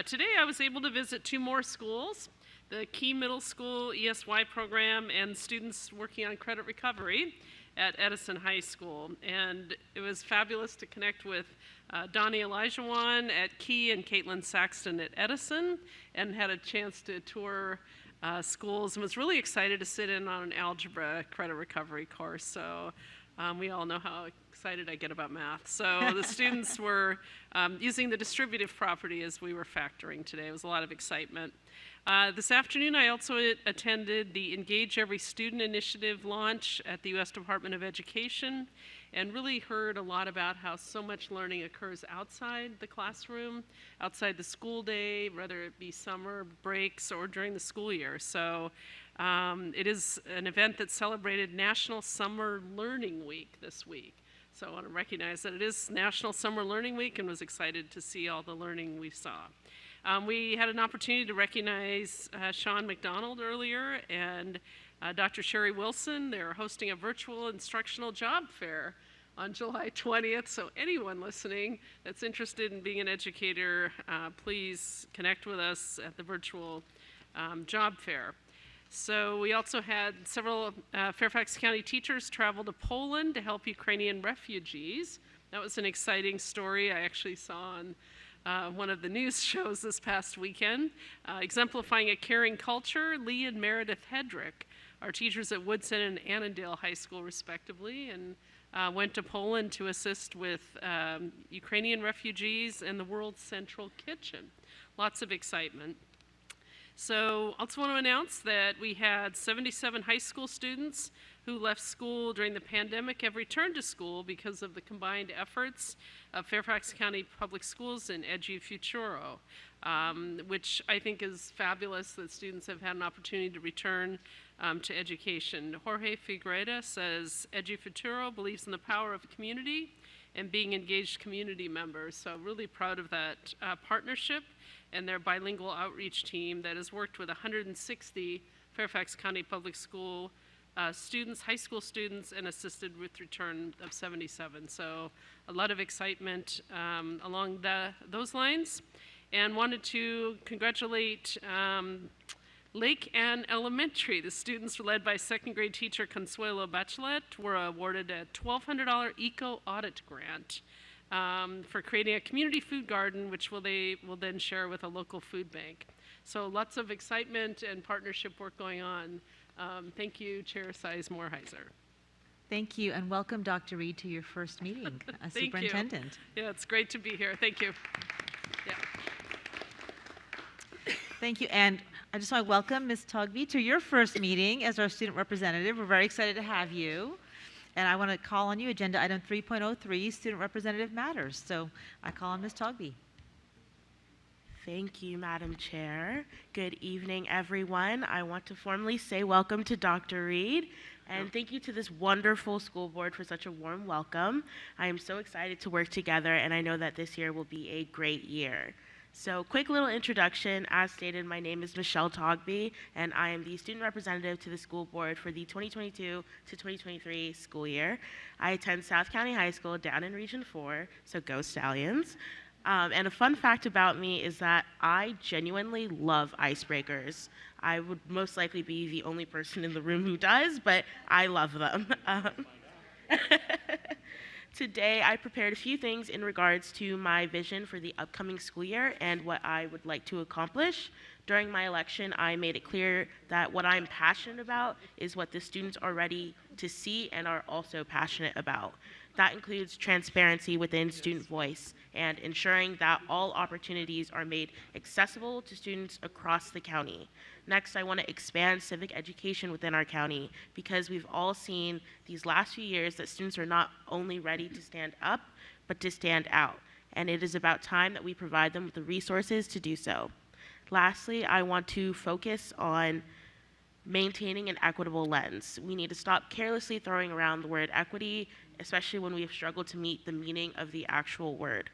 Today I was able to visit 2 more schools, the Key Middle School ESY program and students working on credit recovery at Edison High School. And it was fabulous to connect with Donnie Elijahwan at Key and Caitlin Saxton at Edison, and had a chance to tour schools, and was really excited to sit in on an algebra credit recovery course. So we all know how excited I get about math. So the students were using the distributive property as we were factoring today. It was a lot of excitement. This afternoon, I also attended the Engage Every Student initiative launch at the U.S. Department of Education, and really heard a lot about how so much learning occurs outside the classroom, outside the school day, whether it be summer breaks or during the school year. So it is an event that celebrated National Summer Learning Week this week. So I want to recognize that it is National Summer Learning Week, and was excited to see all the learning we saw. We had an opportunity to recognize Sean McDonald earlier, and Dr. Sherry Wilson. They're hosting a virtual instructional job fair on July 20th. So anyone listening that's interested in being an educator, please connect with us at the virtual job fair. So we also had several Fairfax County teachers travel to Poland to help Ukrainian refugees. That was an exciting story I actually saw on one of the news shows this past weekend. Exemplifying a caring culture, Lee and Meredith Hedrick our teachers at Woodson and Annandale High School, respectively, and went to Poland to assist with Ukrainian refugees and the World Central Kitchen. Lots of excitement. So I also want to announce that we had 77 high school students who left school during the pandemic have returned to school because of the combined efforts of Fairfax County Public Schools and Edu Futuro, which I think is fabulous that students have had an opportunity to return to education. Jorge Figueroa says, Edu Futuro believes in the power of community and being engaged community members. So really proud of that partnership and their bilingual outreach team that has worked with 160 Fairfax County Public School students, high school students, and assisted with return of 77. So a lot of excitement along those lines. And wanted to congratulate Lake Ann Elementary. The students were led by second grade teacher Consuelo Bachelet were awarded a $1,200 eco audit grant for creating a community food garden, which they will then share with a local food bank. So lots of excitement and partnership work going on. Thank you, Chair Sizemore-Heiser. Thank you, and welcome, Dr. Reed, to your first meeting as Thank superintendent. You. Yeah, it's great to be here. Thank you. Yeah. Thank you, and I just want to welcome Ms. Tugby to your first meeting as our student representative. We're very excited to have you. And I want to call on you, agenda item 3.03, Student Representative Matters. So I call on Ms. Tugby. Thank you, Madam Chair. Good evening, everyone. I want to formally say welcome to Dr. Reed, and thank you to this wonderful school board for such a warm welcome. I am so excited to work together, and I know that this year will be a great year. So, quick little introduction. As stated, my name is Michelle Togby, and I am the student representative to the school board for the 2022 to 2023 school year. I attend South County High School down in Region 4, so go Stallions. And a fun fact about me is that I genuinely love icebreakers. I would most likely be the only person in the room who does, but I love them. Today, I prepared a few things in regards to my vision for the upcoming school year and what I would like to accomplish. During my election, I made it clear that what I'm passionate about is what the students are ready to see and are also passionate about. That includes transparency within student voice and ensuring that all opportunities are made accessible to students across the county. Next, I want to expand civic education within our county because we've all seen these last few years that students are not only ready to stand up, but to stand out. And it is about time that we provide them with the resources to do so. Lastly, I want to focus on maintaining an equitable lens. We need to stop carelessly throwing around the word equity, especially when we have struggled to meet the meaning of the actual word.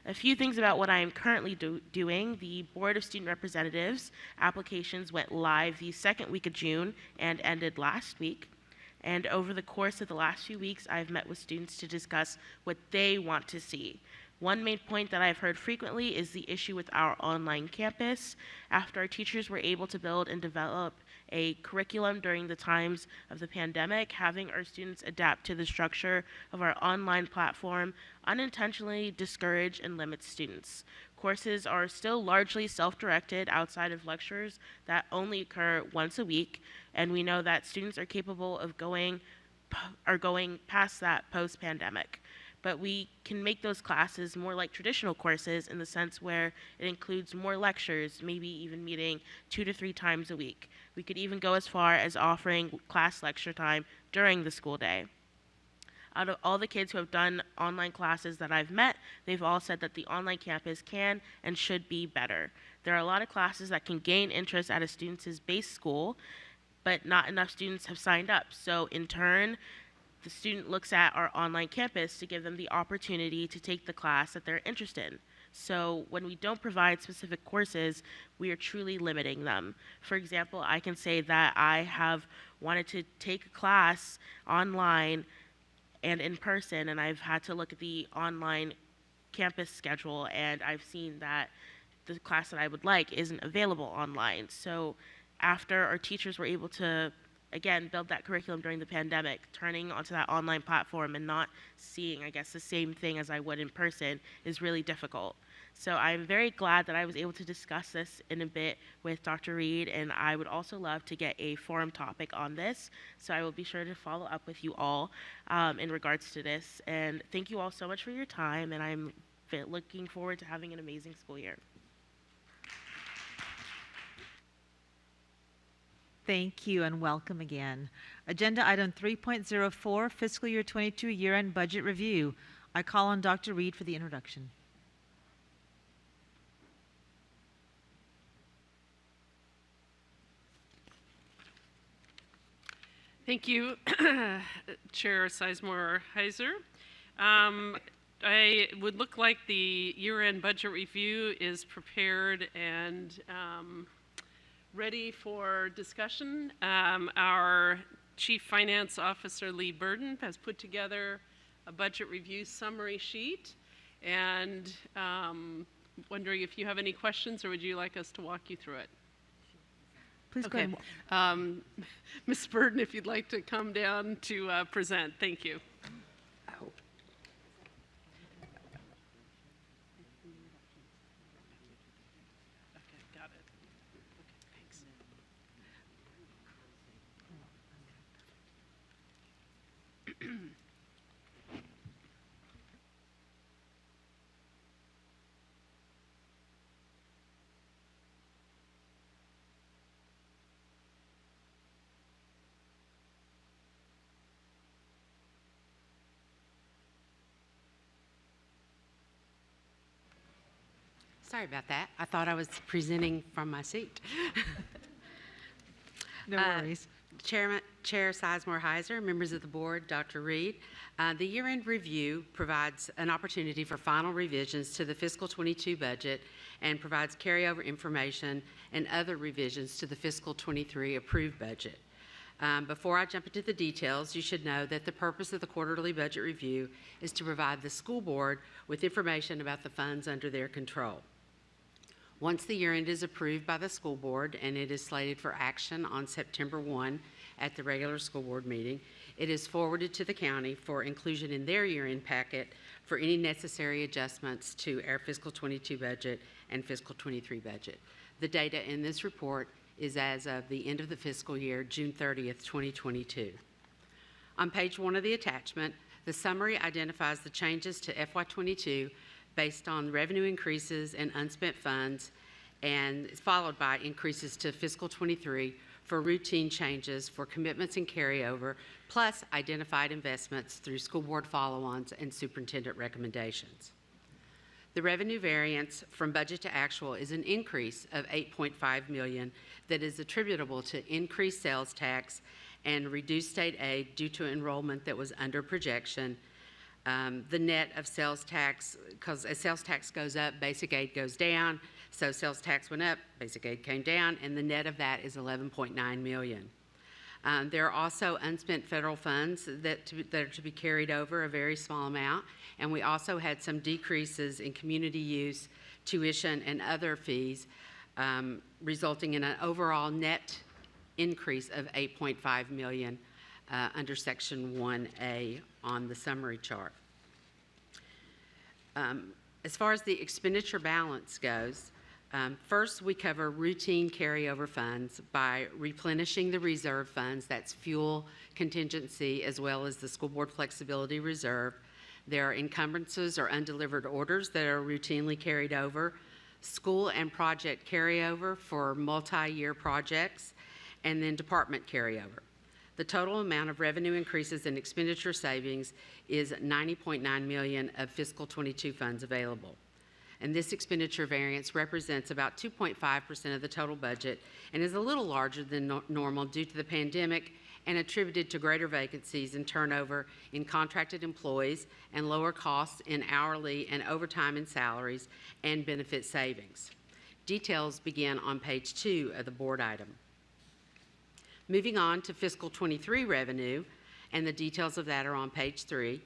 A few things about what I am currently doing. The Board of Student Representatives applications went live the second week of June and ended last week. And over the course of the last few weeks, I've met with students to discuss what they want to see. One main point that I've heard frequently is the issue with our online campus. After our teachers were able to build and develop a curriculum during the times of the pandemic, having our students adapt to the structure of our online platform unintentionally discourage and limits students. Courses are still largely self-directed outside of lectures that only occur once a week, and we know that students are capable of going past that post-pandemic. But we can make those classes more like traditional courses in the sense where it includes more lectures, maybe even meeting 2 to 3 times a week. We could even go as far as offering class lecture time during the school day. Out of all the kids who have done online classes that I've met, they've all said that the online campus can and should be better. There are a lot of classes that can gain interest at a student's base school, but not enough students have signed up. So in turn, the student looks at our online campus to give them the opportunity to take the class that they're interested in. So when we don't provide specific courses, we are truly limiting them. For example, I can say that I have wanted to take a class online and in person, and I've had to look at the online campus schedule, and I've seen that the class that I would like isn't available online. So after our teachers were able to again, build that curriculum during the pandemic, turning onto that online platform and not seeing, I guess, the same thing as I would in person is really difficult. So I'm very glad that I was able to discuss this in a bit with Dr. Reed, and I would also love to get a forum topic on this. So I will be sure to follow up with you all in regards to this. And thank you all so much for your time, and I'm looking forward to having an amazing school year. Thank you and welcome again. Agenda item 3.04, fiscal year 22 year-end budget review. I call on Dr. Reed for the introduction. Thank you, Chair Sizemore-Heiser. I would look like the year-end budget review is prepared and ready for discussion. Our Chief Finance Officer, Lee Burden, has put together a budget review summary sheet, and wondering if you have any questions, or would you like us to walk you through it? Please okay. go ahead. Ms. Burden, if you'd like to come down to present. Thank you. Sorry about that. I thought I was presenting from my seat. No worries. Chair Sizemore-Heiser, members of the board, Dr. Reed. The year-end review provides an opportunity for final revisions to the fiscal 22 budget and provides carryover information and other revisions to the fiscal 23 approved budget. Before I jump into the details, you should know that the purpose of the quarterly budget review is to provide the school board with information about the funds under their control. Once the year-end is approved by the school board and it is slated for action on September 1 at the regular school board meeting, it is forwarded to the county for inclusion in their year-end packet for any necessary adjustments to our fiscal 22 budget and fiscal 23 budget. The data in this report is as of the end of the fiscal year, June 30th, 2022. On page 1 of the attachment, the summary identifies the changes to FY22 based on revenue increases and unspent funds, and it's followed by increases to fiscal 23 for routine changes for commitments and carryover, plus identified investments through school board follow-ons and superintendent recommendations. The revenue variance from budget to actual is an increase of $8.5 million that is attributable to increased sales tax and reduced state aid due to enrollment that was under projection. The net of sales tax, because as sales tax goes up, basic aid goes down, so sales tax went up, basic aid came down, and the net of that is $11.9 million. There are also unspent federal funds that are to be carried over, a very small amount, and we also had some decreases in community use, tuition, and other fees, resulting in an overall net increase of $8.5 million under Section 1A on the summary chart. As far as the expenditure balance goes, first we cover routine carryover funds by replenishing the reserve funds, that's fuel contingency as well as the school board flexibility reserve. There are encumbrances or undelivered orders that are routinely carried over, school and project carryover for multi-year projects, and then department carryover. The total amount of revenue increases and expenditure savings is $90.9 million of fiscal 22 funds available. And this expenditure variance represents about 2.5% of the total budget and is a little larger than normal due to the pandemic and attributed to greater vacancies and turnover in contracted employees and lower costs in hourly and overtime and salaries and benefit savings. Details begin on page 2 of the board item. Moving on to fiscal 23 revenue, and the details of that are on page 3.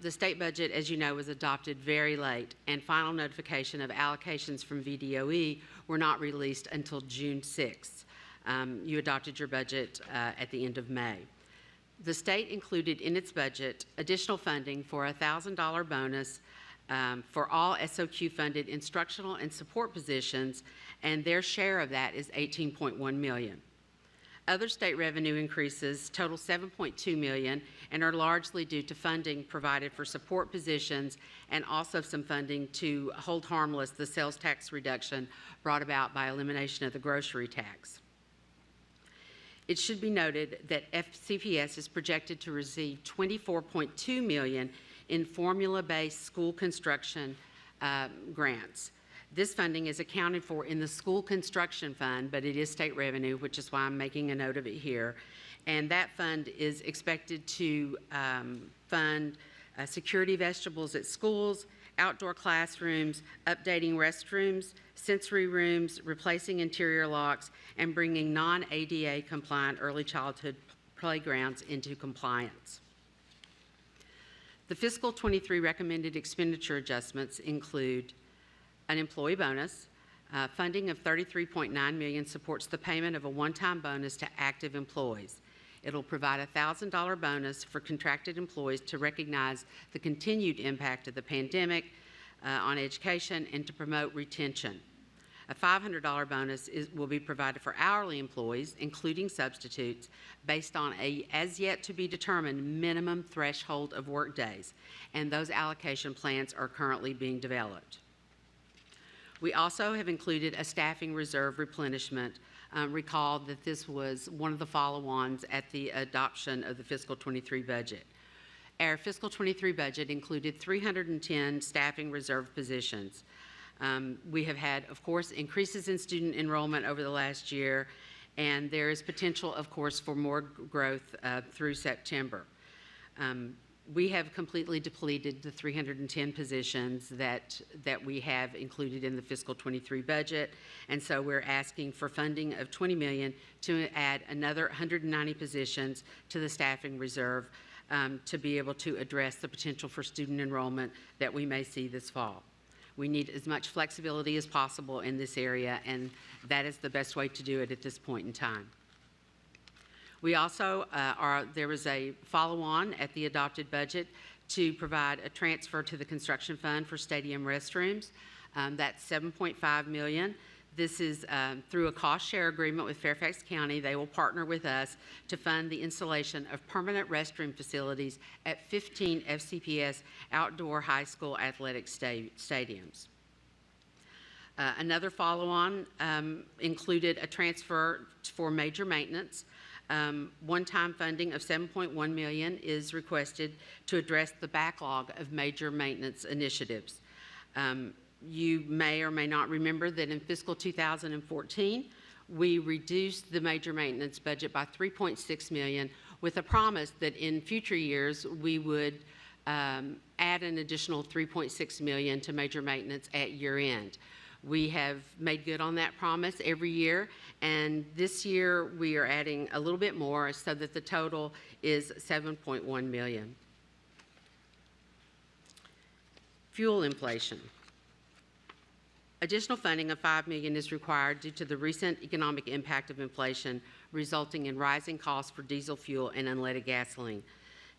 The state budget, as you know, was adopted very late, and final notification of allocations from VDOE were not released until June 6th. You adopted your budget at the end of May. The state included in its budget additional funding for a $1,000 bonus for all SOQ-funded instructional and support positions, and their share of that is $18.1 million. Other state revenue increases total $7.2 million and are largely due to funding provided for support positions and also some funding to hold harmless the sales tax reduction brought about by elimination of the grocery tax. It should be noted that FCPS is projected to receive $24.2 million in formula-based school construction grants. This funding is accounted for in the school construction fund, but it is state revenue, which is why I'm making a note of it here. And that fund is expected to fund security vegetables at schools, outdoor classrooms, updating restrooms, sensory rooms, replacing interior locks, and bringing non-ADA compliant early childhood playgrounds into compliance. The fiscal 23 recommended expenditure adjustments include an employee bonus. Funding of $33.9 million supports the payment of a one-time bonus to active employees. It'll provide a $1,000 bonus for contracted employees to recognize the continued impact of the pandemic on education and to promote retention. A $500 bonus will be provided for hourly employees, including substitutes, based on a as-yet-to-be-determined minimum threshold of work days, and those allocation plans are currently being developed. We also have included a staffing reserve replenishment. Recall that this was one of the follow-ons at the adoption of the fiscal 23 budget. Our fiscal 23 budget included 310 staffing reserve positions. We have had, of course, increases in student enrollment over the last year, and there is potential, of course, for more growth through September. We have completely depleted the 310 positions that we have included in the fiscal 23 budget, and so we're asking for funding of $20 million to add another 190 positions to the staffing reserve to be able to address the potential for student enrollment that we may see this fall. We need as much flexibility as possible in this area, and that is the best way to do it at this point in time. We also there was a follow-on at the adopted budget to provide a transfer to the construction fund for stadium restrooms. That's $7.5 million. This is through a cost share agreement with Fairfax County. They will partner with us to fund the installation of permanent restroom facilities at 15 FCPS outdoor high school athletic stadiums. Another follow-on included a transfer for major maintenance. One-time funding of $7.1 million is requested to address the backlog of major maintenance initiatives. You may or may not remember that in fiscal 2014, we reduced the major maintenance budget by $3.6 million with a promise that in future years we would add an additional $3.6 million to major maintenance at year end. We have made good on that promise every year, and this year we are adding a little bit more so that the total is $7.1 million. Fuel inflation. Additional funding of $5 million is required due to the recent economic impact of inflation resulting in rising costs for diesel fuel and unleaded gasoline.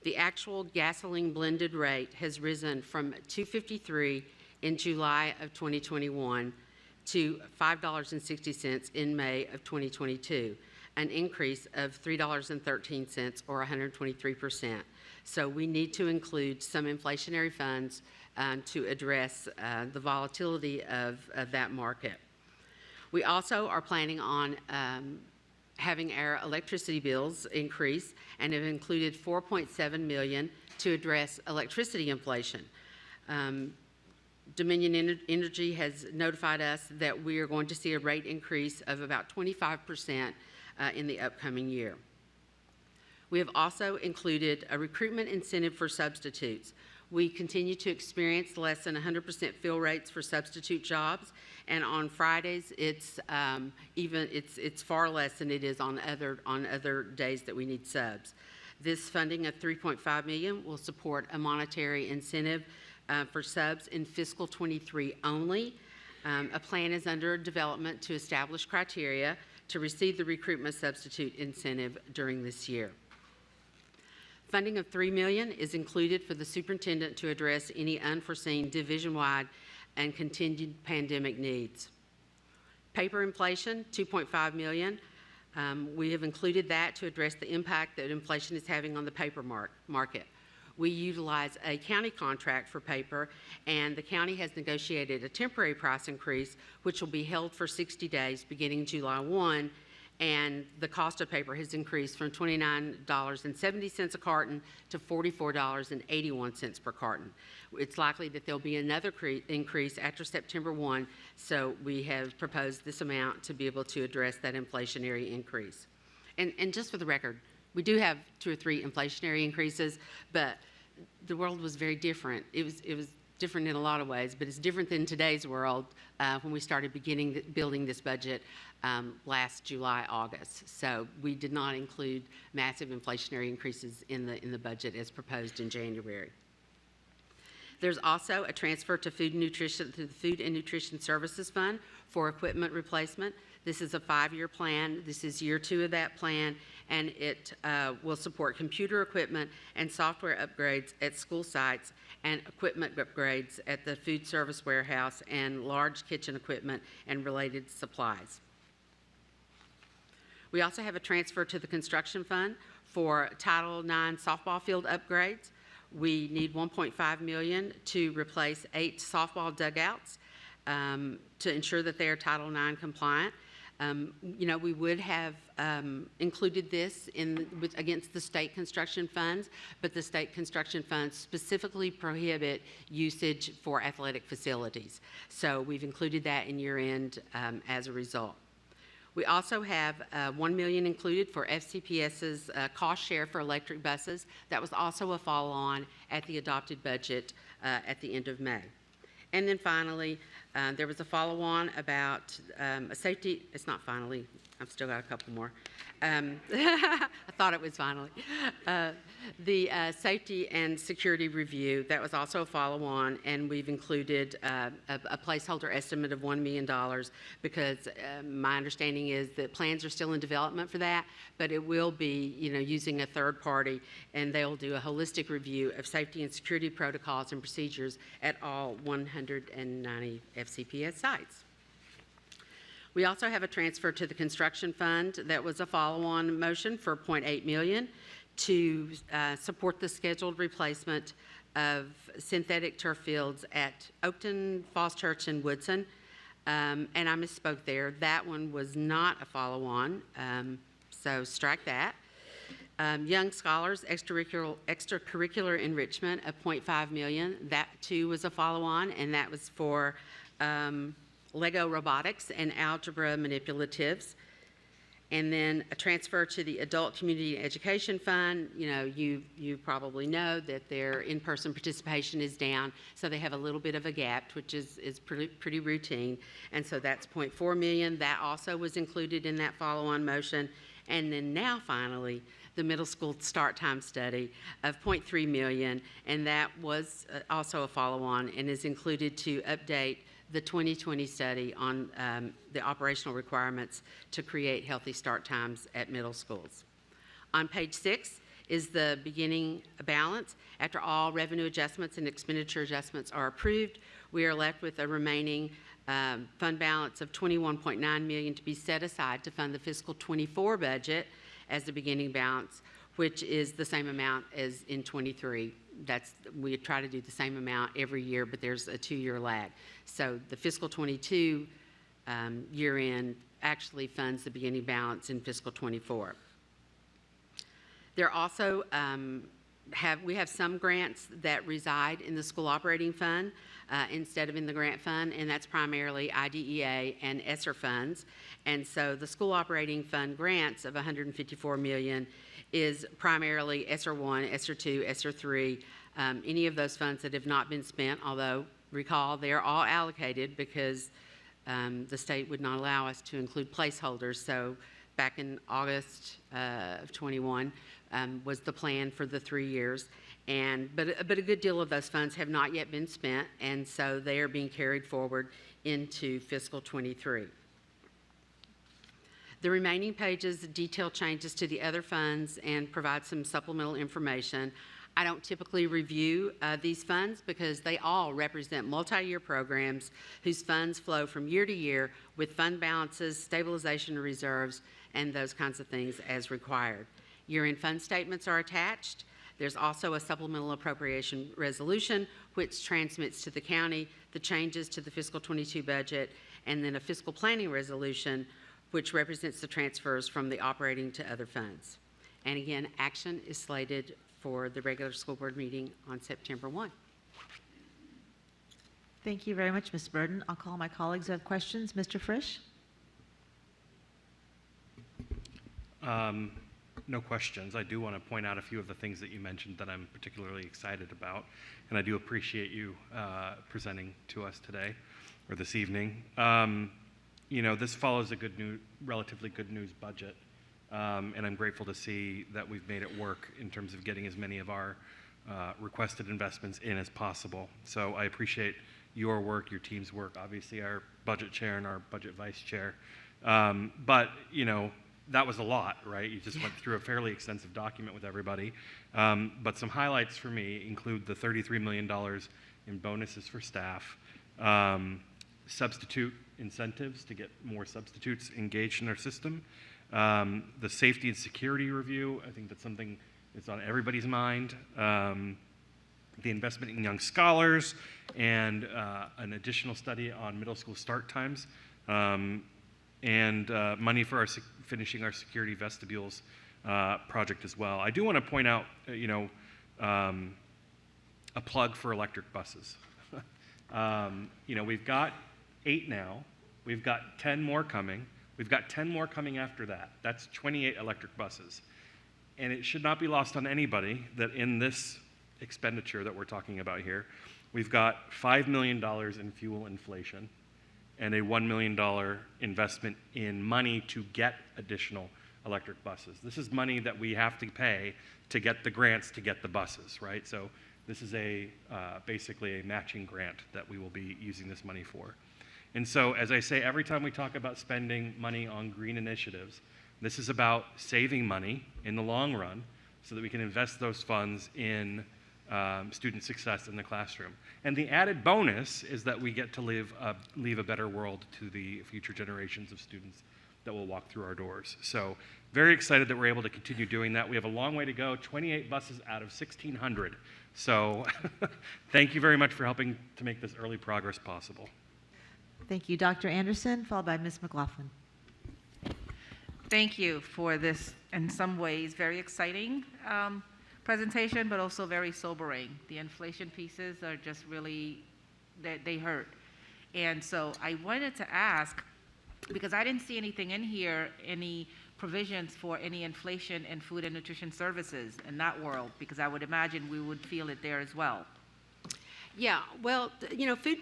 The actual gasoline blended rate has risen from $2.53 in July of 2021 to $5.60 in May of 2022, an increase of $3.13 or 123%. So we need to include some inflationary funds to address the volatility of that market. We also are planning on having our electricity bills increase and have included $4.7 million to address electricity inflation. Dominion Energy has notified us that we are going to see a rate increase of about 25% in the upcoming year. We have also included a recruitment incentive for substitutes. We continue to experience less than 100% fill rates for substitute jobs, and on Fridays it's far less than it is on other days that we need subs. This funding of $3.5 million will support a monetary incentive for subs in fiscal 23 only. A plan is under development to establish criteria to receive the recruitment substitute incentive during this year. Funding of $3 million is included for the superintendent to address any unforeseen division-wide and continued pandemic needs. Paper inflation, $2.5 million. We have included that to address the impact that inflation is having on the paper market. We utilize a county contract for paper, and the county has negotiated a temporary price increase, which will be held for 60 days beginning July 1, and the cost of paper has increased from $29.70 a carton to $44.81 per carton. It's likely that there'll be another increase after September 1, so we have proposed this amount to be able to address that inflationary increase. And just for the record, we do have 2 or 3 inflationary increases, but the world was very different. It was different in a lot of ways, but it's different than today's world when we started building this budget last July, August. So we did not include massive inflationary increases in the budget as proposed in January. There's also a transfer to the Food and Nutrition Services Fund for equipment replacement. This is a 5-year plan. This is year 2 of that plan, and it will support computer equipment and software upgrades at school sites and equipment upgrades at the food service warehouse and large kitchen equipment and related supplies. We also have a transfer to the construction fund for Title IX softball field upgrades. We need $1.5 million to replace 8 softball dugouts to ensure that they are Title IX compliant. We would have included this against the state construction funds, but the state construction funds specifically prohibit usage for athletic facilities. So we've included that in year-end as a result. We also have $1 million included for FCPS's cost share for electric buses. That was also a follow-on at the adopted budget at the end of May. And then finally, there was a follow-on about a safety, it's not finally, I've still got a couple more. I thought it was finally. The safety and security review, that was also a follow-on, and we've included a placeholder estimate of $1 million because my understanding is that plans are still in development for that, but it will be, using a third party, and they'll do a holistic review of safety and security protocols and procedures at all 190 FCPS sites. We also have a transfer to the construction fund that was a follow-on motion for $0.8 million to support the scheduled replacement of synthetic turf fields at Oakton, Falls Church, and Woodson. And I misspoke there. That one was not a follow-on, so strike that. Young Scholars extracurricular enrichment of $0.5 million. That too was a follow-on, and that was for Lego robotics and algebra manipulatives. And then a transfer to the Adult Community Education Fund. You probably know that their in-person participation is down, so they have a little bit of a gap, which is pretty routine. And so that's $0.4 million. That also was included in that follow-on motion. And then now finally, the middle school start time study of $0.3 million, and that was also a follow-on and is included to update the 2020 study on the operational requirements to create healthy start times at middle schools. On page 6 is the beginning balance. After all revenue adjustments and expenditure adjustments are approved, we are left with a remaining fund balance of $21.9 million to be set aside to fund the fiscal 24 budget as the beginning balance, which is the same amount as in 23. We try to do the same amount every year, but there's a 2-year lag. So the fiscal 22 year-end actually funds the beginning balance in fiscal 24. There also we have some grants that reside in the school operating fund instead of in the grant fund, and that's primarily IDEA and ESSER funds. And so the school operating fund grants of $154 million is primarily ESSER 1, ESSER 2, ESSER 3, any of those funds that have not been spent, although recall they're all allocated because the state would not allow us to include placeholders. So back in August of 21 was the plan for the 3 years. But a good deal of those funds have not yet been spent, and so they are being carried forward into fiscal 23. The remaining pages detail changes to the other funds and provide some supplemental information. I don't typically review these funds because they all represent multi-year programs whose funds flow from year to year with fund balances, stabilization reserves, and those kinds of things as required. Year-end fund statements are attached. There's also a supplemental appropriation resolution which transmits to the county the changes to the fiscal 22 budget, and then a fiscal planning resolution which represents the transfers from the operating to other funds. And again, action is slated for the regular school board meeting on September 1. Thank you very much, Ms. Burden. I'll call my colleagues who have questions. Mr. Frisch? No questions. I do want to point out a few of the things that you mentioned that I'm particularly excited about, and I do appreciate you presenting to us today or this evening. You know, this follows a relatively good news budget. And I'm grateful to see that we've made it work in terms of getting as many of our requested investments in as possible. So I appreciate your work, your team's work, obviously our budget chair and our budget vice chair. But, you know, that was a lot, right? You just went through a fairly extensive document with everybody. But some highlights for me include the $33 million in bonuses for staff, substitute incentives to get more substitutes engaged in our system, the safety and security review. I think that's something that's on everybody's mind. The investment in young scholars and an additional study on middle school start times, and money for finishing our security vestibules project as well. I do want to point out, you know, a plug for electric buses. You know, we've got 8 now. We've got 10 more coming. We've got 10 more coming after that. That's 28 electric buses. And it should not be lost on anybody that in this expenditure that we're talking about here, we've got $5 million in fuel inflation and a $1 million investment in money to get additional electric buses. This is money that we have to pay to get the grants to get the buses, right? So this is basically a matching grant that we will be using this money for. And so, as I say, every time we talk about spending money on green initiatives, this is about saving money in the long run so that we can invest those funds in student success in the classroom. And the added bonus is that we get to leave a better world to the future generations of students that will walk through our doors. So very excited that we're able to continue doing that. We have a long way to go, 28 buses out of 1,600. So thank you very much for helping to make this early progress possible. Thank you. Dr. Anderson, followed by Ms. McLaughlin. Thank you for this, in some ways, very exciting presentation, but also very sobering. The inflation pieces are just really, they hurt. And so I wanted to ask, because I didn't see anything in here, any provisions for any inflation in food and nutrition services in that world, because I would imagine we would feel it there as well. Yeah, well, you know, food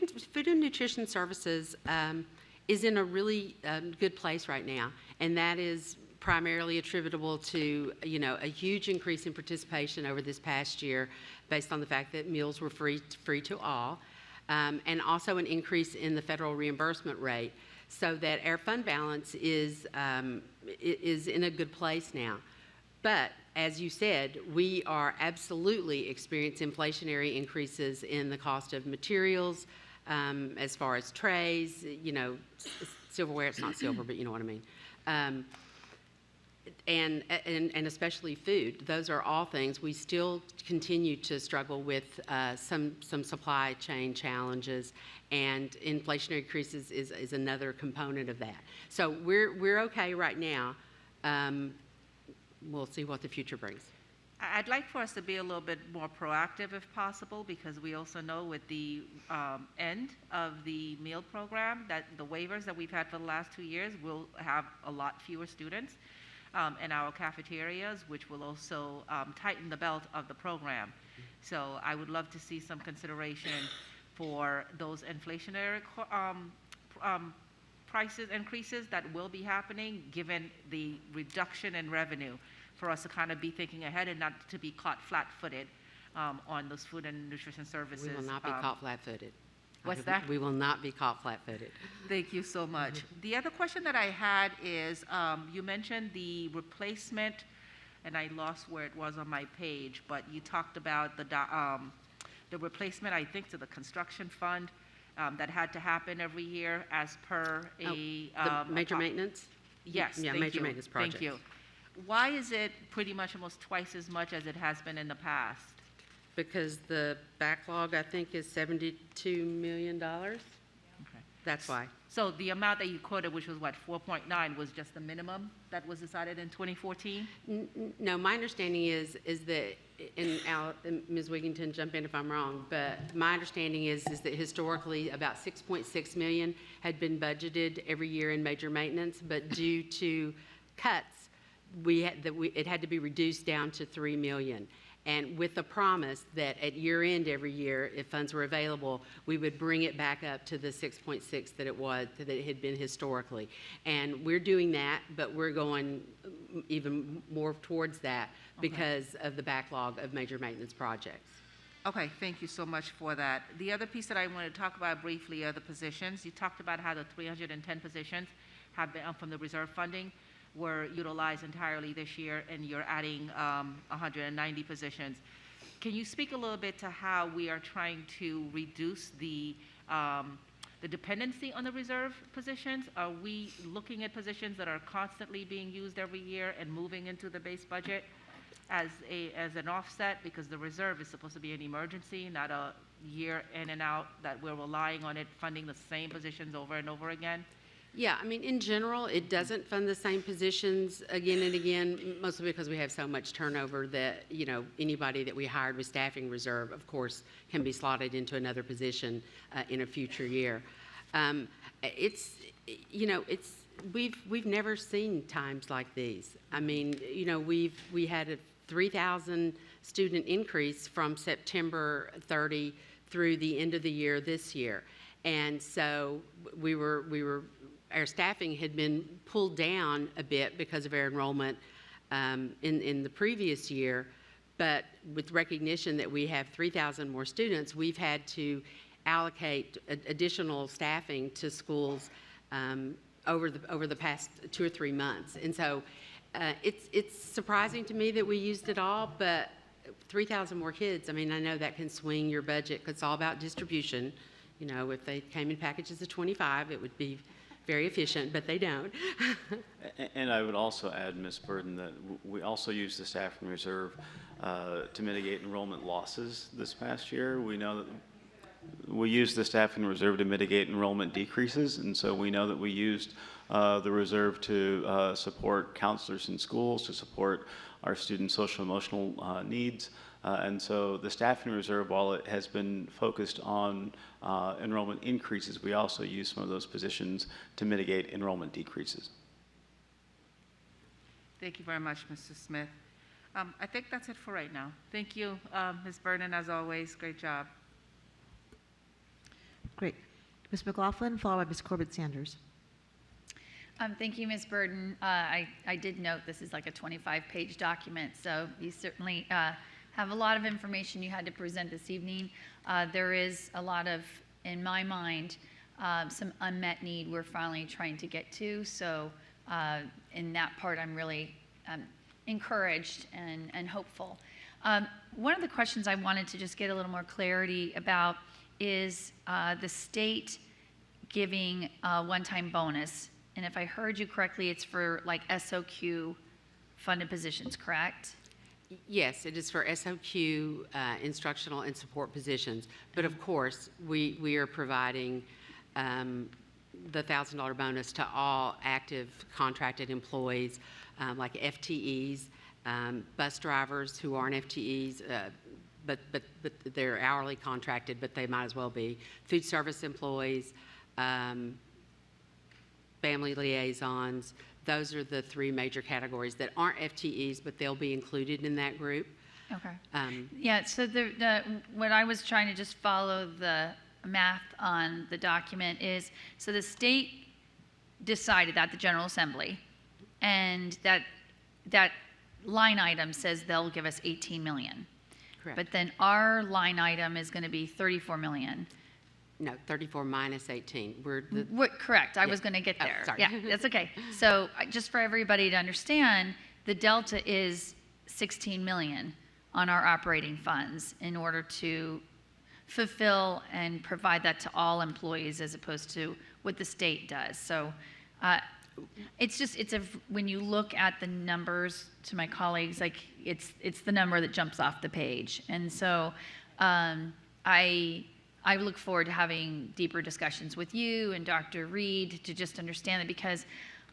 and nutrition services is in a really good place right now, and that is primarily attributable to, you know, a huge increase in participation over this past year based on the fact that meals were free to all, and also an increase in the federal reimbursement rate, so that our fund balance is in a good place now. But as you said, we are absolutely experiencing inflationary increases in the cost of materials, as far as trays, you know, silverware. It's not silver, but you know what I mean. And especially food. Those are all things. We still continue to struggle with some supply chain challenges, and inflationary increases is another component of that. So we're okay right now. We'll see what the future brings. I'd like for us to be a little bit more proactive if possible, because we also know with the end of the meal program that the waivers that we've had for the last 2 years will have a lot fewer students in our cafeterias, which will also tighten the belt of the program. So I would love to see some consideration for those inflationary prices increases that will be happening given the reduction in revenue, for us to kind of be thinking ahead and not to be caught flat-footed on those food and nutrition services. We will not be caught flat-footed. What's that? We will not be caught flat-footed. Thank you so much. The other question that I had is, you mentioned the replacement, and I lost where it was on my page, but you talked about the replacement, I think, to the construction fund that had to happen every year as per the major maintenance? Yes, Yeah, thank major you. maintenance projects. Thank you. Why is it pretty much almost twice as much as it has been in the past? Because the backlog, I think, is $72 million. Okay. That's why. So the amount that you quoted, which was what, 4.9, was just the minimum that was decided in 2014? No, my understanding is that, and Ms. Wigington, jump in if I'm wrong, but my understanding is that historically about 6.6 million had been budgeted every year in major maintenance, but due to cuts, it had to be reduced down to 3 million. And with the promise that at year end every year, if funds were available, we would bring it back up to the 6.6 that it had been historically. And we're doing that, but we're going even more towards that because of the backlog of major maintenance projects. Okay, thank you so much for that. The other piece that I want to talk about briefly are the positions. You talked about how the 310 positions have been from the reserve funding were utilized entirely this year, and you're adding 190 positions. Can you speak a little bit to how we are trying to reduce the dependency on the reserve positions? Are we looking at positions that are constantly being used every year and moving into the base budget as an offset? Because the reserve is supposed to be an emergency, not a year in and out that we're relying on it funding the same positions over and over again. Yeah, I mean, in general, it doesn't fund the same positions again and again, mostly because we have so much turnover that, you know, anybody that we hired with staffing reserve, of course, can be slotted into another position in a future year. We've never seen times like these. I mean, you know, we had a 3,000 student increase from September 30 through the end of the year this year. And so our staffing had been pulled down a bit because of our enrollment in the previous year, but with recognition that we have 3,000 more students, we've had to allocate additional staffing to schools over the past 2 or 3 months. And so it's surprising to me that we used it all, but 3,000 more kids, I mean, I know that can swing your budget because it's all about distribution. You know, if they came in packages of 25, it would be very efficient, but they don't. And I would also add, Ms. Burden, that we also use the staffing reserve to mitigate enrollment losses this past year. We know that we used the staffing reserve to mitigate enrollment decreases, and so we know that we used the reserve to support counselors in schools, to support our students' social emotional needs. And so the staffing reserve, while it has been focused on enrollment increases, we also use some of those positions to mitigate enrollment decreases. Thank you very much, Mr. Smith. I think that's it for right now. Thank you, Ms. Vernon, as always. Great job. Great. Ms. McLaughlin, followed by Ms. Corbett-Sanders. Thank you, Ms. Burden. I did note this is like a 25-page document, so you certainly have a lot of information you had to present this evening. There is a lot of, in my mind, some unmet need we're finally trying to get to. So in that part, I'm really encouraged and hopeful. One of the questions I wanted to just get a little more clarity about is the state giving a one-time bonus. And if I heard you correctly, it's for like SOQ funded positions, correct? Yes, it is for SOQ instructional and support positions. But of course, we are providing the $1,000 bonus to all active contracted employees, like FTEs, bus drivers who aren't FTEs, but they're hourly contracted, but they might as well be, food service employees, family liaisons. Those are the 3 major categories that aren't FTEs, but they'll be included in that group. Okay. Yeah, so what I was trying to just follow the math on the document is, so the state decided that, the General Assembly, and that line item says they'll give us 18 million. Correct. But then our line item is going to be 34 million. No, 34 minus 18. Correct, I Yeah. was going to get Oh, there. sorry. Yeah, that's okay. So just for everybody to understand, the delta is 16 million on our operating funds in order to fulfill and provide that to all employees as opposed to what the state does. So when you look at the numbers, to my colleagues, like it's the number that jumps off the page. And so I look forward to having deeper discussions with you and Dr. Reed to just understand it, because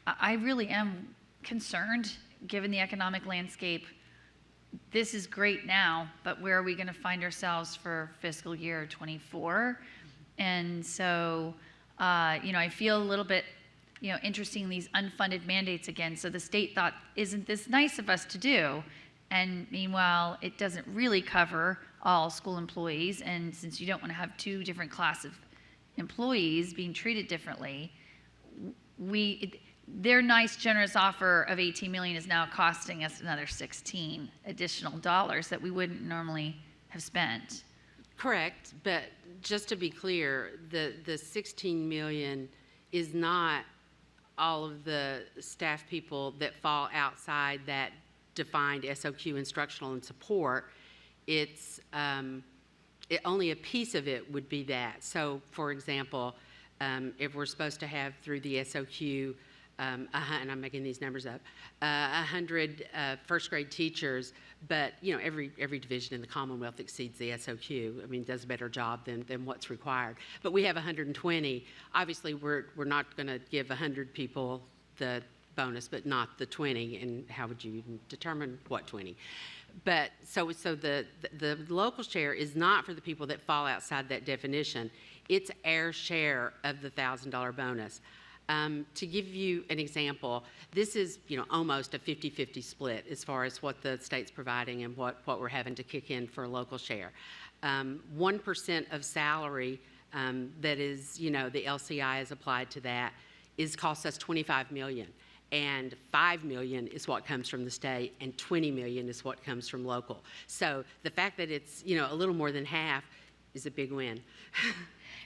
I really am concerned given the economic landscape. This is great now, but where are we going to find ourselves for fiscal year 24? And so, I feel a little bit, interesting, these unfunded mandates again. So the state thought, isn't this nice of us to do? And meanwhile, it doesn't really cover all school employees. And since you don't want to have two different classes of employees being treated differently, their nice, generous offer of 18 million is now costing us another 16 additional dollars that we wouldn't normally have spent. Correct, but just to be clear, the 16 million is not all of the staff people that fall outside that defined SOQ instructional and support. It's only a piece of it would be that. So, for example, if we're supposed to have through the SOQ, and I'm making these numbers up, 100 first grade teachers, but every division in the Commonwealth exceeds the SOQ. I mean, does a better job than what's required. But we have 120. Obviously, we're not going to give 100 people the bonus, but not the 20. And how would you even determine what 20? But so the local share is not for the people that fall outside that definition. It's our share of the $1,000 bonus. To give you an example, this is almost a 50-50 split as far as what the state's providing and what we're having to kick in for a local share. 1% of salary that is, the LCI is applied to that costs us $25 million. And $5 million is what comes from the state, and $20 million is what comes from local. So the fact that it's a little more than half is a big win.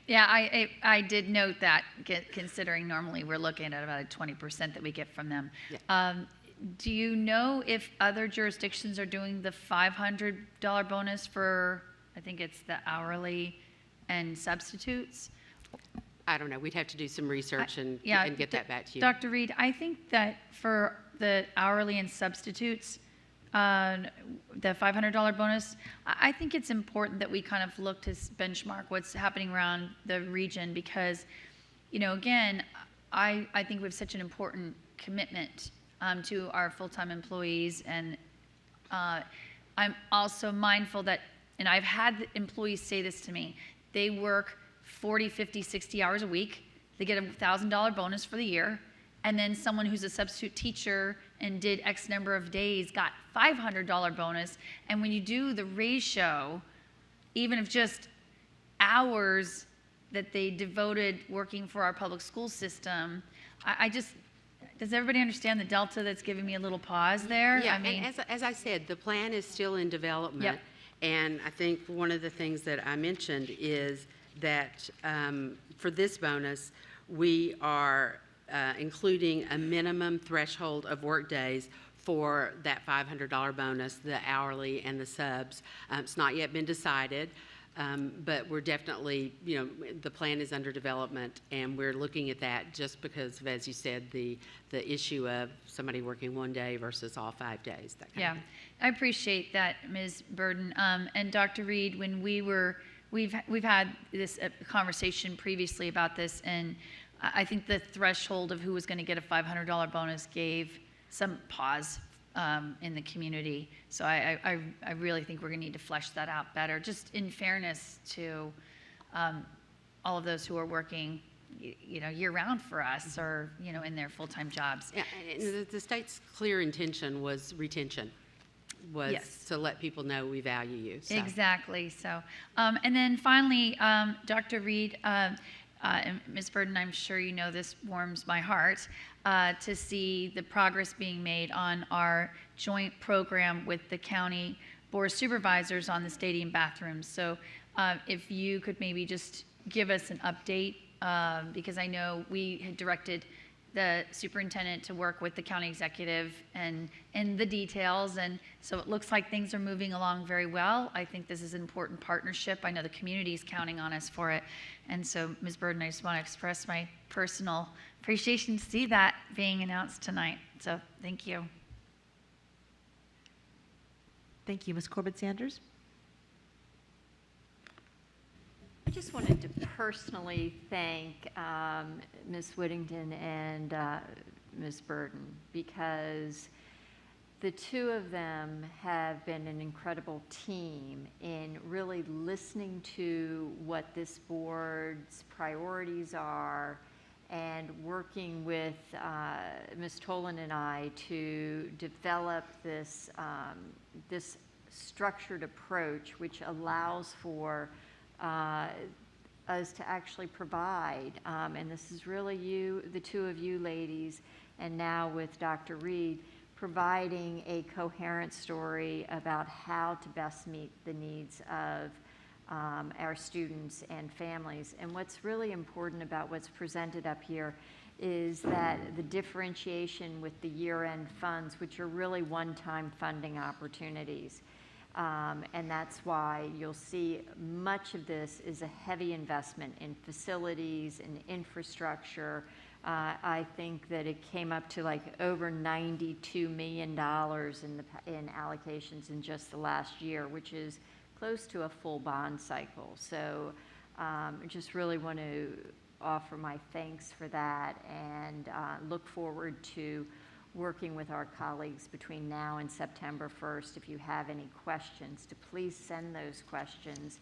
Yeah, I did note that, considering normally we're looking at about a 20% that we get from them. Yeah. Do you know if other jurisdictions are doing the $500 bonus for, I think it's the hourly and substitutes? I don't know. We'd have to do some research and get that back to you. Dr. Reed, I think that for the hourly and substitutes, the $500 bonus, I think it's important that we kind of look to benchmark what's happening around the region, because, again, I think we have such an important commitment to our full-time employees, and I'm also mindful that, and I've had employees say this to me, they work 40, 50, 60 hours a week, they get a $1,000 bonus for the year, and then someone who's a substitute teacher and did X number of days got $500 bonus. And when you do the ratio, even if just hours that they devoted working for our public school system, does everybody understand the delta that's giving me a little pause there? Yeah, and as I said, the plan is still in development. Yep. And I think one of the things that I mentioned is that for this bonus, we are including a minimum threshold of work days for that $500 bonus, the hourly and the subs. It's not yet been decided, but we're definitely, the plan is under development, and we're looking at that just because of, as you said, the issue of somebody working one day versus all 5 days. That kind of thing. I appreciate that, Ms. Burden. And Dr. Reed, when we've had this conversation previously about this, and I think the threshold of who was going to get a $500 bonus gave some pause in the community. So I really think we're going to need to flesh that out better, just in fairness to all of those who are working, year-round for us, or in their full-time jobs. Yeah, and the state's clear intention was retention. Was yes. To let people know we value you. So. Exactly. So, and then finally, Dr. Reed, and Ms. Burden, I'm sure you know this warms my heart to see the progress being made on our joint program with the county board of supervisors on the stadium bathrooms. So, if you could maybe just give us an update, because I know we had directed the superintendent to work with the county executive and in the details, and so it looks like things are moving along very well. I think this is an important partnership. I know the community is counting on us for it, and so Ms. Burden, I just want to express my personal appreciation to see that being announced tonight. So thank you. Thank you. Ms. Corbett-Sanders? I just wanted to personally thank Ms. Whittington and Ms. Burden, because the two of them have been an incredible team in really listening to what this board's priorities are and working with Ms. Tolan and I to develop this, this structured approach, which allows for us to actually provide, and this is really you, the two of you ladies, and now with Dr. Reed, providing a coherent story about how to best meet the needs of our students and families. And what's really important about what's presented up here is that the differentiation with the year-end funds, which are really one-time funding opportunities. And that's why you'll see much of this is a heavy investment in facilities and infrastructure. I think that it came up to like over $92 million in allocations in just the last year, which is close to a full bond cycle. So I just really want to offer my thanks for that, and look forward to working with our colleagues between now and September 1st. If you have any questions, to please send those questions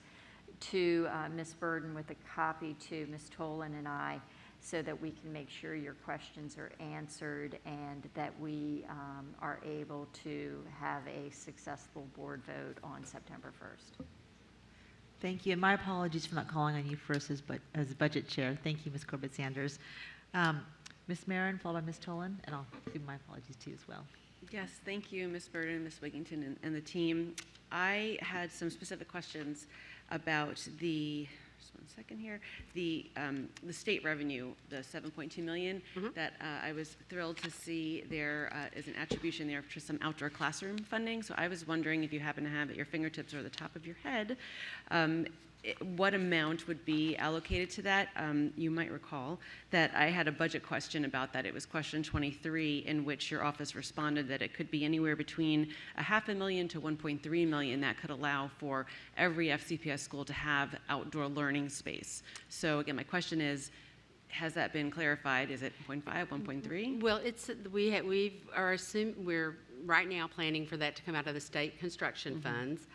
to Ms. Burden with a copy to Ms. Tolan and I, so that we can make sure your questions are answered and that we are able to have a successful board vote on September 1st. Thank you, and my apologies for not calling on you first as budget chair. Thank you, Ms. Corbett-Sanders. Ms. Marin, followed by Ms. Tolan, and I'll give my apologies to you as well. Yes, thank you, Ms. Burden, Ms. Wigington, and the team. I had some specific questions about the, just one second here, the state revenue, the $7.2 million, that I was thrilled to see there is an attribution there for some outdoor classroom funding. So I was wondering if you happen to have at your fingertips or the top of your head, what amount would be allocated to that. You might recall that I had a budget question about that. It was question 23, in which your office responded that it could be anywhere between $500,000 to $1.3 million that could allow for every FCPS school to have outdoor learning space. So again, my question is, has that been clarified? Is it 0.5, 1.3? Well, it's we're right now planning for that to come out of the state construction funds.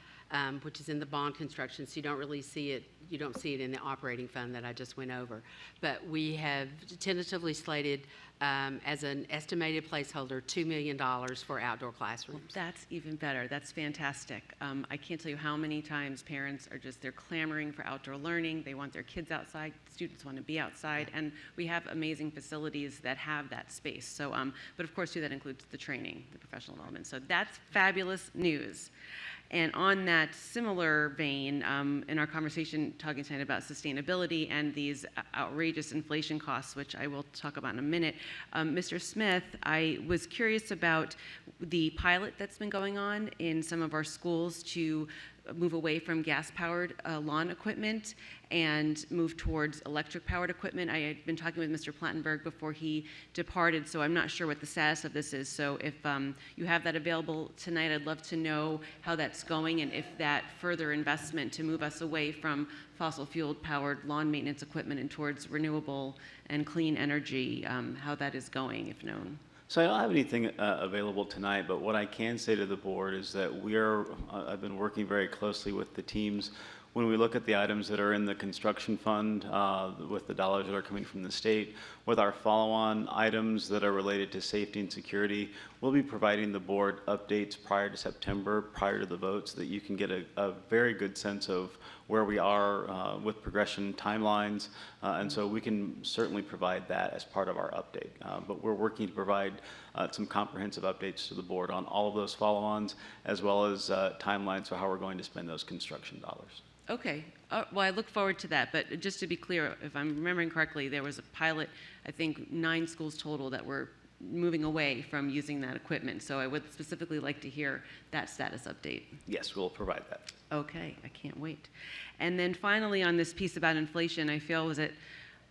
Which is in the bond construction, so you don't really see it, you don't see it in the operating fund that I just went over. But we have tentatively slated as an estimated placeholder $2 million for outdoor classrooms. Well, that's even better. That's fantastic. I can't tell you how many times parents are they're clamoring for outdoor learning. They want their kids outside. Students want to be outside. And we have amazing facilities that have that space. So, but of course, too, that includes the training, the professional development. So that's fabulous news. And on that similar vein, in our conversation talking tonight about sustainability and these outrageous inflation costs, which I will talk about in a minute, Mr. Smith, I was curious about the pilot that's been going on in some of our schools to move away from gas-powered lawn equipment and move towards electric-powered equipment. I had been talking with Mr. Plattenberg before he departed, so I'm not sure what the status of this is. So if you have that available tonight, I'd love to know how that's going and if that further investment to move us away from fossil fuel-powered lawn maintenance equipment and towards renewable and clean energy, how that is going, if known. So I don't have anything available tonight, but what I can say to the board is that I've been working very closely with the teams. When we look at the items that are in the construction fund with the dollars that are coming from the state, with our follow-on items that are related to safety and security, we'll be providing the board updates prior to September, prior to the vote, so that you can get a very good sense of where we are with progression timelines, and so we can certainly provide that as part of our update. But we're working to provide some comprehensive updates to the board on all of those follow-ons, as well as timelines for how we're going to spend those construction dollars. Okay. Well, I look forward to that. But just to be clear, if I'm remembering correctly, there was a pilot, I think 9 schools total that were moving away from using that equipment. So I would specifically like to hear that status update. Yes, we'll provide that. Okay, I can't wait. And then finally on this piece about inflation, I feel was it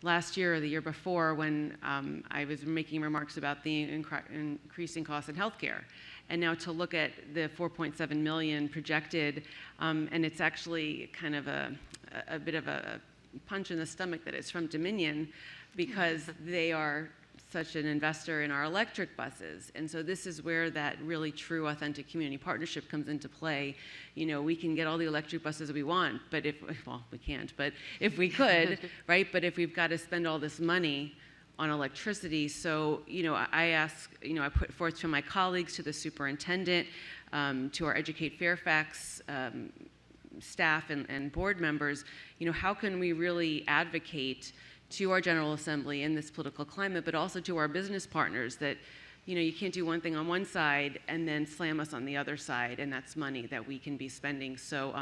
last year or the year before when I was making remarks about the increasing costs in healthcare. And now to look at the 4.7 million projected, and it's actually kind of a bit of a punch in the stomach that it's from Dominion because they are such an investor in our electric buses. And so this is where that really true, authentic community partnership comes into play. You know, we can get all the electric buses we want, but well, we can't, but if we could, right? But if we've got to spend all this money on electricity, so, you know, I ask, you know, I put forth to my colleagues, to the superintendent, to our Educate Fairfax staff and board members, you know, how can we really advocate to our General Assembly in this political climate, but also to our business partners that, you know, you can't do one thing on one side and then slam us on the other side, and that's money that we can be spending. So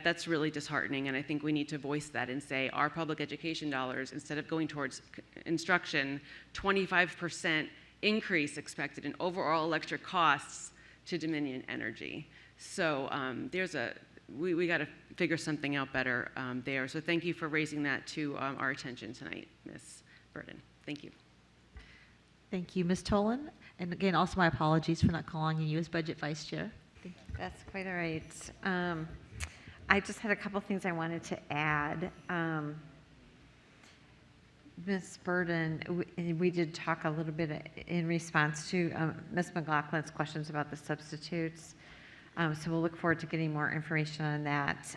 that's really disheartening, and I think we need to voice that and say our public education dollars, instead of going towards instruction, 25% increase expected in overall electric costs to Dominion Energy. So we got to figure something out better there. So thank you for raising that to our attention tonight, Ms. Burden. Thank you. Thank you, Ms. Tolan. And again, also my apologies for not calling you as Budget Vice Chair. That's quite all right. I just had a couple things I wanted to add. Ms. Burden, we did talk a little bit in response to Ms. McLaughlin's questions about the substitutes. So we'll look forward to getting more information on that.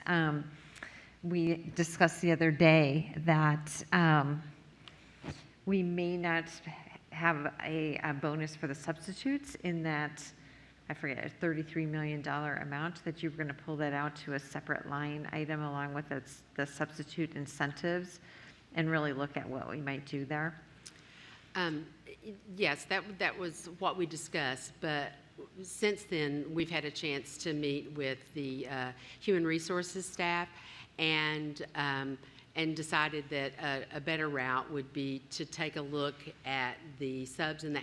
We discussed the other day that we may not have a bonus for the substitutes in that, I forget, a $33 million amount, that you're going to pull that out to a separate line item along with the substitute incentives and really look at what we might do there. Yes, that was what we discussed, but since then, we've had a chance to meet with the human resources staff and decided that a better route would be to take a look at the subs and the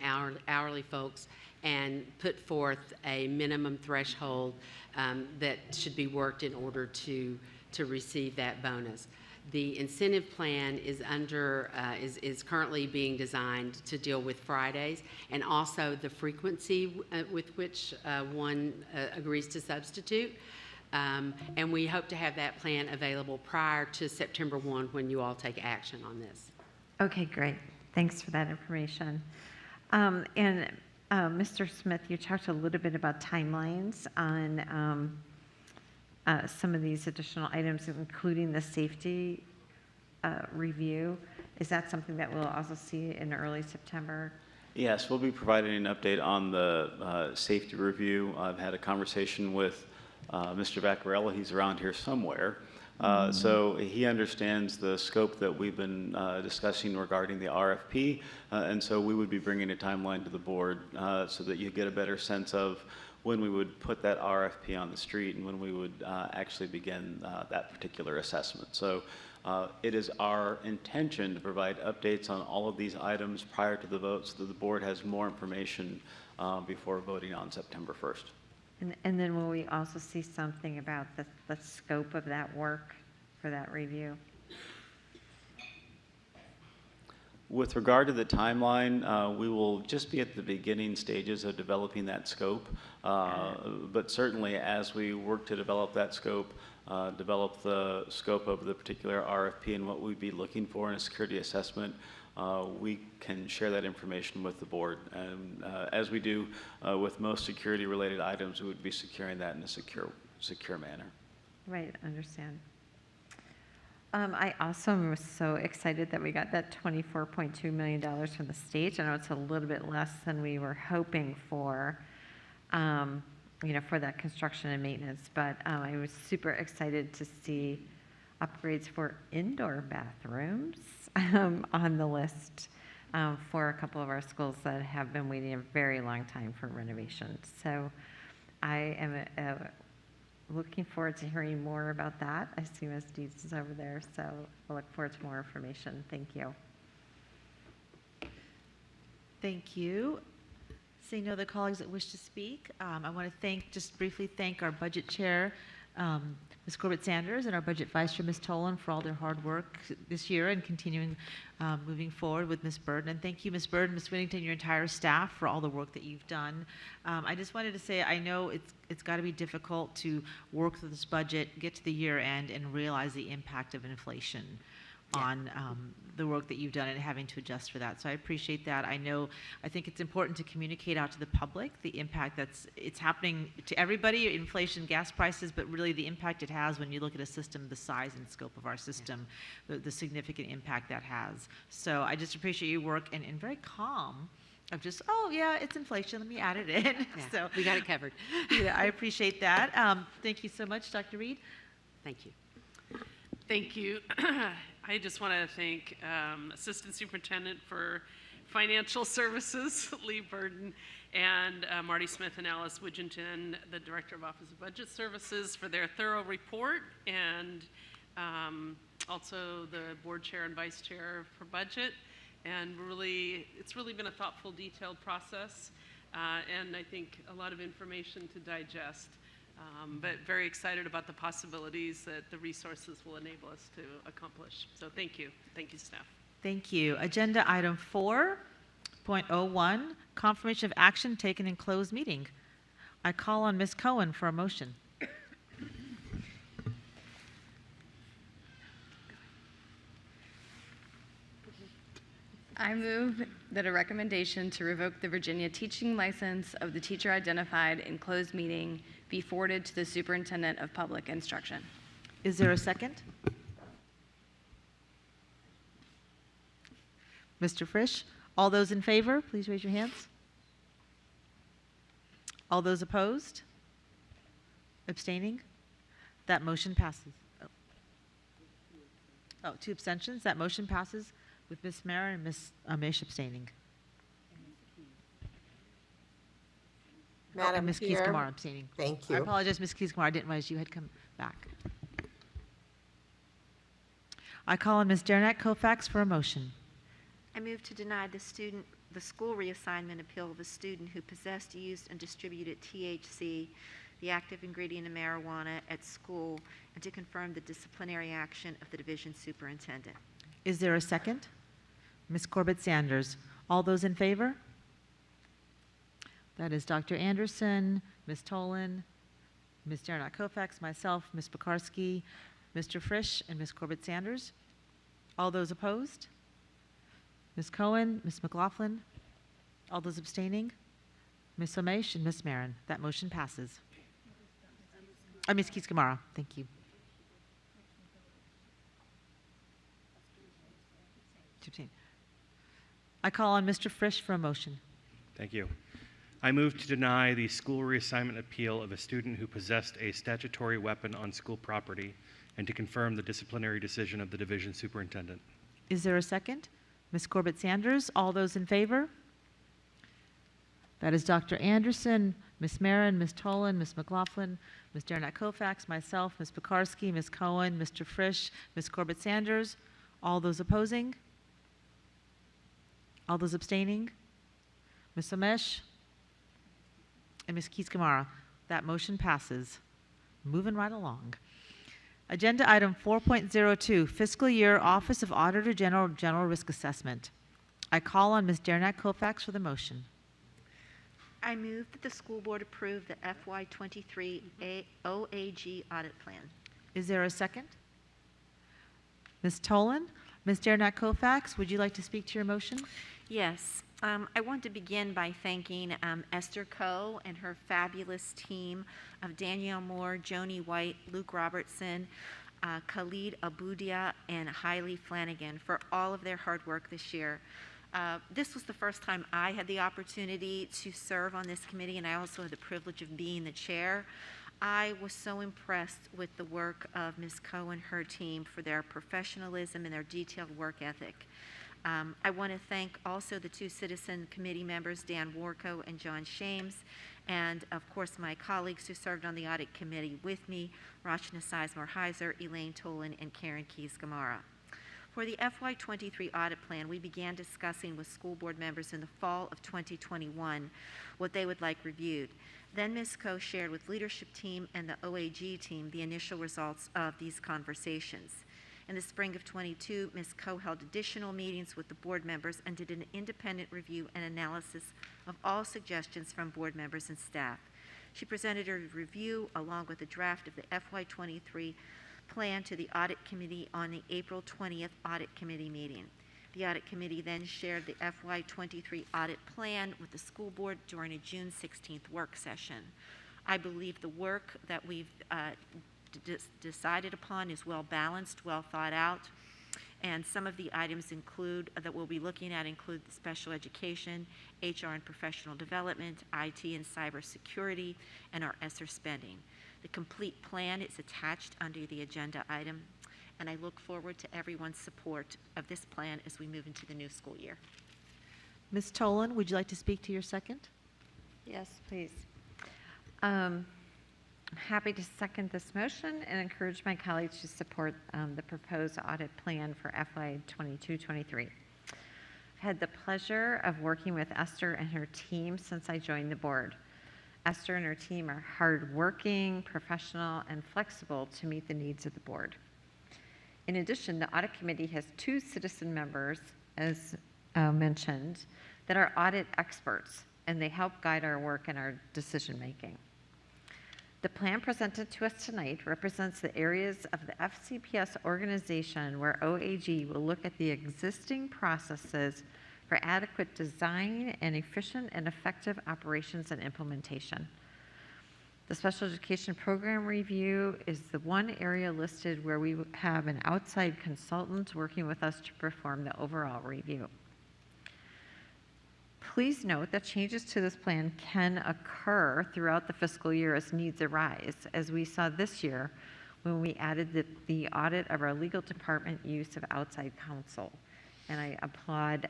hourly folks and put forth a minimum threshold that should be worked in order to receive that bonus. The incentive plan is is currently being designed to deal with Fridays and also the frequency with which one agrees to substitute. And we hope to have that plan available prior to September 1 when you all take action on this. Okay, great. Thanks for that information. Mr. Smith, you talked a little bit about timelines on some of these additional items, including the safety review. Is that something that we'll also see in early September? Yes, we'll be providing an update on the safety review. I've had a conversation with Mr. Vaccarella. He's around here somewhere. So he understands the scope that we've been discussing regarding the RFP, and so we would be bringing a timeline to the board so that you get a better sense of when we would put that RFP on the street and when we would actually begin that particular assessment. So it is our intention to provide updates on all of these items prior to the vote so that the board has more information before voting on September 1st. And then will we also see something about the scope of that work for that review? With regard to the timeline, we will just be at the beginning stages of developing that scope. But certainly as we work to develop that scope, develop the scope of the particular RFP and what we'd be looking for in a security assessment, we can share that information with the board. And as we do with most security related items, we would be securing that in a secure manner. Right, understand. I also was so excited that we got that $24.2 million from the state. I know it's a little bit less than we were hoping for. for that construction and maintenance. But I was super excited to see upgrades for indoor bathrooms on the list for a couple of our schools that have been waiting a very long time for renovation. So I am looking forward to hearing more about that. I see Ms. Deeds is over there, so I look forward to more information. Thank you. Thank you. Seeing no other colleagues that wish to speak, I want to just briefly thank our budget chair, Ms. Corbett Sanders, and our budget vice chair, Ms. Tolan, for all their hard work this year and continuing moving forward with Ms. Burden. And thank you, Ms. Burden, Ms. Whittington, your entire staff for all the work that you've done. I just wanted to say, I know it's got to be difficult to work through this budget, get to the year end, and realize the impact of inflation on the work that you've done and having to adjust for that. So I appreciate that. I think it's important to communicate out to the public the impact it's happening to everybody, inflation, gas prices, but really the impact it has when you look at a system the size and scope of our system, the significant impact that has. So I just appreciate your work and very calm of just, oh yeah, it's inflation, let me add it in. Yeah, so we got it covered. Yeah, I appreciate that. Thank you so much, Dr. Reed. Thank you. Thank you. I just want to thank Assistant Superintendent for Financial Services, Lee Burden, and Marty Smith and Alice Widgington, the Director of Office of Budget Services, for their thorough report, and also the Board Chair and Vice Chair for Budget. And it's really been a thoughtful, detailed process, and I think a lot of information to digest. But very excited about the possibilities that the resources will enable us to accomplish. So thank you. Thank you, staff. Thank you. Agenda item 4.01, confirmation of action taken in closed meeting. I call on Ms. Cohen for a motion. I move that a recommendation to revoke the Virginia teaching license of the teacher identified in closed meeting be forwarded to the Superintendent of Public Instruction. Is there a second? Mr. Frisch, all those in favor, please raise your hands. All those opposed? Abstaining? That motion passes. Oh, 2 abstentions. That motion passes with Ms. Mara and Ms. Amish abstaining. Madam and Ms. Chair. Keys-Gamarra abstaining. Thank you. I apologize, Ms. Keys-Gamarra. I didn't realize you had come back. I call on Ms. Derenak Kofax for a motion. I move to deny the school reassignment appeal of a student who possessed, used, and distributed THC, the active ingredient in marijuana, at school, and to confirm the disciplinary action of the division superintendent. Is there a second? Ms. Corbett Sanders. All those in favor? That is Dr. Anderson, Ms. Tolan, Ms. Derenak Kofax, myself, Ms. Pekarsky, Mr. Frisch, and Ms. Corbett Sanders. All those opposed? Ms. Cohen, Ms. McLaughlin. All those abstaining? Ms. Omesh and Ms. Marin. That motion passes. Ms. Keys-Gamarra. Thank you. I call on Mr. Frisch for a motion. Thank you. I move to deny the school reassignment appeal of a student who possessed a statutory weapon on school property and to confirm the disciplinary decision of the division superintendent. Is there a second? Ms. Corbett Sanders. All those in favor? That is Dr. Anderson, Ms. Marin, Ms. Tolan, Ms. McLaughlin, Ms. Derenak Kofax, myself, Ms. Pekarsky, Ms. Cohen, Mr. Frisch, Ms. Corbett Sanders. All those opposing? All those abstaining? Ms. Omesh and Ms. Keys-Gamarra. That motion passes. Moving right along. Agenda item 4.02, fiscal year Office of Auditor General Risk Assessment. I call on Ms. Derenak Kofax for the motion. I move that the school board approve the FY23 OAG audit plan. Is there a second? Ms. Tolan, Ms. Derenak Kofax, would you like to speak to your motion? Yes. I want to begin by thanking Esther Coe and her fabulous team of Danielle Moore, Joni White, Luke Robertson, Khalid Abudia, and Hailey Flanagan for all of their hard work this year. This was the first time I had the opportunity to serve on this committee, and I also had the privilege of being the chair. I was so impressed with the work of Ms. Coe and her team for their professionalism and their detailed work ethic. I want to thank also the two citizen committee members, Dan Warco and John Shames, and of course my colleagues who served on the audit committee with me, Rachna Sizemore-Heiser, Elaine Tolan, and Karen Keys-Gamara. For the FY23 audit plan, we began discussing with school board members in the fall of 2021 what they would like reviewed. Then Ms. Coe shared with leadership team and the OAG team the initial results of these conversations. In the spring of 22, Ms. Coe held additional meetings with the board members and did an independent review and analysis of all suggestions from board members and staff. She presented her review along with a draft of the FY23 plan to the audit committee on the April 20th audit committee meeting. The audit committee then shared the FY23 audit plan with the school board during a June 16th work session. I believe the work that we've decided upon is well balanced, well thought out, and some of the items that we'll be looking at include special education, HR and professional development, IT and cybersecurity, and our ESSER spending. The complete plan is attached under the agenda item, and I look forward to everyone's support of this plan as we move into the new school year. Ms. Tolan, would you like to speak to your second? Yes, please. I'm happy to second this motion and encourage my colleagues to support the proposed audit plan for FY22-23. I've had the pleasure of working with Esther and her team since I joined the board. Esther and her team are hardworking, professional, and flexible to meet the needs of the board. In addition, the audit committee has two citizen members, as mentioned, that are audit experts, and they help guide our work and our decision-making. The plan presented to us tonight represents the areas of the FCPS organization where OAG will look at the existing processes for adequate design and efficient and effective operations and implementation. The special education program review is the one area listed where we have an outside consultant working with us to perform the overall review. Please note that changes to this plan can occur throughout the fiscal year as needs arise, as we saw this year when we added the audit of our legal department use of outside counsel. And I applaud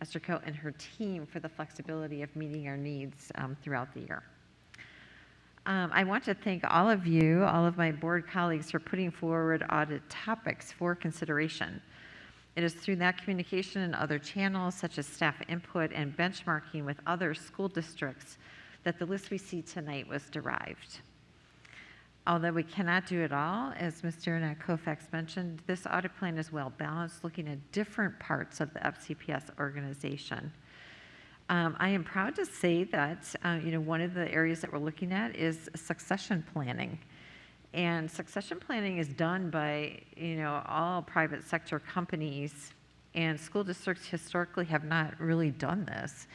Esther Coe and her team for the flexibility of meeting our needs throughout the year. I want to thank all of you, all of my board colleagues, for putting forward audit topics for consideration. It is through that communication and other channels, such as staff input and benchmarking with other school districts, that the list we see tonight was derived. Although we cannot do it all, as Mr. Kofax mentioned, this audit plan is well balanced, looking at different parts of the FCPS organization. I am proud to say that one of the areas that we're looking at is succession planning. And succession planning is done by, all private sector companies, and school districts historically have not really done this.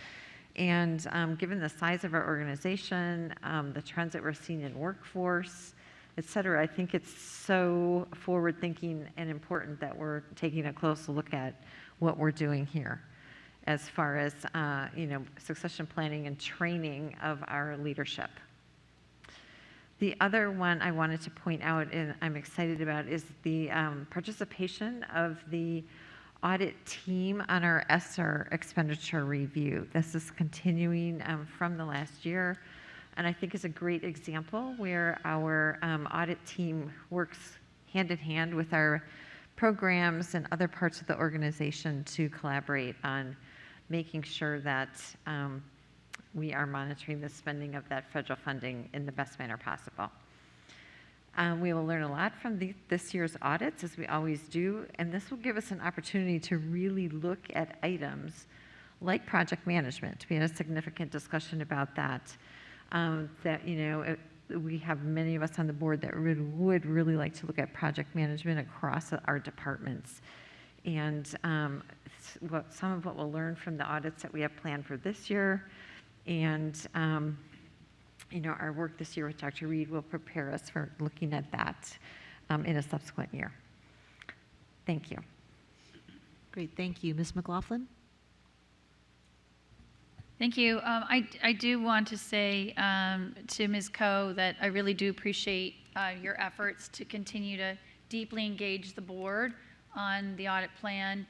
And given the size of our organization, the trends that we're seeing in workforce, et cetera, I think it's so forward-thinking and important that we're taking a close look at what we're doing here as far as, succession planning and training of our leadership. The other one I wanted to point out and I'm excited about is the participation of the audit team on our ESSER expenditure review. This is continuing from the last year, and I think is a great example where our audit team works hand in hand with our programs and other parts of the organization to collaborate on making sure that we are monitoring the spending of that federal funding in the best manner possible. We will learn a lot from this year's audits, as we always do, and this will give us an opportunity to really look at items like project management. We had a significant discussion about that, we have many of us on the board that would really like to look at project management across our departments. And some of what we'll learn from the audits that we have planned for this year, and our work this year with Dr. Reed will prepare us for looking at that in a subsequent year. Thank you. Great, thank you. Ms. McLaughlin? Thank you. I do want to say to Ms. Coe that I really do appreciate your efforts to continue to deeply engage the board on the audit plan.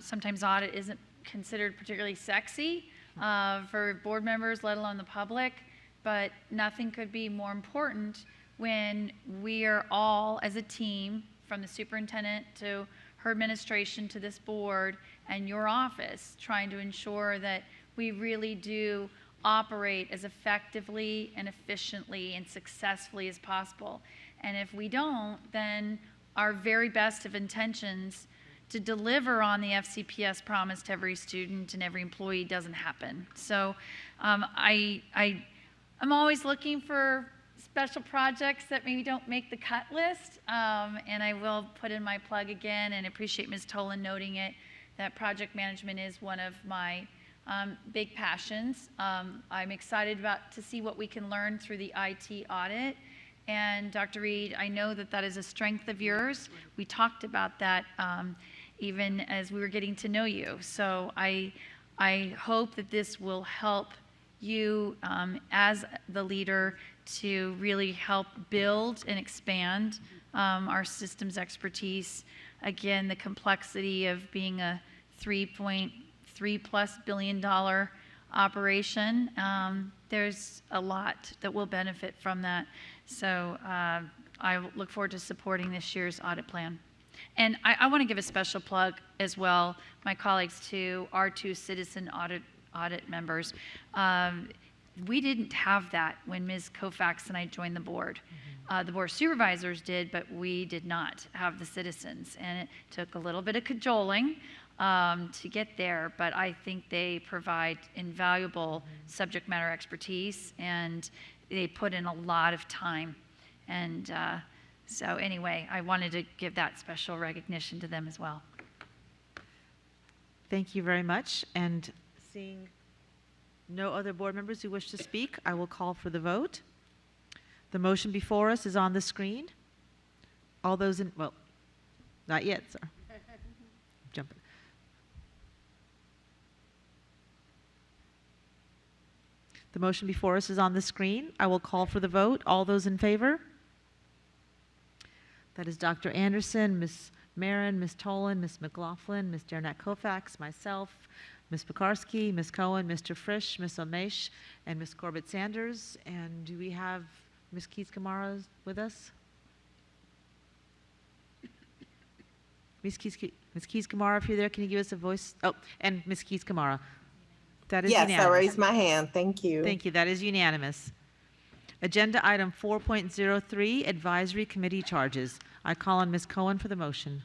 Sometimes audit isn't considered particularly sexy for board members, let alone the public, but nothing could be more important when we are all, as a team, from the superintendent to her administration to this board and your office, trying to ensure that we really do operate as effectively and efficiently and successfully as possible. And if we don't, then our very best of intentions to deliver on the FCPS promise to every student and every employee doesn't happen. So I'm always looking for special projects that maybe don't make the cut list, and I will put in my plug again and appreciate Ms. Tolan noting it, that project management is one of my big passions. I'm excited to see what we can learn through the IT audit. And Dr. Reed, I know that that is a strength of yours. We talked about that even as we were getting to know you. So I hope that this will help you as the leader to really help build and expand our systems expertise. Again, the complexity of being a $3.3+ billion operation, there's a lot that will benefit from that. So I look forward to supporting this year's audit plan. And I want to give a special plug as well, my colleagues too, our two citizen audit members. We didn't have that when Ms. Koufax and I joined the board. The board of supervisors did, but we did not have the citizens. And it took a little bit of cajoling to get there, but I think they provide invaluable subject matter expertise, and they put in a lot of time. And so anyway, I wanted to give that special recognition to them as well. Thank you very much. And seeing no other board members who wish to speak, I will call for the vote. The motion before us is on the screen. All those in, well, not yet, sir. Jumping. The motion before us is on the screen. I will call for the vote. All those in favor? That is Dr. Anderson, Ms. Marin, Ms. Tolan, Ms. McLaughlin, Ms. Dernak Koufax, myself, Ms. Pekarsky, Ms. Cohen, Mr. Frisch, Ms. Omesh, and Ms. Corbett Sanders. And do we have Ms. Keys-Kamara with us? Ms. Keys-Kamara, if you're there, can you give us a voice? Oh, and Ms. Keys-Kamara. That is unanimous. Yes, I raised my hand. Thank you. Thank you. That is unanimous. Agenda item 4.03, advisory committee charges. I call on Ms. Cohen for the motion.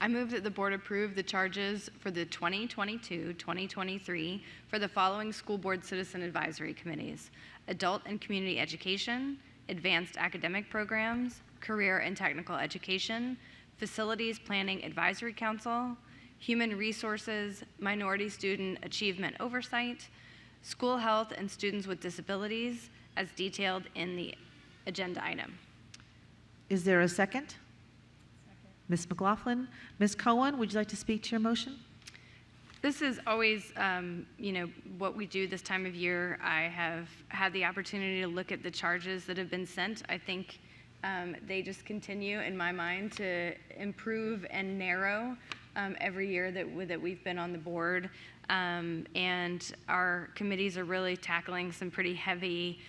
I move that the board approve the charges for the 2022-2023 for the following school board citizen advisory committees: Adult and Community Education, Advanced Academic Programs, Career and Technical Education, Facilities Planning Advisory Council, Human Resources, Minority Student Achievement Oversight, School Health and Students with Disabilities, as detailed in the agenda item. Is there a second? Ms. McLaughlin. Ms. Cohen, would you like to speak to your motion? This is always, what we do this time of year. I have had the opportunity to look at the charges that have been sent. I think they just continue, in my mind, to improve and narrow every year that we've been on the board. And our committees are really tackling some pretty heavy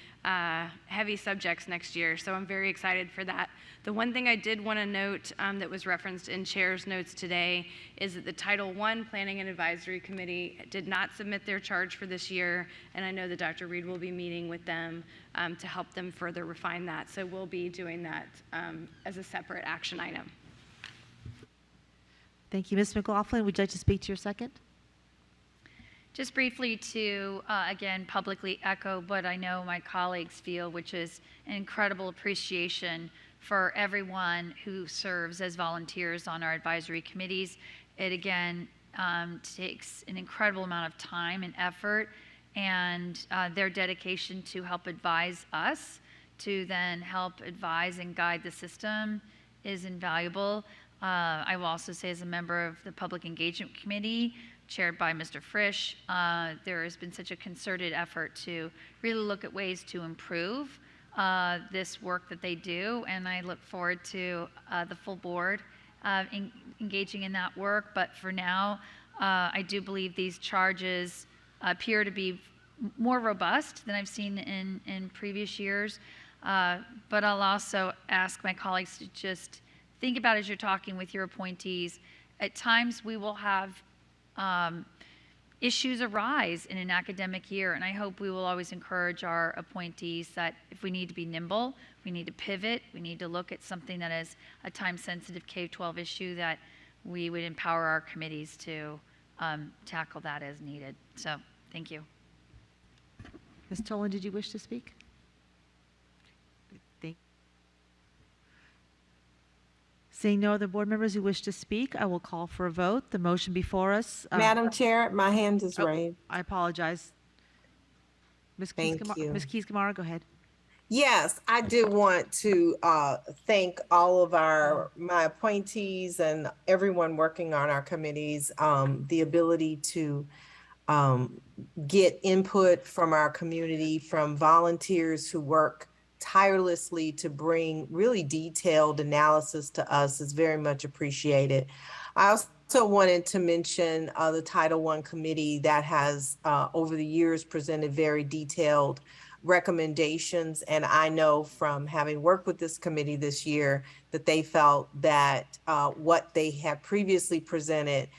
subjects next year. So I'm very excited for that. The one thing I did want to note that was referenced in Chair's notes today is that the Title I Planning and Advisory Committee did not submit their charge for this year, and I know that Dr. Reed will be meeting with them to help them further refine that. So we'll be doing that as a separate action item. Thank you. Ms. McLaughlin, would you like to speak to your second? Just briefly to, again, publicly echo what I know my colleagues feel, which is an incredible appreciation for everyone who serves as volunteers on our advisory committees. It, again, takes an incredible amount of time and effort, and their dedication to help advise us, to then help advise and guide the system, is invaluable. I will also say as a member of the Public Engagement Committee, chaired by Mr. Frisch, there has been such a concerted effort to really look at ways to improve this work that they do, and I look forward to the full board engaging in that work. But for now, I do believe these charges appear to be more robust than I've seen in previous years. But I'll also ask my colleagues to just think about, as you're talking with your appointees, at times we will have issues arise in an academic year, and I hope we will always encourage our appointees that if we need to be nimble, we need to pivot, we need to look at something that is a time-sensitive K-12 issue, that we would empower our committees to tackle that as needed. So, thank you. Ms. Tolan, did you wish to speak? Seeing no other board members who wish to speak, I will call for a vote. The motion before us. Madam Chair, my hand is raised. I apologize. Ms. Thank you. Ms. Keys-Gamarra, go ahead. Yes, I do want to thank all of my appointees and everyone working on our committees. The ability to get input from our community, from volunteers who work tirelessly to bring really detailed analysis to us is very much appreciated. I also wanted to mention the Title I committee that has over the years presented very detailed recommendations, and I know from having worked with this committee this year that they felt that what they had previously presented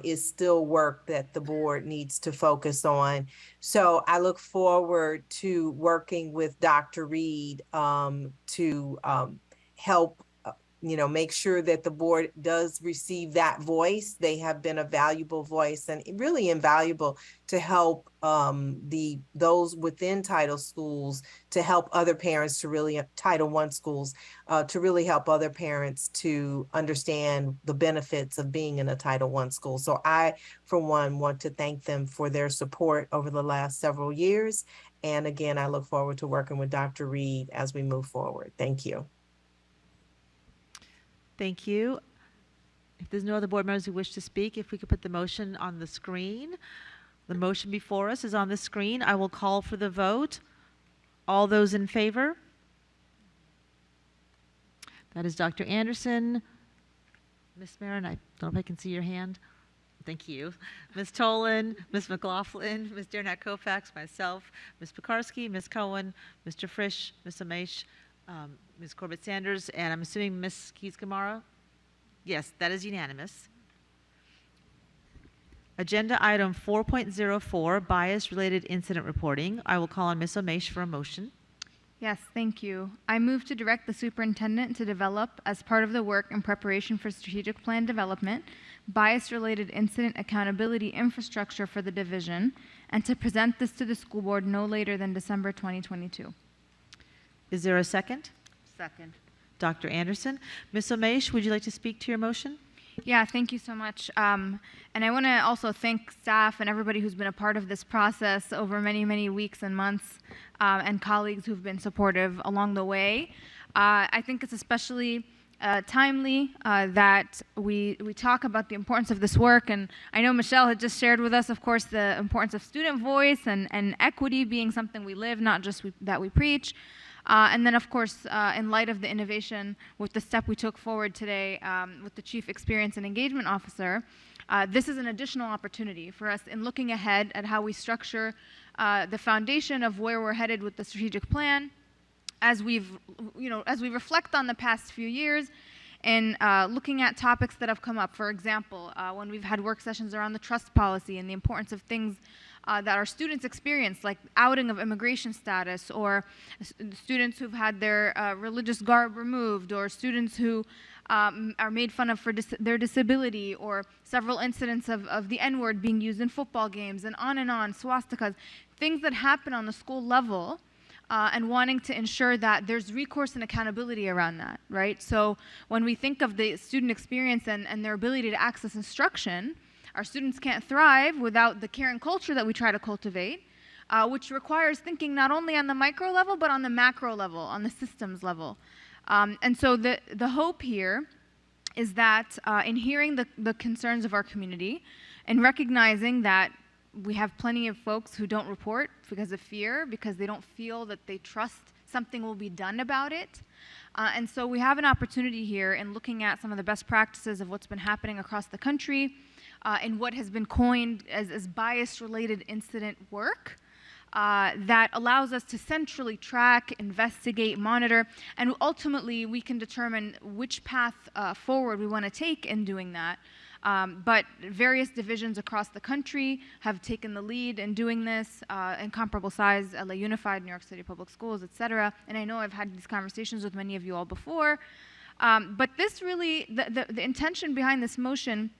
is still work that the board needs to focus on. So I look forward to working with Dr. Reed to help make sure that the board does receive that voice. They have been a valuable voice and really invaluable to help those within title schools, to help other parents to really, Title I schools, to really help other parents to understand the benefits of being in a Title I school. So I, for one, want to thank them for their support over the last several years. And again, I look forward to working with Dr. Reed as we move forward. Thank you. Thank you. If there's no other board members who wish to speak, if we could put the motion on the screen. The motion before us is on the screen. I will call for the vote. All those in favor? That is Dr. Anderson. Ms. Marin, I don't know if I can see your hand. Thank you. Ms. Tolan, Ms. McLaughlin, Ms. Dearnach-Kofax, myself, Ms. Pekarsky, Ms. Cohen, Mr. Frisch, Ms. Amesh, Ms. Corbett-Sanders, and I'm assuming Ms. Keys-Gamarra? Yes, that is unanimous. Agenda item 4.04, bias-related incident reporting. I will call on Ms. Amesh for a motion. Yes, thank you. I move to direct the superintendent to develop, as part of the work in preparation for strategic plan development, bias-related incident accountability infrastructure for the division, and to present this to the school board no later than December 2022. Is there a second? Second. Dr. Anderson. Ms. Amesh, would you like to speak to your motion? Yeah, thank you so much. And I want to also thank staff and everybody who's been a part of this process over many, many weeks and months, and colleagues who've been supportive along the way. I think it's especially timely that we talk about the importance of this work. And I know Michelle had just shared with us, of course, the importance of student voice and equity being something we live, not just that we preach. And then, of course, in light of the innovation with the step we took forward today with the Chief Experience and Engagement Officer, this is an additional opportunity for us in looking ahead at how we structure the foundation of where we're headed with the strategic plan, as we reflect on the past few years and looking at topics that have come up. For example, when we've had work sessions around the trust policy and the importance of things that our students experience, like outing of immigration status, or students who've had their religious garb removed, or students who are made fun of for their disability, or several incidents of the N-word being used in football games, and on, swastikas, things that happen on the school level, and wanting to ensure that there's recourse and accountability around that, right? So when we think of the student experience and their ability to access instruction, our students can't thrive without the caring culture that we try to cultivate, which requires thinking not only on the micro level, but on the macro level, on the systems level. And so the hope here is that in hearing the concerns of our community and recognizing that we have plenty of folks who don't report because of fear, because they don't feel that they trust something will be done about it. And so we have an opportunity here in looking at some of the best practices of what's been happening across the country and what has been coined as bias-related incident work that allows us to centrally track, investigate, monitor, and ultimately we can determine which path forward we want to take in doing that. But various divisions across the country have taken the lead in doing this in comparable size, LA Unified, New York City Public Schools, et cetera. And I know I've had these conversations with many of you all before. But this really, the intention behind this motion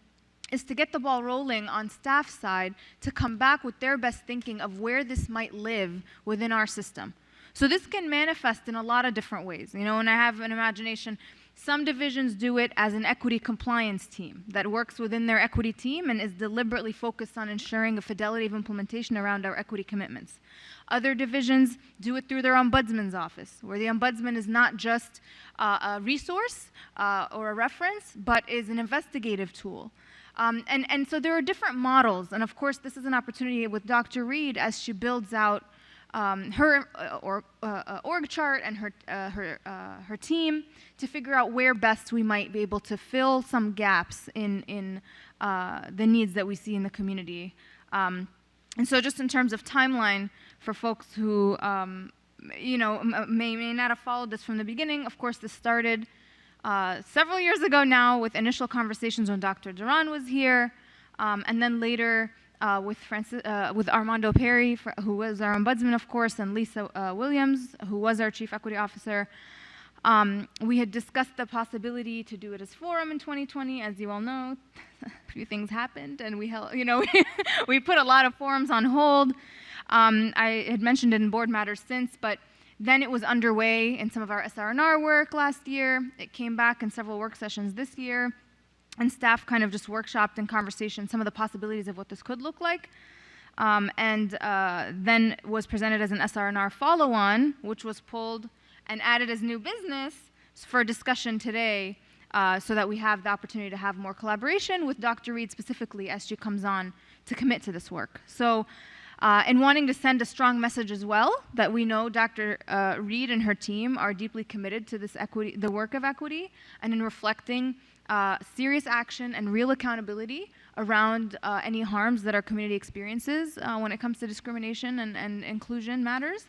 is to get the ball rolling on staff side to come back with their best thinking of where this might live within our system. So this can manifest in a lot of different ways. You know, and I have an imagination. Some divisions do it as an equity compliance team that works within their equity team and is deliberately focused on ensuring a fidelity of implementation around our equity commitments. Other divisions do it through their ombudsman's office, where the ombudsman is not just a resource or a reference, but is an investigative tool. And so there are different models, and of course this is an opportunity with Dr. Reed as she builds out her org chart and her team to figure out where best we might be able to fill some gaps in the needs that we see in the community. And so just in terms of timeline for folks who you know, may not have followed this from the beginning, of course this started several years ago now with initial conversations when Dr. Duran was here, and then later with Armando Perry, who was our ombudsman, of course, and Lisa Williams, who was our chief equity officer. We had discussed the possibility to do it as forum in 2020. As you all know, a few things happened, and we held, you know, we put a lot of forums on hold. I had mentioned it in board matters since, but then it was underway in some of our SR&R work last year. It came back in several work sessions this year. And staff kind of just workshopped in conversation some of the possibilities of what this could look like. And then was presented as an SR&R follow-on, which was pulled and added as new business for discussion today so that we have the opportunity to have more collaboration with Dr. Reed specifically as she comes on to commit to this work. So in wanting to send a strong message as well, that we know Dr. Reed and her team are deeply committed to this equity, the work of equity, and in reflecting serious action and real accountability around any harms that our community experiences when it comes to discrimination and inclusion matters.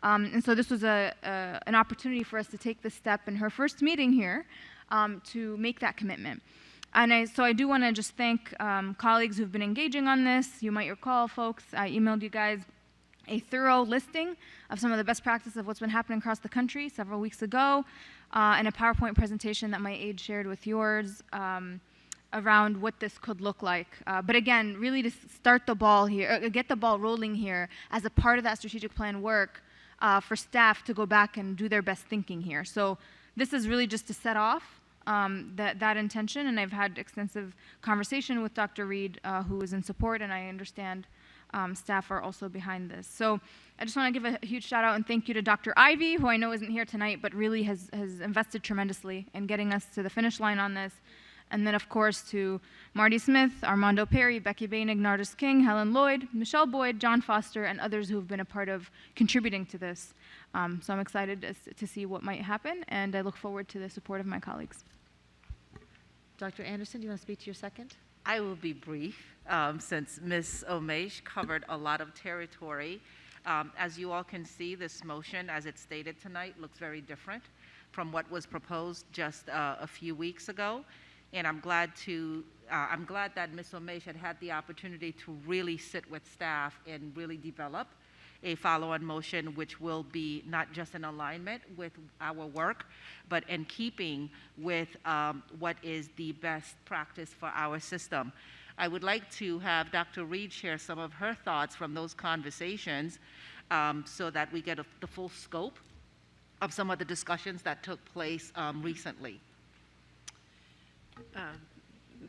And so this was an opportunity for us to take this step in her first meeting here to make that commitment. And so I do want to just thank colleagues who've been engaging on this. You might recall, folks, I emailed you guys a thorough listing of some of the best practices of what's been happening across the country several weeks ago, and a PowerPoint presentation that my aide shared with yours around what this could look like. But again, really to start the ball here, get the ball rolling here as a part of that strategic plan work for staff to go back and do their best thinking here. So this is really just to set off that intention, and I've had extensive conversation with Dr. Reed, who is in support, and I understand staff are also behind this. So I just want to give a huge shout out and thank you to Dr. Ivy, who I know isn't here tonight, but really has invested tremendously in getting us to the finish line on this. And then, of course, to Marty Smith, Armando Perry, Becky Bainig, Nardis King, Helen Lloyd, Michelle Boyd, John Foster, and others who have been a part of contributing to this. So I'm excited to see what might happen, and I look forward to the support of my colleagues. Dr. Anderson, do you want to speak to your second? I will be brief, since Ms. Omesh covered a lot of territory. As you all can see, this motion, as it's stated tonight, looks very different from what was proposed just a few weeks ago. And I'm glad that Ms. Omesh had the opportunity to really sit with staff and really develop a follow-on motion which will be not just in alignment with our work, but in keeping with what is the best practice for our system. I would like to have Dr. Reed share some of her thoughts from those conversations so that we get the full scope of some of the discussions that took place recently.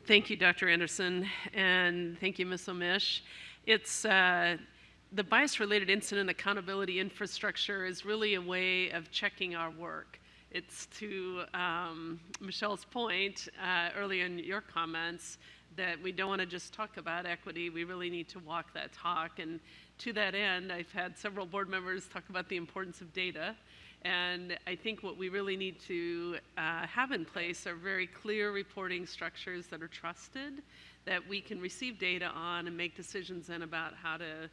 Thank you, Dr. Anderson, and thank you, Ms. Omesh. It's the bias-related incident accountability infrastructure is really a way of checking our work. it's to Michelle's point earlier in your comments that we don't want to just talk about equity. We really need to walk that talk. And to that end, I've had several board members talk about the importance of data. And I think what we really need to have in place are very clear reporting structures that are trusted, that we can receive data on and make decisions then about how to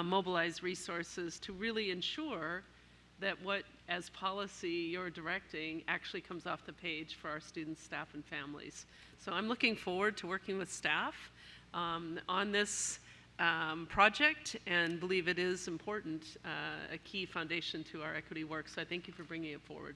mobilize resources to really ensure that what, as policy, you're directing actually comes off the page for our students, staff, and families. So I'm looking forward to working with staff on this project and believe it is important, a key foundation to our equity work. So I thank you for bringing it forward.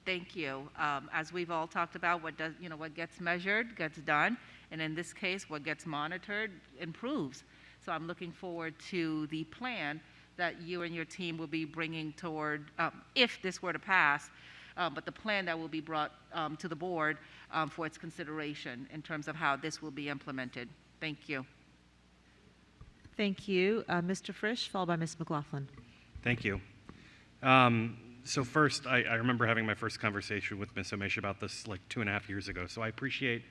Thank you. As we've all talked about, what gets measured gets done, and in this case, what gets monitored improves. So I'm looking forward to the plan that you and your team will be bringing toward, if this were to pass, but the plan that will be brought to the board for its consideration in terms of how this will be implemented. Thank you. Thank you. Mr. Frisch, followed by Ms. McLaughlin. Thank you. So first, I remember having my first conversation with Ms. Omesh about this like 2.5 years ago. So I appreciate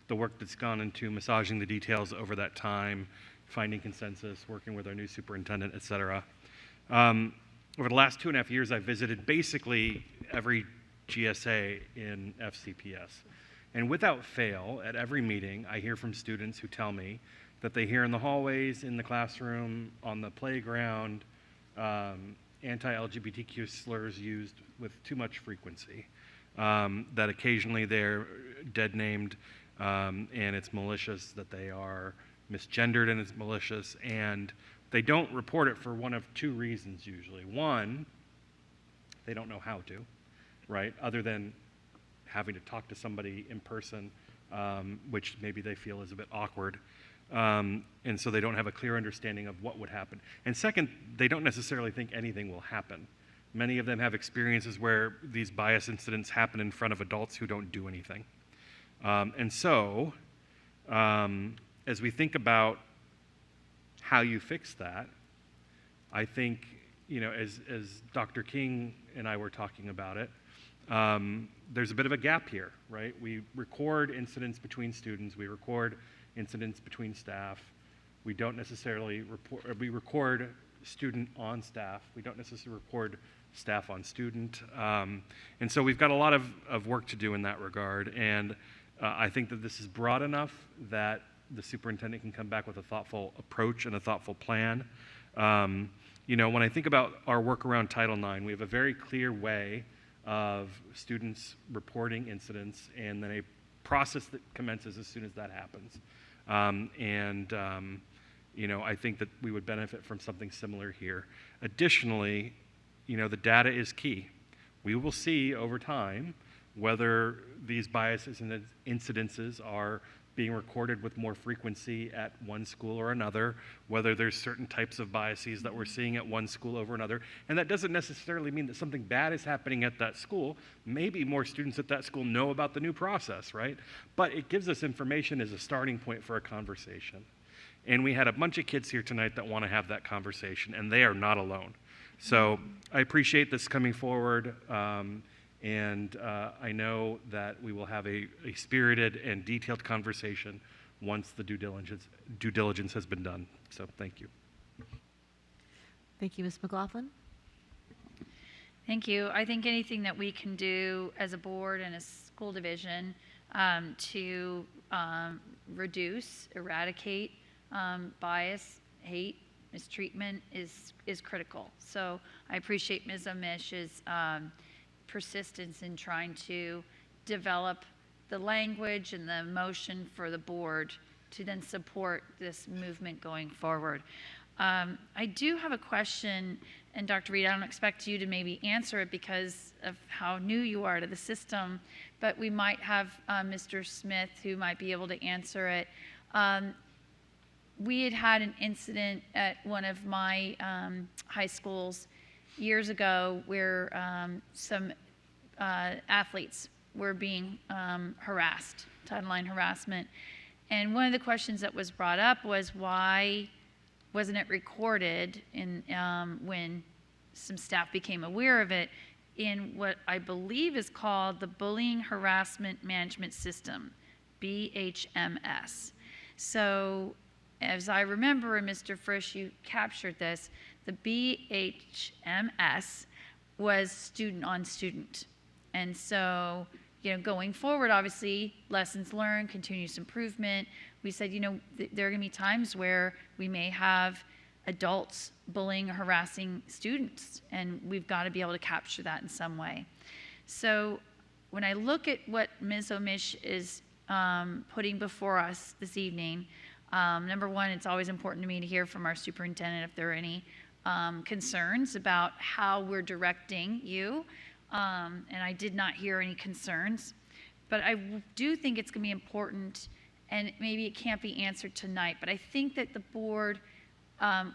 the work that's gone into massaging the details over that time, finding consensus, working with our new superintendent, et cetera. Over the last 2.5 years, I've visited basically every GSA in FCPS. And without fail, at every meeting, I hear from students who tell me that they hear in the hallways, in the classroom, on the playground, anti-LGBTQ slurs used with too much frequency, that occasionally they're dead named and it's malicious, that they are misgendered and it's malicious, and they don't report it for one of two reasons usually. One, they don't know how to, right? Other than having to talk to somebody in person, which maybe they feel is a bit awkward. And so they don't have a clear understanding of what would happen. And second, they don't necessarily think anything will happen. Many of them have experiences where these bias incidents happen in front of adults who don't do anything. And so, as we think about how you fix that, I think, as Dr. King and I were talking about it, there's a bit of a gap here, right? We record incidents between students, we record incidents between staff. We don't necessarily report, we record student on staff. We don't necessarily record staff on student. And so we've got a lot of work to do in that regard. And I think that this is broad enough that the superintendent can come back with a thoughtful approach and a thoughtful plan. When I think about our work around Title IX, we have a very clear way of students reporting incidents and then a process that commences as soon as that happens. I think that we would benefit from something similar here. Additionally, the data is key. We will see over time whether these biases and incidences are being recorded with more frequency at one school or another, whether there's certain types of biases that we're seeing at one school over another. And that doesn't necessarily mean that something bad is happening at that school. Maybe more students at that school know about the new process, right? But it gives us information as a starting point for a conversation. And we had a bunch of kids here tonight that want to have that conversation, and they are not alone. So I appreciate this coming forward. And I know that we will have a spirited and detailed conversation once the due diligence has been done. So thank you. Thank you, Ms. McLaughlin. Thank you. I think anything that we can do as a board and a school division to reduce, eradicate bias, hate, mistreatment is critical. So I appreciate Ms. Omish's persistence in trying to develop the language and the motion for the board to then support this movement going forward. I do have a question, and Dr. Reed, I don't expect you to maybe answer it because of how new you are to the system, but we might have Mr. Smith who might be able to answer it. We had an incident at one of my high schools years ago where some athletes were being harassed, Title IX harassment. And one of the questions that was brought up was why wasn't it recorded when some staff became aware of it? in what I believe is called the Bullying Harassment Management System, BHMS. So as I remember, and Mr. Frisch, you captured this, the BHMS was student on student. And so, going forward, obviously, lessons learned, continuous improvement. We said, there are going to be times where we may have adults bullying or harassing students, and we've got to be able to capture that in some way. So when I look at what Ms. Omish is putting before us this evening, number one, it's always important to me to hear from our superintendent if there are any concerns about how we're directing you. And I did not hear any concerns. But I do think it's going to be important, and maybe it can't be answered tonight, but I think that the board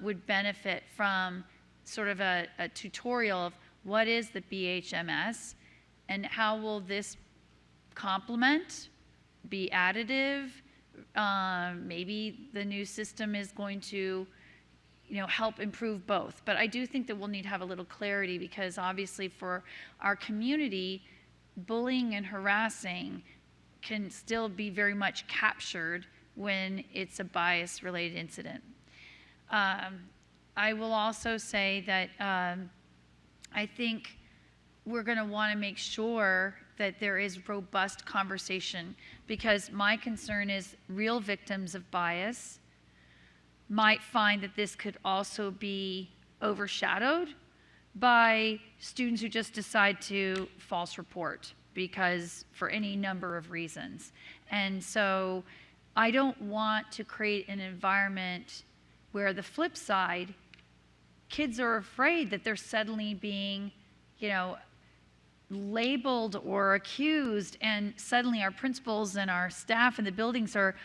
would benefit from sort of a tutorial of what is the BHMS and how will this complement, be additive. Maybe the new system is going to help improve both. But I do think that we'll need to have a little clarity, because obviously for our community, bullying and harassing can still be very much captured when it's a bias-related incident. I will also say that I think we're going to want to make sure that there is robust conversation, because my concern is real victims of bias might find that this could also be overshadowed by students who just decide to false report because for any number of reasons. And so I don't want to create an environment where the flip side, kids are afraid that they're suddenly being, labeled or accused, and suddenly our principals and our staff in the buildings are,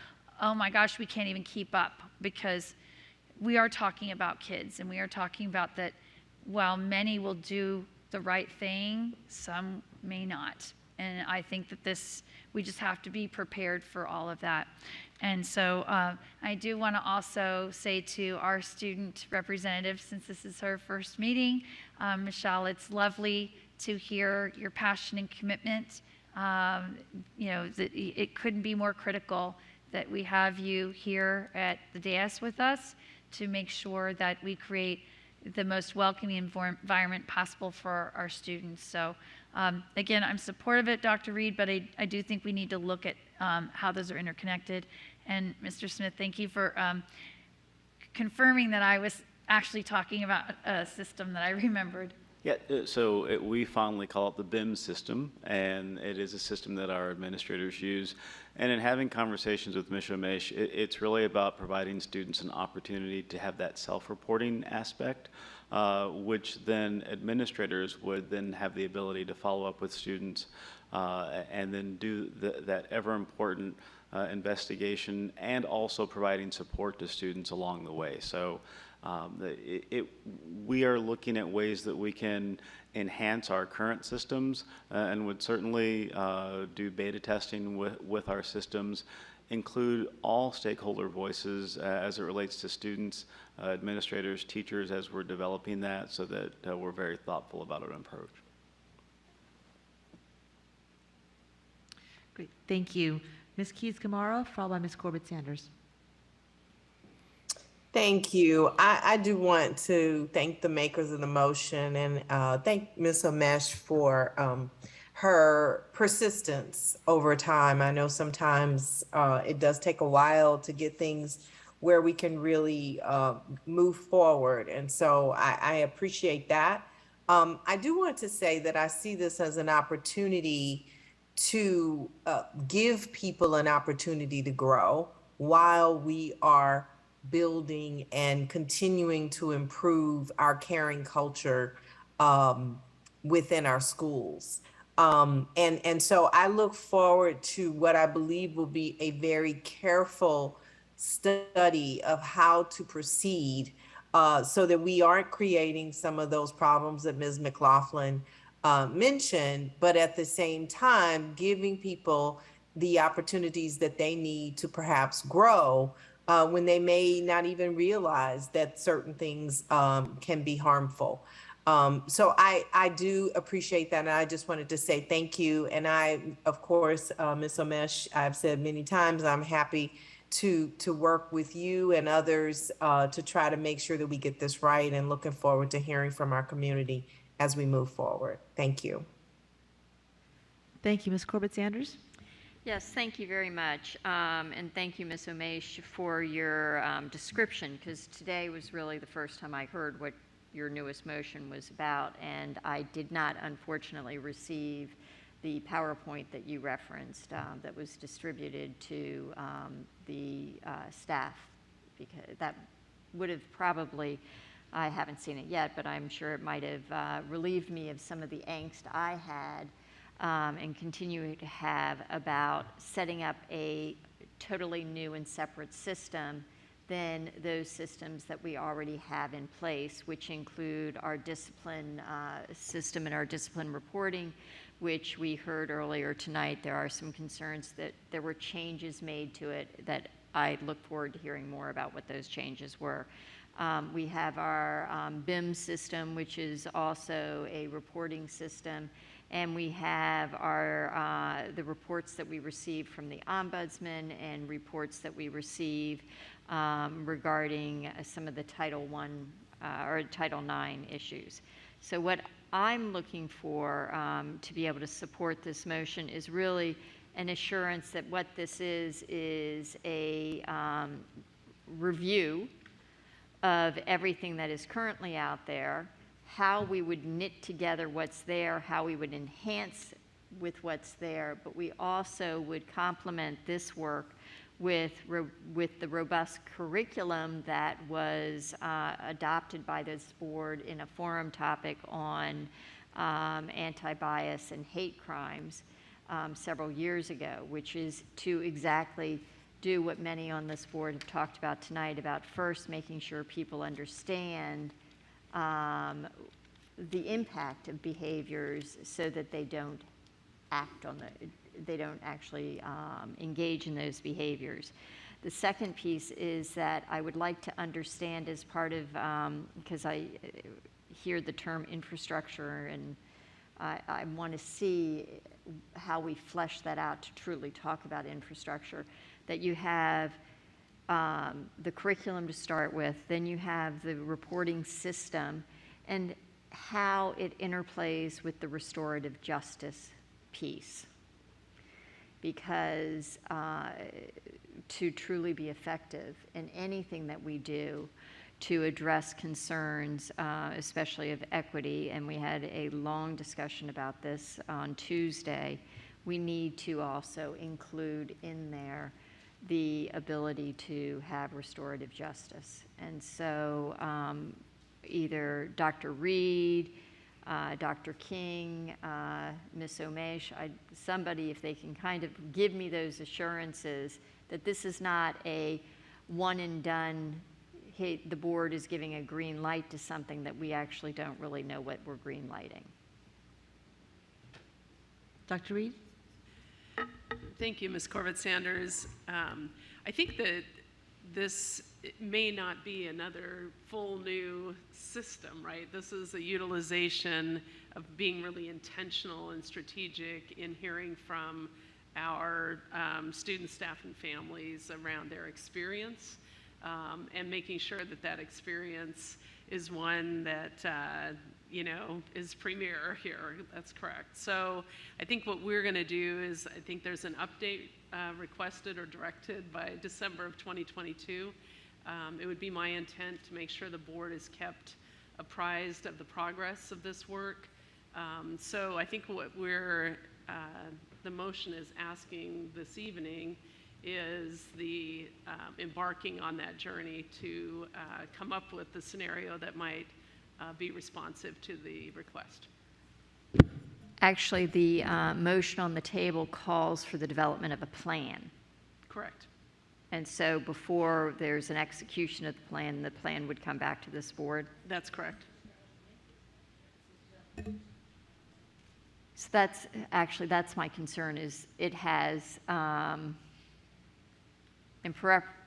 oh my gosh, we can't even keep up, because we are talking about kids, and we are talking about that while many will do the right thing, some may not. And I think that we just have to be prepared for all of that. And so I do want to also say to our student representative, since this is her first meeting, Michelle, it's lovely to hear your passion and commitment. It couldn't be more critical that we have you here at the dais with us to make sure that we create the most welcoming environment possible for our students. So again, I'm supportive of it, Dr. Reed, but I do think we need to look at how those are interconnected. And Mr. Smith, thank you for confirming that I was actually talking about a system that I remembered. Yeah, so we fondly call it the BIM system, and it is a system that our administrators use. And in having conversations with Ms. Omish, it's really about providing students an opportunity to have that self-reporting aspect, which then administrators would then have the ability to follow up with students and then do that ever-important investigation, and also providing support to students along the way. So we are looking at ways that we can enhance our current systems and would certainly do beta testing with our systems, include all stakeholder voices as it relates to students, administrators, teachers, as we're developing that, so that we're very thoughtful about our approach. Great, thank you. Ms. Keys-Gamarra, followed by Ms. Corbett-Sanders. Thank you. I do want to thank the makers of the motion and thank Ms. Omish for her persistence over time. I know sometimes it does take a while to get things where we can really move forward. And so I appreciate that. I do want to say that I see this as an opportunity to give people an opportunity to grow while we are building and continuing to improve our caring culture within our schools. And so I look forward to what I believe will be a very careful study of how to proceed so that we aren't creating some of those problems that Ms. McLaughlin mentioned, but at the same time, giving people the opportunities that they need to perhaps grow when they may not even realize that certain things can be harmful. So I do appreciate that, and I just wanted to say thank you. And I, of course, Ms. Omesh, I've said many times, I'm happy to work with you and others to try to make sure that we get this right, and looking forward to hearing from our community as we move forward. Thank you. Thank you, Ms. Corbett-Sanders. Yes, thank you very much. And thank you, Ms. Omesh, for your description, because today was really the first time I heard what your newest motion was about, and I did not, unfortunately, receive the PowerPoint that you referenced that was distributed to the staff, because that would have probably, I haven't seen it yet, but I'm sure it might have relieved me of some of the angst I had and continuing to have about setting up a totally new and separate system than those systems that we already have in place, which include our discipline system and our discipline reporting, which we heard earlier tonight. There are some concerns that there were changes made to it that I look forward to hearing more about what those changes were. We have our BIM system, which is also a reporting system, and we have our the reports that we receive from the Ombudsman and reports that we receive regarding some of the Title I or Title IX issues. So what I'm looking for to be able to support this motion is really an assurance that what this is a review of everything that is currently out there, how we would knit together what's there, how we would enhance with what's there, but we also would complement this work with the robust curriculum that was adopted by this board in a forum topic on anti-bias and hate crimes several years ago, which is to exactly do what many on this board have talked about tonight, about first making sure people understand the impact of behaviors so that they don't act on they don't actually engage in those behaviors. The second piece is that I would like to understand as part of, because I hear the term infrastructure, and I want to see how we flesh that out to truly talk about infrastructure, that you have the curriculum to start with, then you have the reporting system, and how it interplays with the restorative justice piece. Because to truly be effective in anything that we do to address concerns, especially of equity, and we had a long discussion about this on Tuesday, we need to also include in there the ability to have restorative justice. And so either Dr. Reed, Dr. King, Ms. Omesh, somebody, if they can kind of give me those assurances that this is not a one and done, hey, the board is giving a green light to something that we actually don't really know what we're green lighting. Dr. Reed? Thank you, Ms. Corbett-Sanders. I think that this may not be another full new system, right? This is a utilization of being really intentional and strategic in hearing from our students, staff, and families around their experience, and making sure that that experience is one that is premier here. That's correct. So I think what we're going to do is, I think there's an update requested or directed by December of 2022. It would be my intent to make sure the board is kept apprised of the progress of this work. So I think what the motion is asking this evening is the embarking on that journey to come up with the scenario that might be responsive to the request. Actually, the motion on the table calls for the development of a plan. Correct. And so before there's an execution of the plan would come back to this board? That's correct. So that's my concern, is it has, in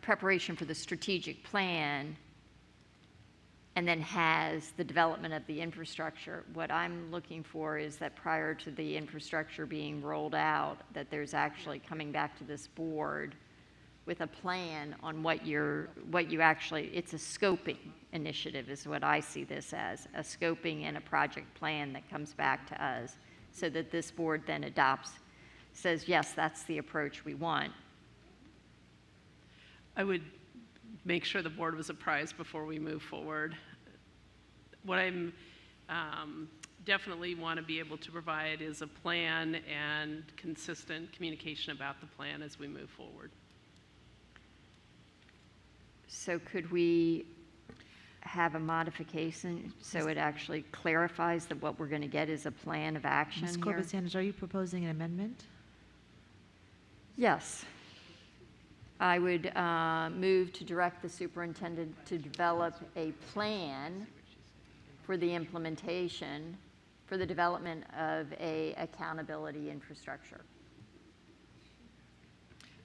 preparation for the strategic plan, and then has the development of the infrastructure. What I'm looking for is that prior to the infrastructure being rolled out, that there's actually coming back to this board with a plan on what you actually, it's a scoping initiative is what I see this as, a scoping and a project plan that comes back to us so that this board then adopts, says, yes, that's the approach we want. I would make sure the board was apprised before we move forward. What I'm definitely want to be able to provide is a plan and consistent communication about the plan as we move forward. So could we have a modification so it actually clarifies that what we're going to get is a plan of action Ms. here? Corbett-Sanders, are you proposing an amendment? Yes. I would move to direct the superintendent to develop a plan for the implementation for the development of a accountability infrastructure.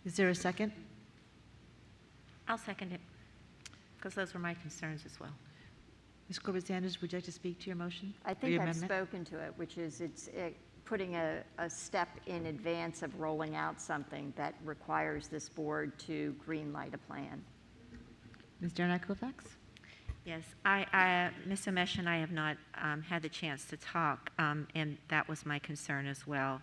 Is there a second? I'll second it, because those were my concerns as well. Ms. Corbett-Sanders, would you like to speak to your motion? I or think your I've amendment? spoken to it, which is it's putting a step in advance of rolling out something that requires this board to green light a plan. Ms. Derenak-Kovacs? Yes, Ms. Omesh and I have not had the chance to talk, and that was my concern as well.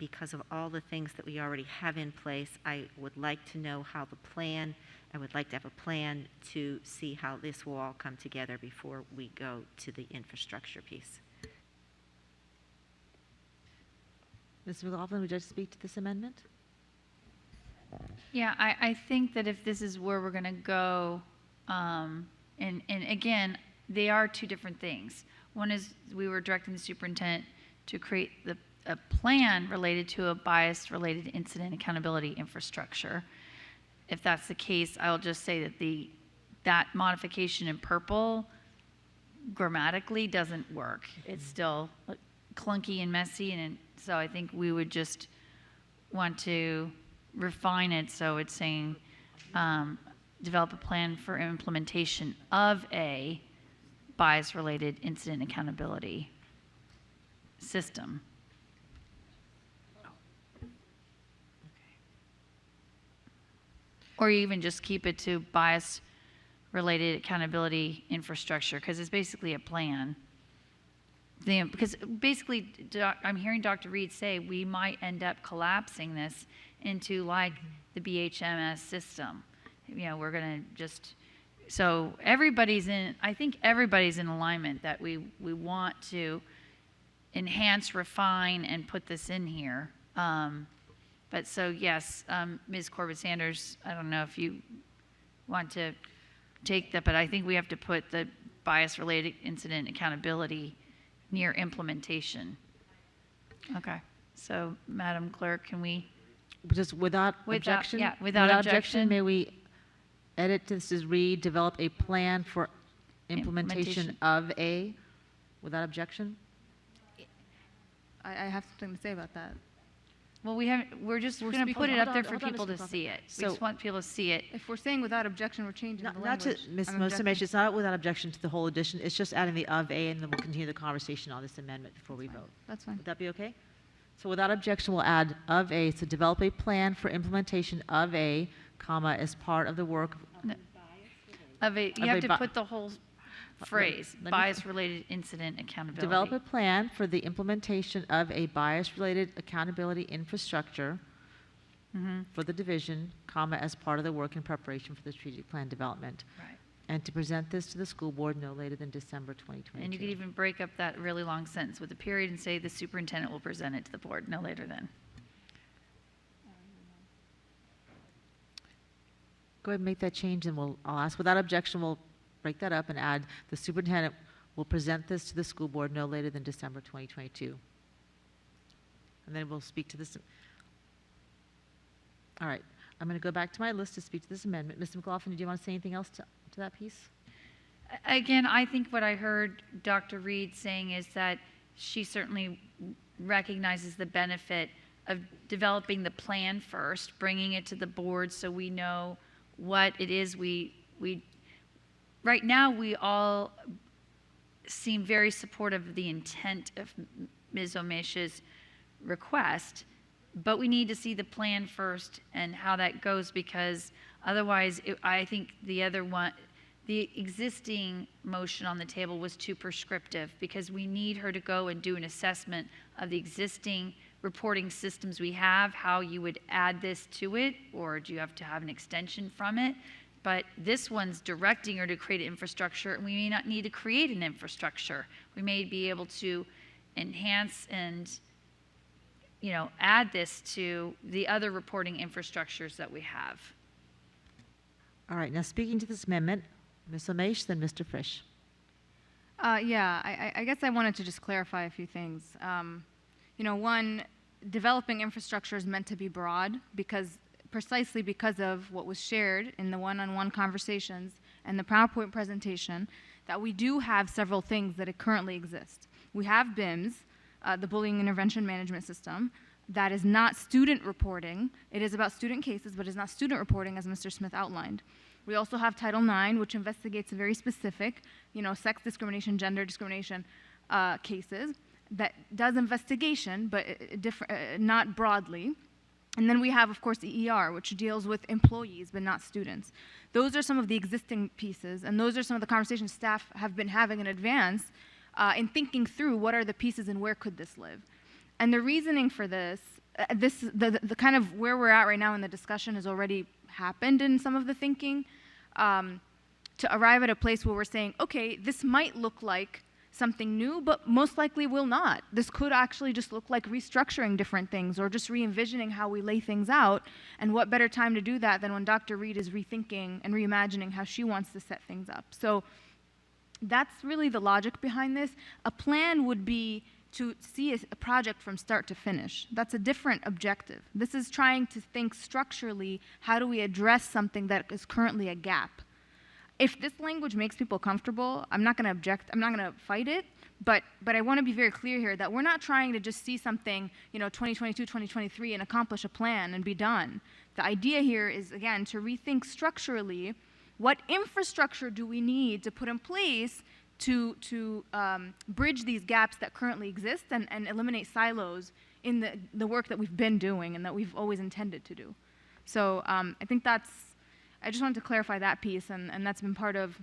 Because of all the things that we already have in place, I would like to know how the plan, I would like to have a plan to see how this will all come together before we go to the infrastructure piece. Ms. McLaughlin, would you like to speak to this amendment? Yeah, I think that if this is where we're going to go, and again, they are two different things. One is we were directing the superintendent to create a plan related to a bias-related incident accountability infrastructure. If that's the case, I'll just say that that modification in purple grammatically doesn't work. It's still clunky and messy, and so I think we would just want to refine it so it's saying develop a plan for implementation of a bias-related incident accountability system. Or even just keep it to bias-related accountability infrastructure, because it's basically a plan. Because basically, I'm hearing Dr. Reed say we might end up collapsing this into like the BHMS system. You know, we're going to just, so I think everybody's in alignment that we want to enhance, refine, and put this in here. But so yes, Ms. Corbett-Sanders, I don't know if you want to take that, but I think we have to put the bias-related incident accountability near implementation. Okay, so Madam Clerk, can we? Just without objection? Yeah, without objection. May we edit this as read, develop a plan for implementation of a, without objection? I have something to say about that. Well, we're just going to put it up there for people to see it. We just want people to see it. If we're saying without objection, we're changing the language. Not to, Ms. Mosamesh, it's not without objection to the whole addition, it's just adding the of a, and then we'll continue the conversation on this amendment before we vote. That's fine. Would that be okay? So without objection, we'll add of a, so develop a plan for implementation of a, comma, as part of the work. You have to put the whole phrase, bias-related incident accountability. Develop a plan for the implementation of a bias-related accountability infrastructure for the division, comma, as part of the work in preparation for the strategic plan development. Right. And to present this to the school board no later than December 2022. And you could even break up that really long sentence with a period and say the superintendent will present it to the board no later than. Go ahead and make that change, and I'll ask, without objection, we'll break that up and add, the superintendent will present this to the school board no later than December 2022. And then we'll speak to this. All right, I'm going to go back to my list to speak to this amendment. Ms. McLaughlin, do you want to say anything else to that piece? Again, I think what I heard Dr. Reed saying is that she certainly recognizes the benefit of developing the plan first, bringing it to the board so we know what it is we right now, we all seem very supportive of the intent of Ms. Omesh's request, but we need to see the plan first and how that goes, because otherwise, I think the existing motion on the table was too prescriptive, because we need her to go and do an assessment of the existing reporting systems we have, how you would add this to it, or do you have to have an extension from it? But this one's directing her to create an infrastructure, and we may not need to create an infrastructure. We may be able to enhance and, you know, add this to the other reporting infrastructures that we have. All right, now speaking to this amendment, Ms. Omesh, then Mr. Frisch. Yeah, I guess I wanted to just clarify a few things. You know, one, developing infrastructure is meant to be broad precisely because of what was shared in the one-on-one conversations and the PowerPoint presentation, that we do have several things that currently exist. We have BIMS, the Bullying Intervention Management System, that is not student reporting. It is about student cases, but is not student reporting, as Mr. Smith outlined. We also have Title IX, which investigates very specific, you know, sex discrimination, gender discrimination cases, that does investigation, but not broadly. And then we have, of course, the ER, which deals with employees, but not students. Those are some of the existing pieces, and those are some of the conversations staff have been having in advance in thinking through what are the pieces and where could this live. And the reasoning for this, the kind of where we're at right now in the discussion has already happened in some of the thinking, to arrive at a place where we're saying, okay, this might look like something new, but most likely will not. This could actually just look like restructuring different things or just re-envisioning how we lay things out. And what better time to do that than when Dr. Reed is rethinking and reimagining how she wants to set things up. So that's really the logic behind this. A plan would be to see a project from start to finish. That's a different objective. This is trying to think structurally, how do we address something that is currently a gap? If this language makes people comfortable, I'm not going to object, I'm not going to fight it, but I want to be very clear here that we're not trying to just see something, you know, 2022, 2023 and accomplish a plan and be done. The idea here is, again, to rethink structurally, what infrastructure do we need to put in place to bridge these gaps that currently exist and eliminate silos in the work that we've been doing and that we've always intended to do. So I think I just wanted to clarify that piece, and that's been part of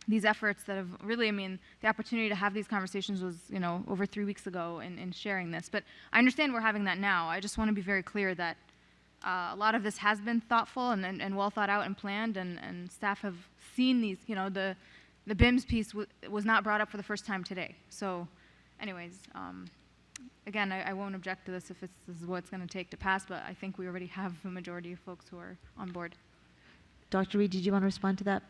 these efforts that have really, I mean, the opportunity to have these conversations was, you know, over 3 weeks ago in sharing this. But I understand we're having that now. I just want to be very clear that a lot of this has been thoughtful and well thought out and planned, and staff have seen these, you know, the BIMS piece was not brought up for the first time today. So anyways, again, I won't object to this if this is what it's going to take to pass, but I think we already have a majority of folks who are on board. Dr. Reed, did you want to respond to that?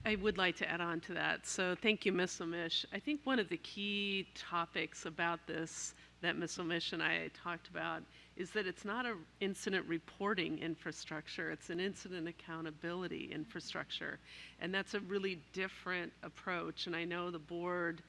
I would like to add on to that. So thank you, Ms. Omesh. I think one of the key topics about this that Ms. Omesh and I talked about is that it's not an incident reporting infrastructure, it's an incident accountability infrastructure. And that's a really different approach. And I know the board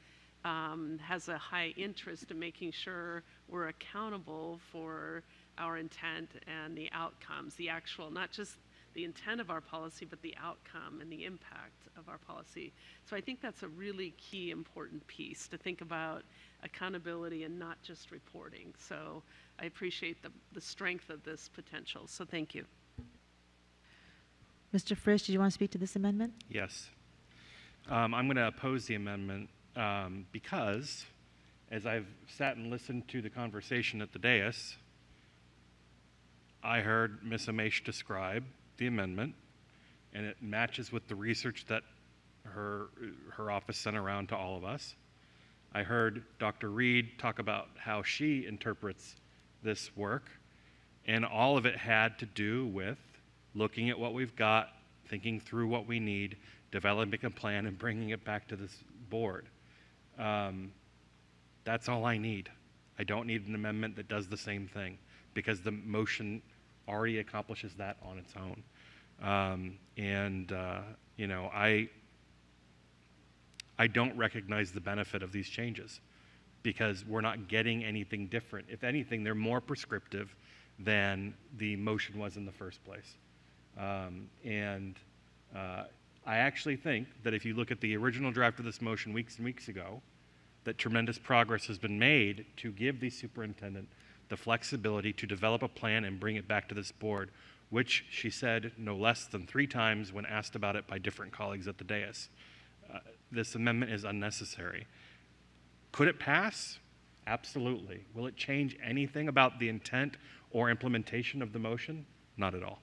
has a high interest in making sure we're accountable for our intent and the outcomes, the actual, not just the intent of our policy, but the outcome and the impact of our policy. So I think that's a really key important piece to think about accountability and not just reporting. So I appreciate the strength of this potential. So thank you. Mr. Frisch, did you want to speak to this amendment? Yes. I'm going to oppose the amendment because as I've sat and listened to the conversation at the dais, I heard Ms. Omesh describe the amendment, and it matches with the research that her office sent around to all of us. I heard Dr. Reed talk about how she interprets this work, and all of it had to do with looking at what we've got, thinking through what we need, developing a plan, and bringing it back to this board. That's all I need. I don't need an amendment that does the same thing, because the motion already accomplishes that on its own. You know, I don't recognize the benefit of these changes because we're not getting anything different. If anything, they're more prescriptive than the motion was in the first place. I actually think that if you look at the original draft of this motion weeks and weeks ago, that tremendous progress has been made to give the superintendent the flexibility to develop a plan and bring it back to this board, which she said no less than 3 times when asked about it by different colleagues at the dais. This amendment is unnecessary. Could it pass? Absolutely. Will it change anything about the intent or implementation of the motion? Not at all.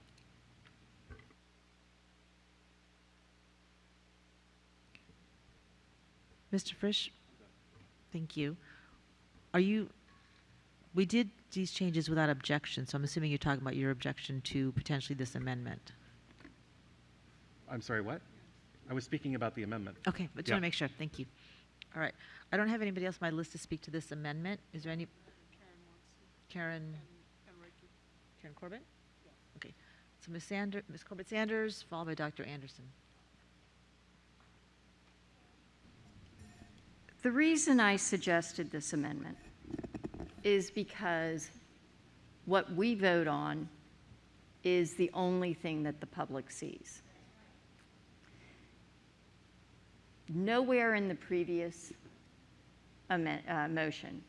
Mr. Frisch, thank you. We did these changes without objection, so I'm assuming you're talking about your objection to potentially this amendment. I'm sorry, what? I was speaking about the amendment. Okay, but just want to make sure. Thank you. All right. I don't have anybody else on my list to speak to this amendment. Is there any? Karen Corbett? Okay. So Ms. Corbett Sanders, followed by Dr. Anderson. The reason I suggested this amendment is because what we vote on is the only thing that the public sees. Nowhere in the previous motion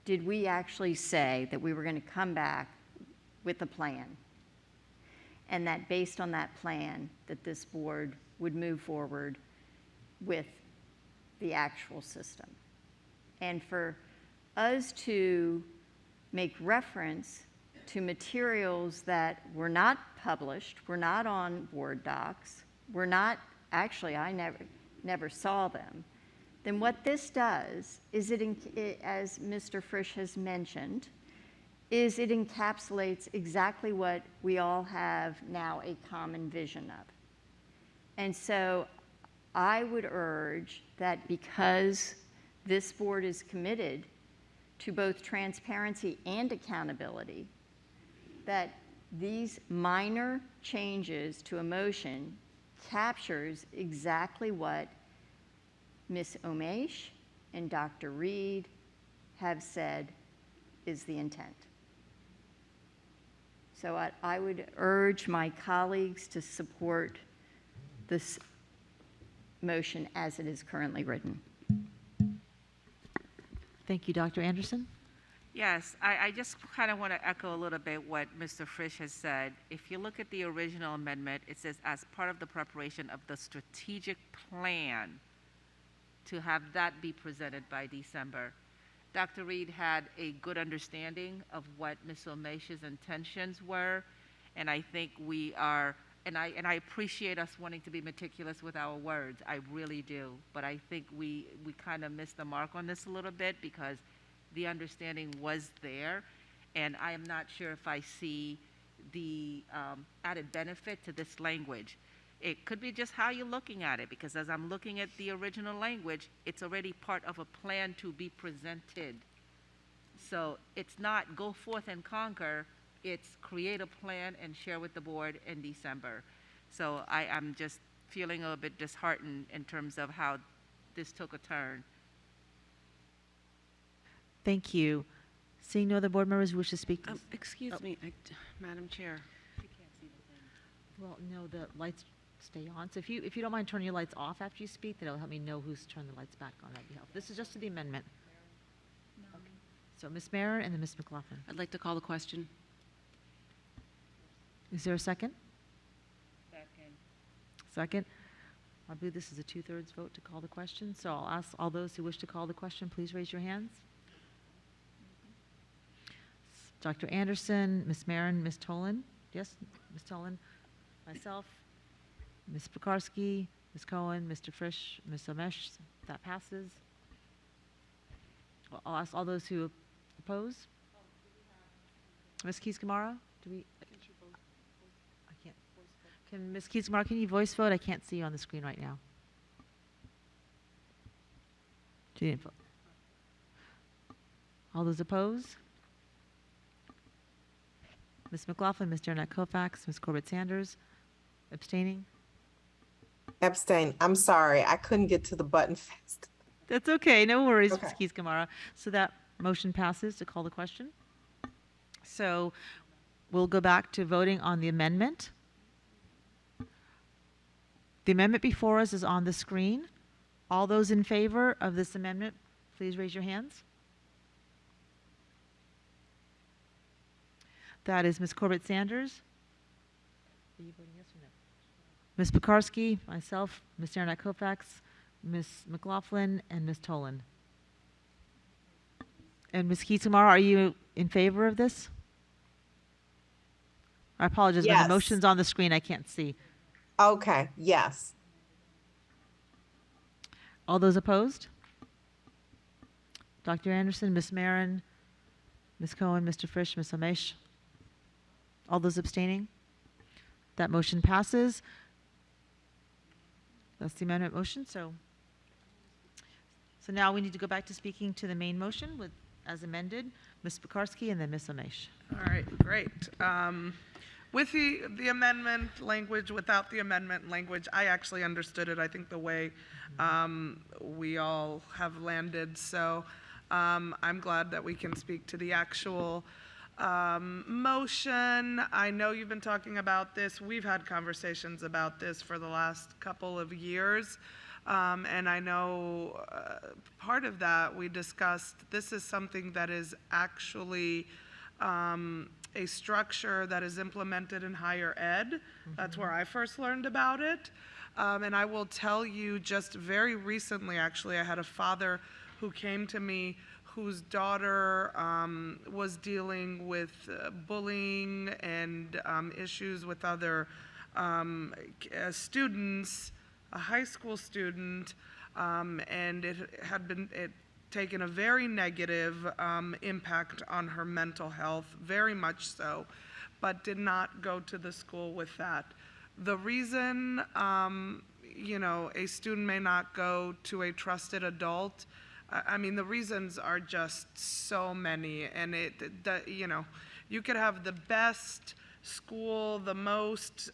did we actually say that we were going to come back with a plan, and that based on that plan that this board would move forward with the actual system. And for us to make reference to materials that were not published, were not on board docs, were not, actually I never saw them, then what this does is as Mr. Frisch has mentioned, is it encapsulates exactly what we all have now a common vision of. And so I would urge that because this board is committed to both transparency and accountability, that these minor changes to a motion captures exactly what Ms. Omesh and Dr. Reed have said is the intent. So I would urge my colleagues to support this motion as it is currently written. Thank you, Dr. Anderson. Yes, I just kind of want to echo a little bit what Mr. Frisch has said. If you look at the original amendment, it says as part of the preparation of the strategic plan to have that be presented by December. Dr. Reed had a good understanding of what Ms. Omesh's intentions were, and I think we are, and I appreciate us wanting to be meticulous with our words, I really do, but I think we kind of missed the mark on this a little bit because the understanding was there, and I am not sure if I see the added benefit to this language. It could be just how you're looking at it, because as I'm looking at the original language, it's already part of a plan to be presented. So it's not go forth and conquer, it's create a plan and share with the board in December. So I'm just feeling a little bit disheartened in terms of how this took a turn. Thank you. Seeing no other board members who wish to speak to this. Excuse me, Madam Chair. Well, no, the lights stay on. So if you don't mind turning your lights off after you speak, that'll help me know who's turned the lights back on. That'd be helpful. This is just to the amendment. Okay. So Ms. Mayer and then Ms. McLaughlin. I'd like to call the question. Is there a second? Second. Second. I believe this is a 2/3 vote to call the question. So I'll ask all those who wish to call the question, please raise your hands. Dr. Anderson, Ms. Marin, Ms. Tolan. Yes, Ms. Tolan. Myself, Ms. Pekarsky, Ms. Cohen, Mr. Frisch, Ms. Omesh. That passes. I'll ask all those who oppose. Ms. Keys-Gamarra, do we? I can't. Can Ms. Keys-Gamarra, can you voice vote? I can't see you on the screen right now. She didn't vote. All those opposed? Ms. McLaughlin, Ms. Jarnett Kofax, Ms. Corbett Sanders, abstaining? Abstain. I'm sorry. I couldn't get to the button fast. That's okay. No worries, Okay. Ms. Keys-Gamarra. So that motion passes to call the question. So we'll go back to voting on the amendment. The amendment before us is on the screen. All those in favor of this amendment, please raise your hands. That is Ms. Corbett Sanders. Are you voting yes or no? Ms. Pekarsky, myself, Ms. Saranac Kofax, Ms. McLaughlin, and Ms. Tolan. And Ms. Keys-Gamarra, are you in favor of this? I apologize, but Yes. the motion's on the screen, I can't see. Okay, yes. All those opposed? Dr. Anderson, Ms. Marin, Ms. Cohen, Mr. Frisch, Ms. Omesh. All those abstaining? That motion passes. That's the amendment motion. So now we need to go back to speaking to the main motion with, as amended, Ms. Pekarsky and then Ms. Omesh. All right, great. With the amendment language, without the amendment language, I actually understood it, I think, the way we all have landed. So I'm glad that we can speak to the actual motion. I know you've been talking about this. We've had conversations about this for the last couple of years. And I know part of that we discussed, this is something that is actually a structure that is implemented in higher ed. That's where I first learned about it. And I will tell you, just very recently, actually, I had a father who came to me whose daughter was dealing with bullying and issues with other students, a high school student, and it had been taken a very negative impact on her mental health, very much so, but did not go to the school with that. The reason, you know, a student may not go to a trusted adult, I mean, the reasons are just so many, and you know, you could have the best school, the most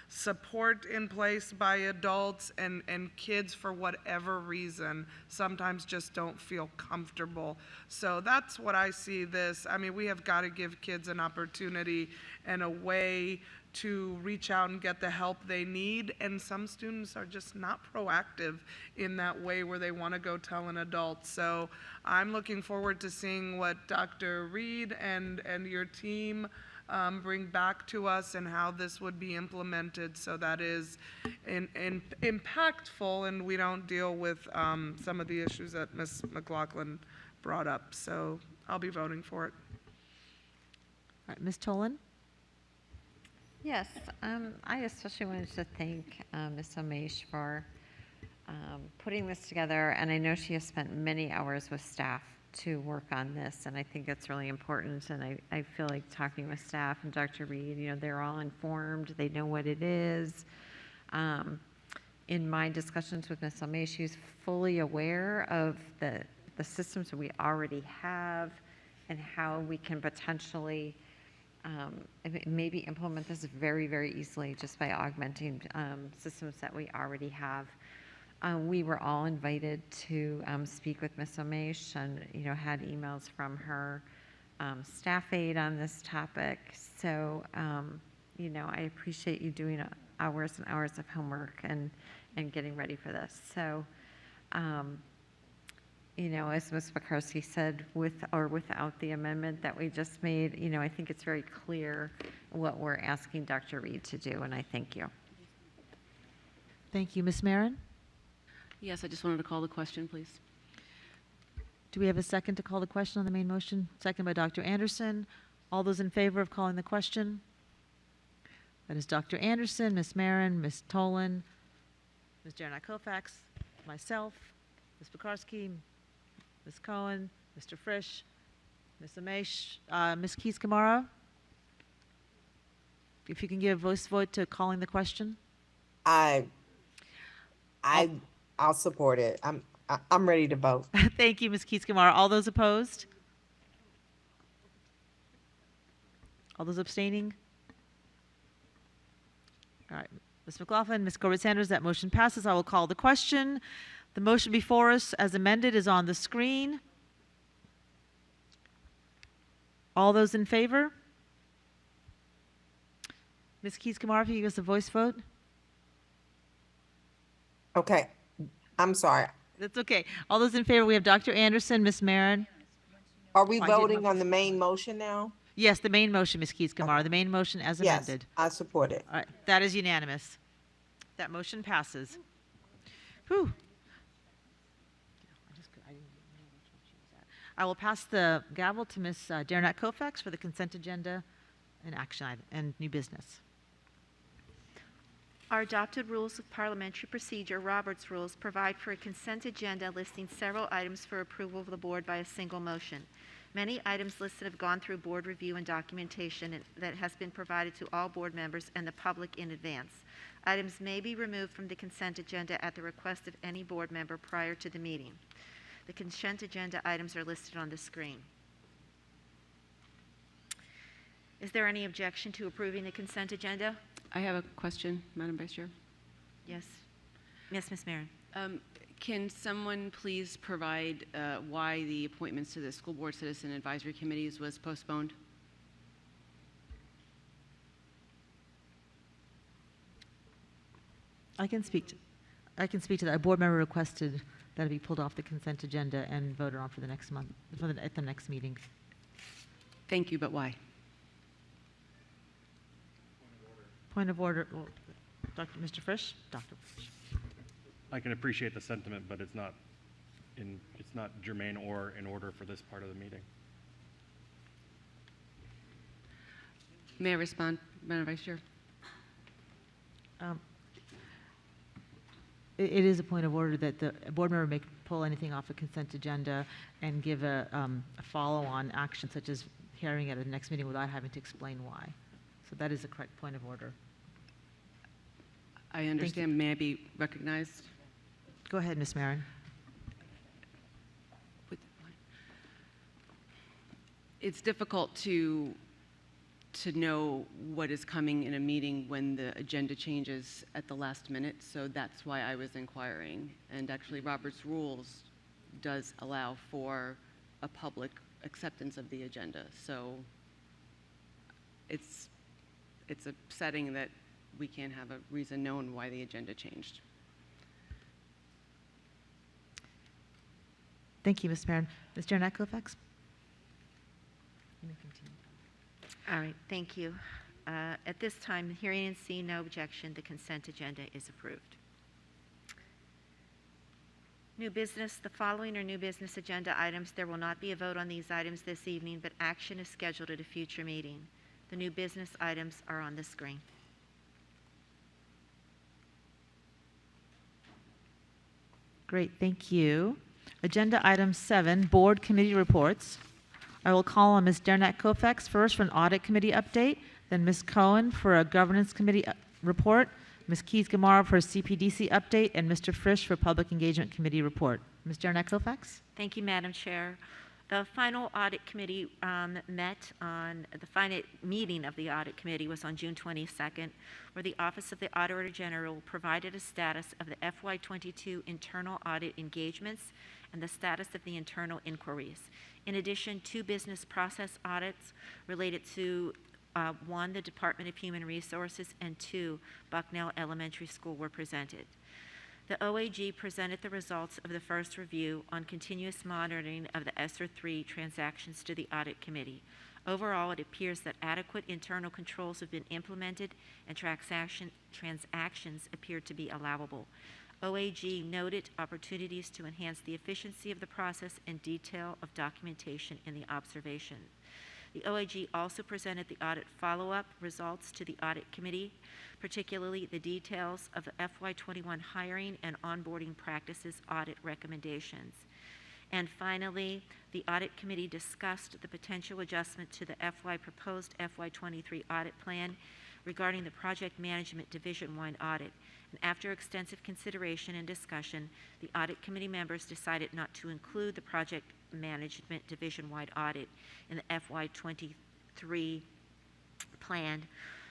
support in place by adults, and kids, for whatever reason, sometimes just don't feel comfortable. So that's what I see this. I mean, we have got to give kids an opportunity and a way to reach out and get the help they need, and some students are just not proactive in that way where they want to go tell an adult. So I'm looking forward to seeing what Dr. Reed and your team bring back to us, and how this would be implemented so that is impactful and we don't deal with some of the issues that Ms. McLaughlin brought up. So I'll be voting for it. All right, Ms. Tolan? Yes, I especially wanted to thank Ms. Omesh for putting this together, and I know she has spent many hours with staff to work on this, and I think it's really important, and I feel like talking with staff and Dr. Reed, you know, they're all informed, they know what it is. In my discussions with Ms. Omesh, she's fully aware of the systems that we already have and how we can potentially maybe implement this very, very easily just by augmenting systems that we already have. We were all invited to speak with Ms. Omesh, and you know, had emails from her staff aide on this topic. So you know, I appreciate you doing hours and hours of homework and getting ready for this. So you know, as Ms. Pekarsky said, with or without the amendment that we just made, you know, I think it's very clear what we're asking Dr. Reed to do, and I thank you. Thank you. Ms. Marin? Yes, I just wanted to call the question, please. Do we have a second to call the question on the main motion? Second by Dr. Anderson. All those in favor of calling the question? That is Dr. Anderson, Ms. Marin, Ms. Tolan, Ms. Jarnack Kofax, myself, Ms. Pekarsky, Ms. Cohen, Mr. Frisch, Ms. Omesh, Ms. Keys-Gamarra. If you can give a voice vote to calling the question. I'll support it. I'm ready to vote. Thank you, Ms. Keys-Gamarra. All those opposed? All those abstaining? All right, Ms. McLaughlin, Ms. Corbett Sanders, that motion passes. I will call the question. The motion before us as amended is on the screen. All those in favor? Ms. Keys-Gamarra, if you give us a voice vote. Okay, I'm sorry. That's okay. All those in favor, we have Dr. Anderson, Ms. Marin. Are we Oh, I did voting not- on the main motion now? Yes, the main motion, Ms. Keys-Gamarra, the main motion as Yes, amended. I support it. All right, that is unanimous. That motion passes. Whew. I will pass the gavel to Ms. Derenak Kofax for the consent agenda and action item and new business. Our adopted rules of parliamentary procedure, Robert's Rules, provide for a consent agenda listing several items for approval of the board by a single motion. Many items listed have gone through board review and documentation that has been provided to all board members and the public in advance. Items may be removed from the consent agenda at the request of any board member prior to the meeting. The consent agenda items are listed on the screen. Is there any objection to approving the consent agenda? I have a question, Madam Vice Chair. Yes. Yes, Ms. Marin. Can someone please provide why the appointments to the School Board Citizen Advisory Committees was postponed? I can speak to that. A board member requested that it be pulled off the consent agenda and voted on for the next month, at the next meeting. Thank you, but why? Point of order. Well, Mr. Frisch? Dr. Frisch. I can appreciate the sentiment, but it's not germane or in order for this part of the meeting. May I respond, Madam Vice Chair? It is a point of order that the board member may pull anything off a consent agenda and give a follow-on action such as hearing at the next meeting without having to explain why. So that is a correct point of order. I understand. May I be recognized? Go ahead, Ms. Marin. It's difficult to know what is coming in a meeting when the agenda changes at the last minute, so that's why I was inquiring. And actually, Robert's Rules does allow for a public acceptance of the agenda, so it's a setting that we can't have a reason known why the agenda changed. Thank you, Ms. Marin. Ms. Derenak Kofax? You may continue. All right, thank you. At this time, hearing and seeing no objection, the consent agenda is approved. New business. The following are new business agenda items. There will not be a vote on these items this evening, but action is scheduled at a future meeting. The new business items are on the screen. Great, thank you. Agenda item 7, board committee reports. I will call on Ms. Derenak Kofax first for an audit committee update, then Ms. Cohen for a governance committee report, Ms. Keys-Gamarra for a CPDC update, and Mr. Frisch for public engagement committee report. Ms. Derenak Kofax? Thank you, Madam Chair. The final audit committee the final meeting of the audit committee was on June 22nd, where the Office of the Auditor General provided a status of the FY22 internal audit engagements and the status of the internal inquiries. In addition, 2 business process audits related to 1, the Department of Human Resources, and 2, Bucknell Elementary School were presented. The OAG presented the results of the first review on continuous monitoring of the ESSER 3 transactions to the Audit Committee. Overall, it appears that adequate internal controls have been implemented and transactions appear to be allowable. OAG noted opportunities to enhance the efficiency of the process and detail of documentation in the observation. The OAG also presented the audit follow-up results to the Audit Committee, particularly the details of the FY21 hiring and onboarding practices audit recommendations. And finally, the Audit Committee discussed the potential adjustment to the proposed FY23 audit plan regarding the Project Management Division-wide audit. And after extensive consideration and discussion, the Audit Committee members decided not to include the Project Management Division-wide audit in the FY23 plan.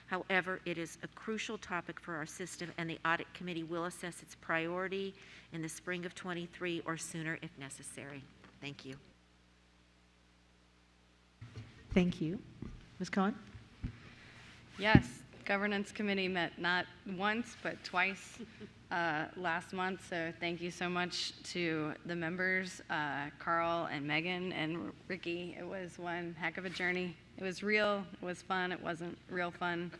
However, it is a crucial topic for our system, and the Audit Committee will assess its priority in the spring of '23 or sooner if necessary. Thank you. Thank you. Ms. Cohen? Yes, Governance Committee met not once, but twice last month, so thank you so much to the members, Carl and Megan and Ricky. It was one heck of a journey. It was real, it was fun, it wasn't real fun.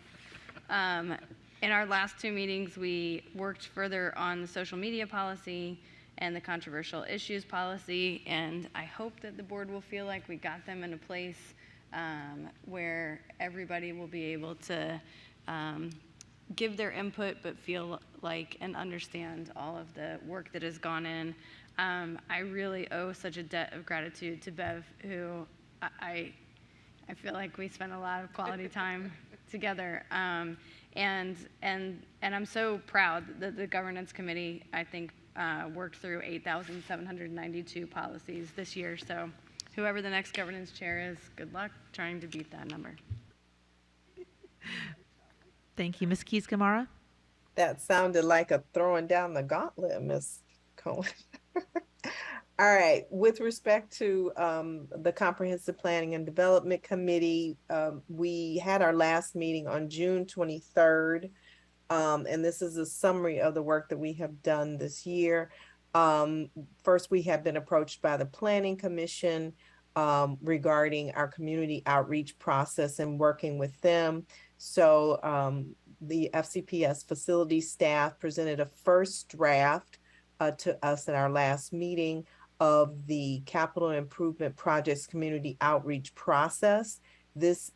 In our last two meetings, we worked further on the social media policy and the controversial issues policy, and I hope that the board will feel like we got them in a place where everybody will be able to give their input but feel like and understand all of the work that has gone in. I really owe such a debt of gratitude to Bev, who I feel like we spent a lot of quality time together. And I'm so proud that the governance committee, I think, worked through 8,792 policies this year. So whoever the next governance chair is, good luck trying to beat that number. Thank you. Ms. Keys-Gamarra? That sounded like a throwing down the gauntlet, Ms. Cohen. All right, with respect to the Comprehensive Planning and Development Committee, we had our last meeting on June 23rd, and this is a summary of the work that we have done this year. First, we have been approached by the Planning Commission regarding our community outreach process and working with them. So the FCPS facility staff presented a first draft to us at our last meeting of the capital improvement projects community outreach process. This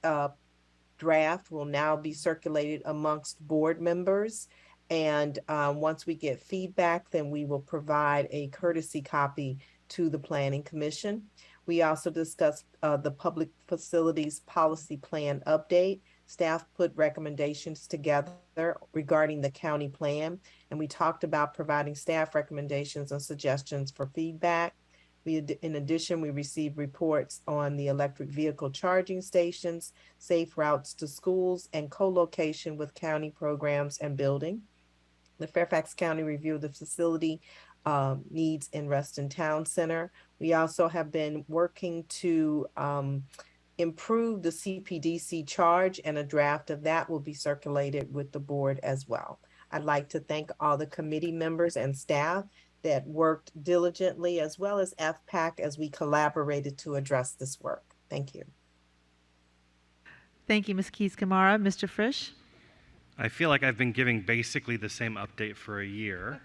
draft will now be circulated amongst board members. And once we get feedback, then we will provide a courtesy copy to the Planning Commission. We also discussed the public facilities policy plan update. Staff put recommendations together regarding the county plan, and we talked about providing staff recommendations and suggestions for feedback. In addition, we received reports on the electric vehicle charging stations, safe routes to schools, and co-location with county programs and building. The Fairfax County review of the facility needs in Reston Town Center. We also have been working to improve the CPDC charge, and a draft of that will be circulated with the board as well. I'd like to thank all the committee members and staff that worked diligently, as well as FPAC, as we collaborated to address this work. Thank you. Thank you, Ms. Keys-Gamarra. Mr. Frisch? I feel like I've been giving basically the same update for a year,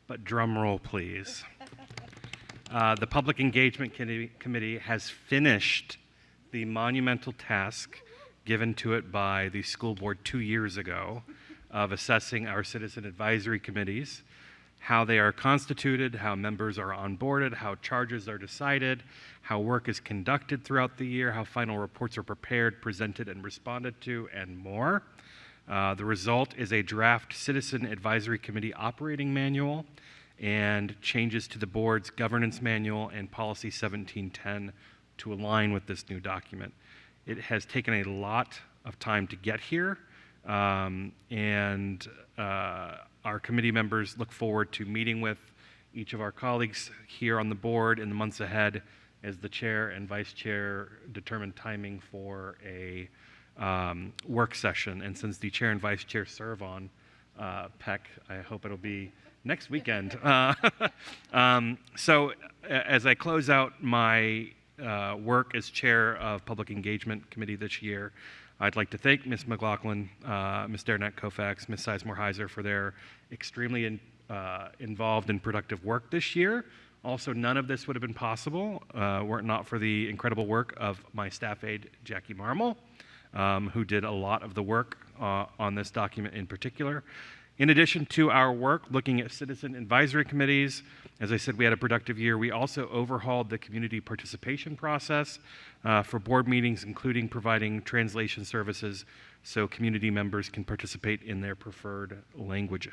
but drum roll, please. The Public Engagement Committee has finished the monumental task given to it by the school board 2 years ago of assessing our citizen advisory committees, how they are constituted, how members are onboarded, how charges are decided, how work is conducted throughout the year, how final reports are prepared, presented, and responded to, and more. The result is a draft Citizen Advisory Committee operating manual and changes to the board's governance manual and policy 1710 to align with this new document. It has taken a lot of time to get here, and our committee members look forward to meeting with each of our colleagues here on the board in the months ahead as the chair and vice chair determine timing for a work session. And since the chair and vice chair serve on PEC, I hope it'll be next weekend. So as I close out my work as chair of Public Engagement Committee this year, I'd like to thank Ms. McLaughlin, Ms. Derenak-Kofax, Ms. Sizemore-Heiser for their extremely involved and productive work this year. Also, none of this would have been possible were it not for the incredible work of my staff aide, Jackie Marmol, who did a lot of the work on this document in particular. In addition to our work looking at citizen advisory committees, as I said, we had a productive year. We also overhauled the community participation process for board meetings, including providing translation services so community members can participate in their preferred language.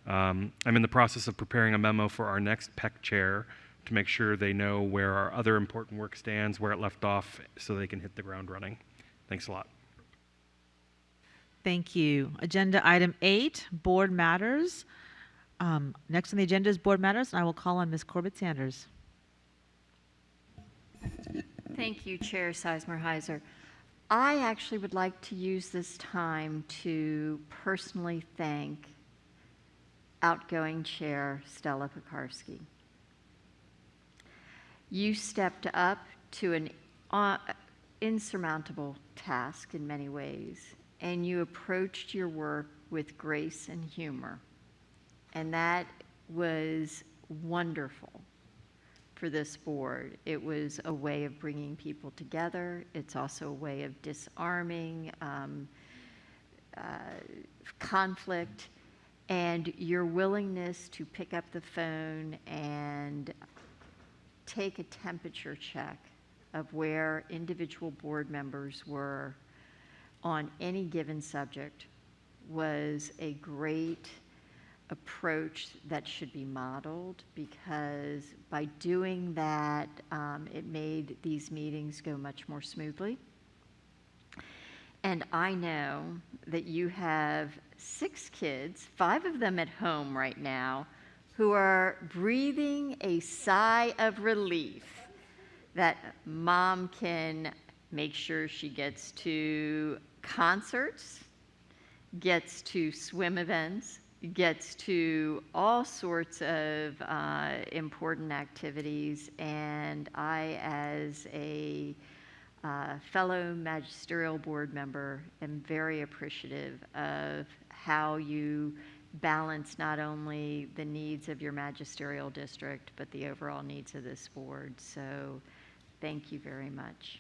I'm in the process of preparing a memo for our next PEC chair to make sure they know where our other important work stands, where it left off, so they can hit the ground running. Thanks a lot. Thank you. Agenda item 8, Board Matters. Next on the agenda is Board Matters, and I will call on Ms. Corbett-Sanders. Thank you, Chair Sizemore-Heiser. I actually would like to use this time to personally thank outgoing Chair Stella Pekarsky. You stepped up to an insurmountable task in many ways, and you approached your work with grace and humor. And that was wonderful for this board. It was a way of bringing people together. It's also a way of disarming conflict, and your willingness to pick up the phone and take a temperature check of where individual board members were on any given subject was a great approach that should be modeled, because by doing that, it made these meetings go much more smoothly. And I know that you have 6 kids, 5 of them at home right now, who are breathing a sigh of relief that mom can make sure she gets to concerts, gets to swim events, gets to all sorts of important activities. And I, as a fellow magisterial board member, am very appreciative of how you balance not only the needs of your magisterial district, but the overall needs of this board. So thank you very much.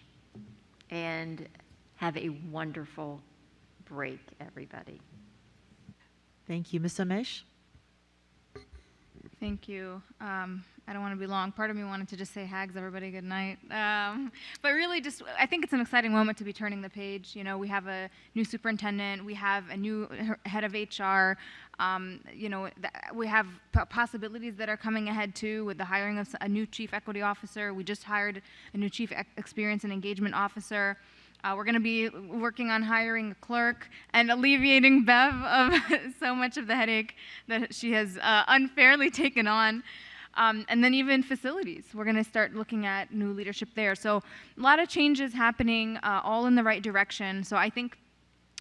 And have a wonderful break, everybody. Thank you. Ms. Amesh? Thank you. I don't want to be long. Part of me wanted to just say hags, everybody, good night. But really just, I think it's an exciting moment to be turning the page. You know, we have a new superintendent, we have a new head of HR, you know, we have possibilities that are coming ahead too with the hiring of a new chief equity officer. We just hired a new chief experience and engagement officer. We're going to be working on hiring a clerk and alleviating Bev of so much of the headache that she has unfairly taken on. And then even facilities. We're going to start looking at new leadership there. So a lot of changes happening, all in the right direction. So I think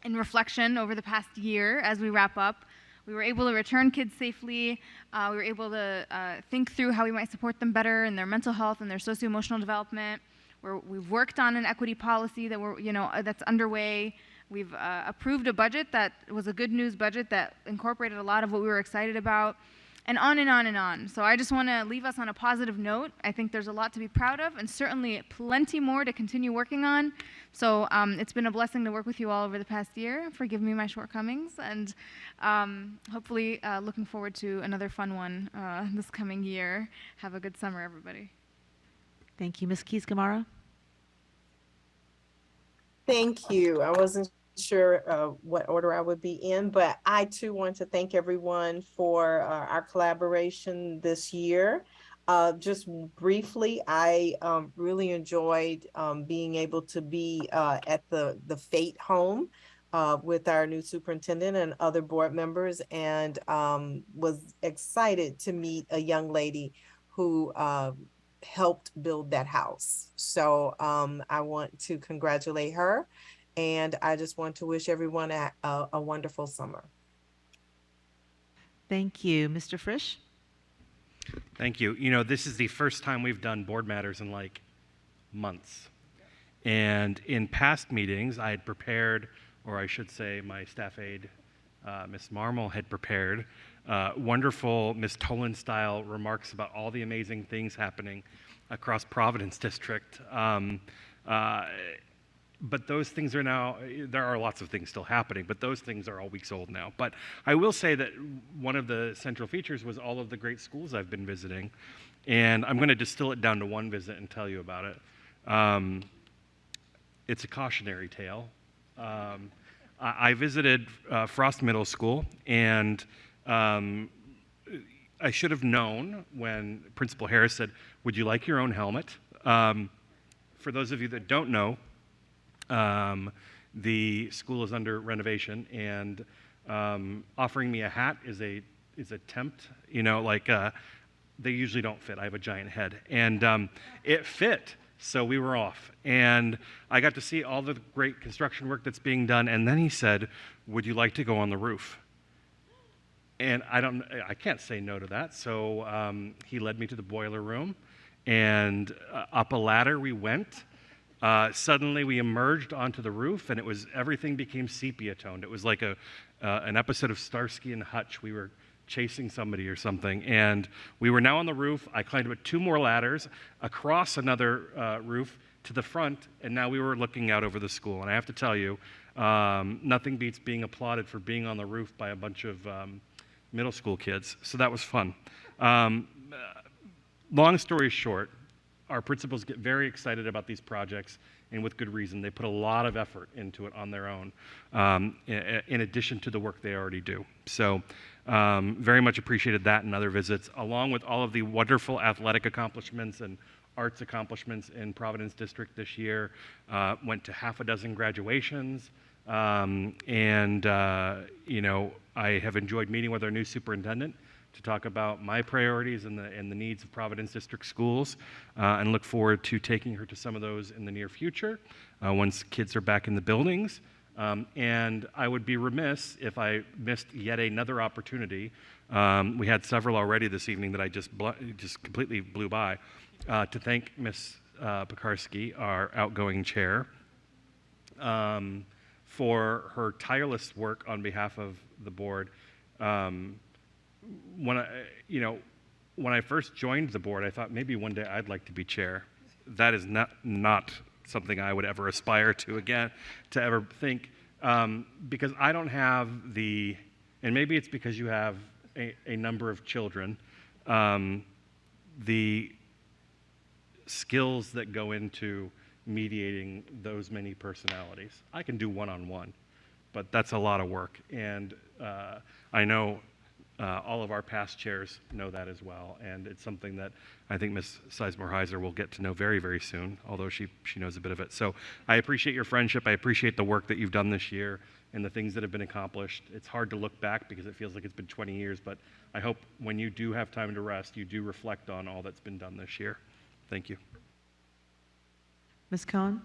in reflection over the past year, as we wrap up, we were able to return kids safely. We were able to think through how we might support them better in their mental health and their socio-emotional development. We've worked on an equity policy that that's underway. We've approved a budget that was a good news budget that incorporated a lot of what we were excited about, and on and on and on. So I just want to leave us on a positive note. I think there's a lot to be proud of, and certainly plenty more to continue working on. So it's been a blessing to work with you all over the past year. Forgive me my shortcomings, and hopefully looking forward to another fun one this coming year. Have a good summer, everybody. Thank you. Ms. Keys-Gamarra? Thank you. I wasn't sure what order I would be in, but I too want to thank everyone for our collaboration this year. Just briefly, I really enjoyed being able to be at the Fate home with our new superintendent and other board members, and was excited to meet a young lady who helped build that house. So I want to congratulate her, and I just want to wish everyone a wonderful summer. Thank you. Mr. Frisch? Thank you. You know, this is the first time we've done board matters in like months. And in past meetings, I had prepared, or I should say my staff aide, Ms. Marmol, had prepared wonderful Ms. Tolan-style remarks about all the amazing things happening across Providence District. But those things are now, there are lots of things still happening, but those things are all weeks old now. But I will say that one of the central features was all of the great schools I've been visiting. And I'm going to distill it down to one visit and tell you about it. It's a cautionary tale. I visited Frost Middle School, and I should have known when Principal Harris said, "Would you like your own helmet?" For those of you that don't know, the school is under renovation, and offering me a hat is a tempt. You know, like they usually don't fit. I have a giant head, and it fit So we were off, and I got to see all the great construction work that's being done, and then he said, would you like to go on the roof? And I can't say no to that, so he led me to the boiler room, and up a ladder we went. Suddenly we emerged onto the roof, and everything became sepia toned. It was like an episode of Starsky and Hutch. We were chasing somebody or something, and we were now on the roof. I climbed up 2 more ladders across another roof to the front, and now we were looking out over the school. And I have to tell you, nothing beats being applauded for being on the roof by a bunch of middle school kids. So that was fun. Long story short, our principals get very excited about these projects, and with good reason. They put a lot of effort into it on their own, in addition to the work they already do. So very much appreciated that and other visits, along with all of the wonderful athletic accomplishments and arts accomplishments in Providence District this year. Went to half a dozen graduations, and I have enjoyed meeting with our new superintendent to talk about my priorities and the needs of Providence District schools, and look forward to taking her to some of those in the near future once kids are back in the buildings. And I would be remiss if I missed yet another opportunity. We had several already this evening that I just completely blew by, to thank Ms. Pekarsky, our outgoing chair, for her tireless work on behalf of the board. When I first joined the board, I thought maybe one day I'd like to be chair. That is not something I would ever aspire to again, to ever think, because I don't have and maybe it's because you have a number of children, the skills that go into mediating those many personalities. I can do one-on-one, but that's a lot of work, and I know all of our past chairs know that as well, and it's something that I think Ms. Sizemore-Heiser will get to know very, very soon, although she knows a bit of it. So I appreciate your friendship. I appreciate the work that you've done this year and the things that have been accomplished. It's hard to look back because it feels like it's been 20 years, but I hope when you do have time to rest, you do reflect on all that's been done this year. Thank you. Ms. Cohen?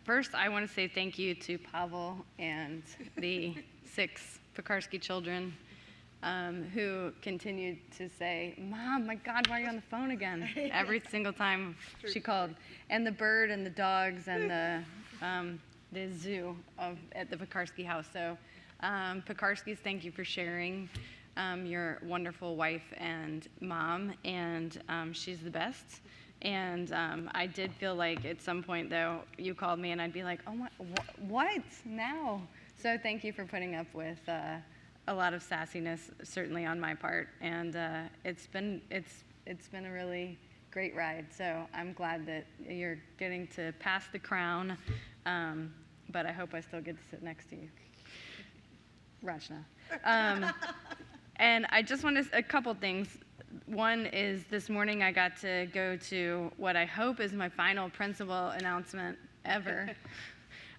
First, I want to say thank you to Pavel and the 6 Pekarsky children who continued to say, Mom, my God, why are you on the phone again? Every single time she called. And the bird and the dogs and the zoo at the Pekarsky house. So Pekarskys, thank you for sharing your wonderful wife and mom, and she's the best. And I did feel like at some point, though, you called me and I'd be like, oh my, what now? So thank you for putting up with a lot of sassiness, certainly on my part. And it's been a really great ride. So I'm glad that you're getting to pass the crown, but I hope I still get to sit next to you. Rachna. And I just want a couple things. One is this morning I got to go to what I hope is my final principal announcement ever.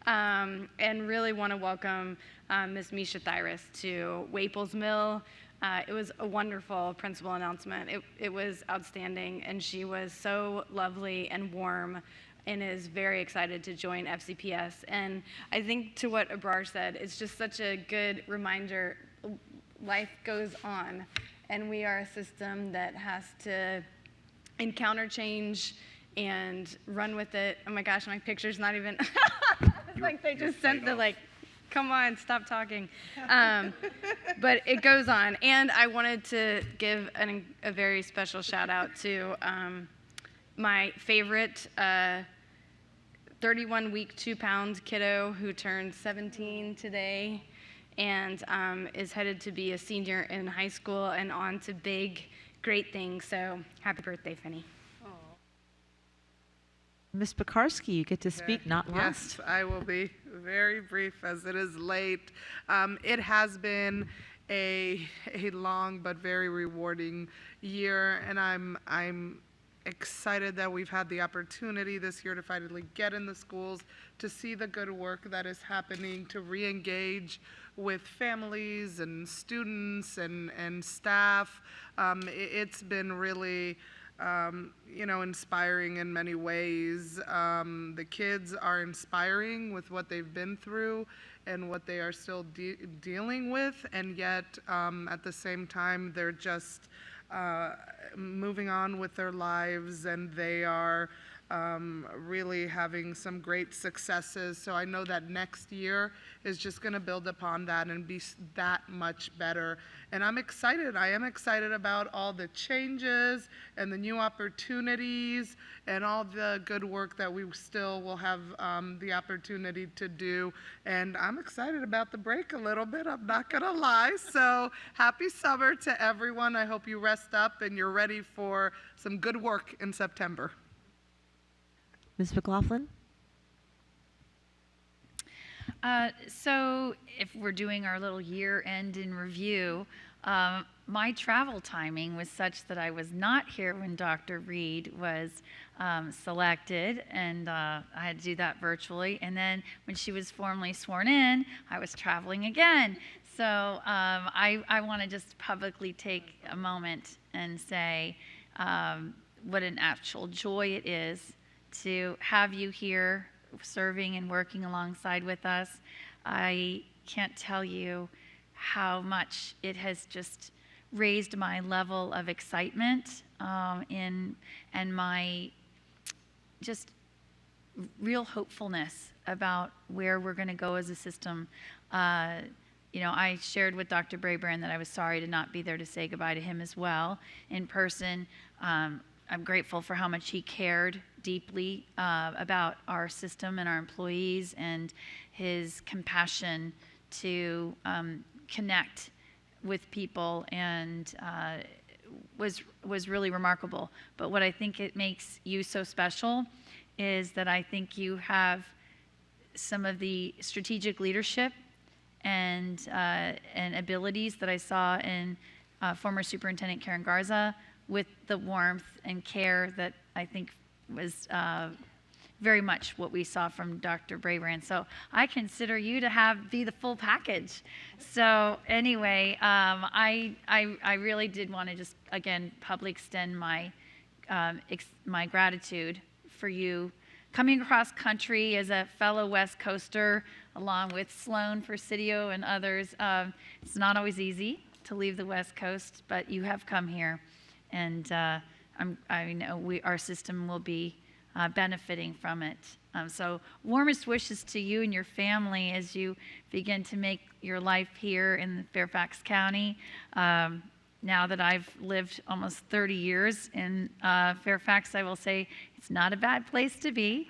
And really want to welcome Ms. Misha Thyris to Waples Mill. It was a wonderful principal announcement. It was outstanding, and she was so lovely and warm and is very excited to join FCPS. And I think to what Abrar said, it's just such a good reminder, life goes on, and we are a system that has to encounter change and run with it. Oh my gosh, my picture's not even, it's like they just sent the like, come on, stop talking. But it goes on. And I wanted to give a very special shout out to my favorite 31-week, 2-pound kiddo who turned 17 today and is headed to be a senior in high school and on to big, great things. So happy birthday, Finny. Ms. Pekarsky, you get to speak, not last. Yes, I will be very brief as it is late. It has been a long but very rewarding year, and I'm excited that we've had the opportunity this year to finally get in the schools, to see the good work that is happening, to re-engage with families and students and staff. It's been really inspiring in many ways. The kids are inspiring with what they've been through and what they are still dealing with, and yet at the same time they're just moving on with their lives, and they are really having some great successes. So I know that next year is just going to build upon that and be that much better. And I'm excited. I am excited about all the changes and the new opportunities and all the good work that we still will have the opportunity to do. And I'm excited about the break a little bit, I'm not going to lie. So happy summer to everyone. I hope you rest up and you're ready for some good work in September. Ms. McLaughlin? So if we're doing our little year-end in review, my travel timing was such that I was not here when Dr. Reed was selected, and I had to do that virtually. And then when she was formally sworn in, I was traveling again. So I want to just publicly take a moment and say what an actual joy it is to have you here serving and working alongside with us. I can't tell you how much it has just raised my level of excitement and my just real hopefulness about where we're going to go as a system. I shared with Dr. Brabrand that I was sorry to not be there to say goodbye to him as well in person. I'm grateful for how much he cared deeply about our system and our employees, and his compassion to connect with people, and was really remarkable. But what I think it makes you so special is that I think you have some of the strategic leadership and abilities that I saw in former Superintendent Karen Garza, with the warmth and care that I think was very much what we saw from Dr. Brabrand. So I consider you to be the full package. So anyway, I really did want to just, again, publicly extend my gratitude for you coming across country as a fellow West Coaster, along with Sloan Presidio and others. It's not always easy to leave the West Coast, but you have come here. And I know our system will be benefiting from it. So warmest wishes to you and your family as you begin to make your life here in Fairfax County. Now that I've lived almost 30 years in Fairfax, I will say it's not a bad place to be.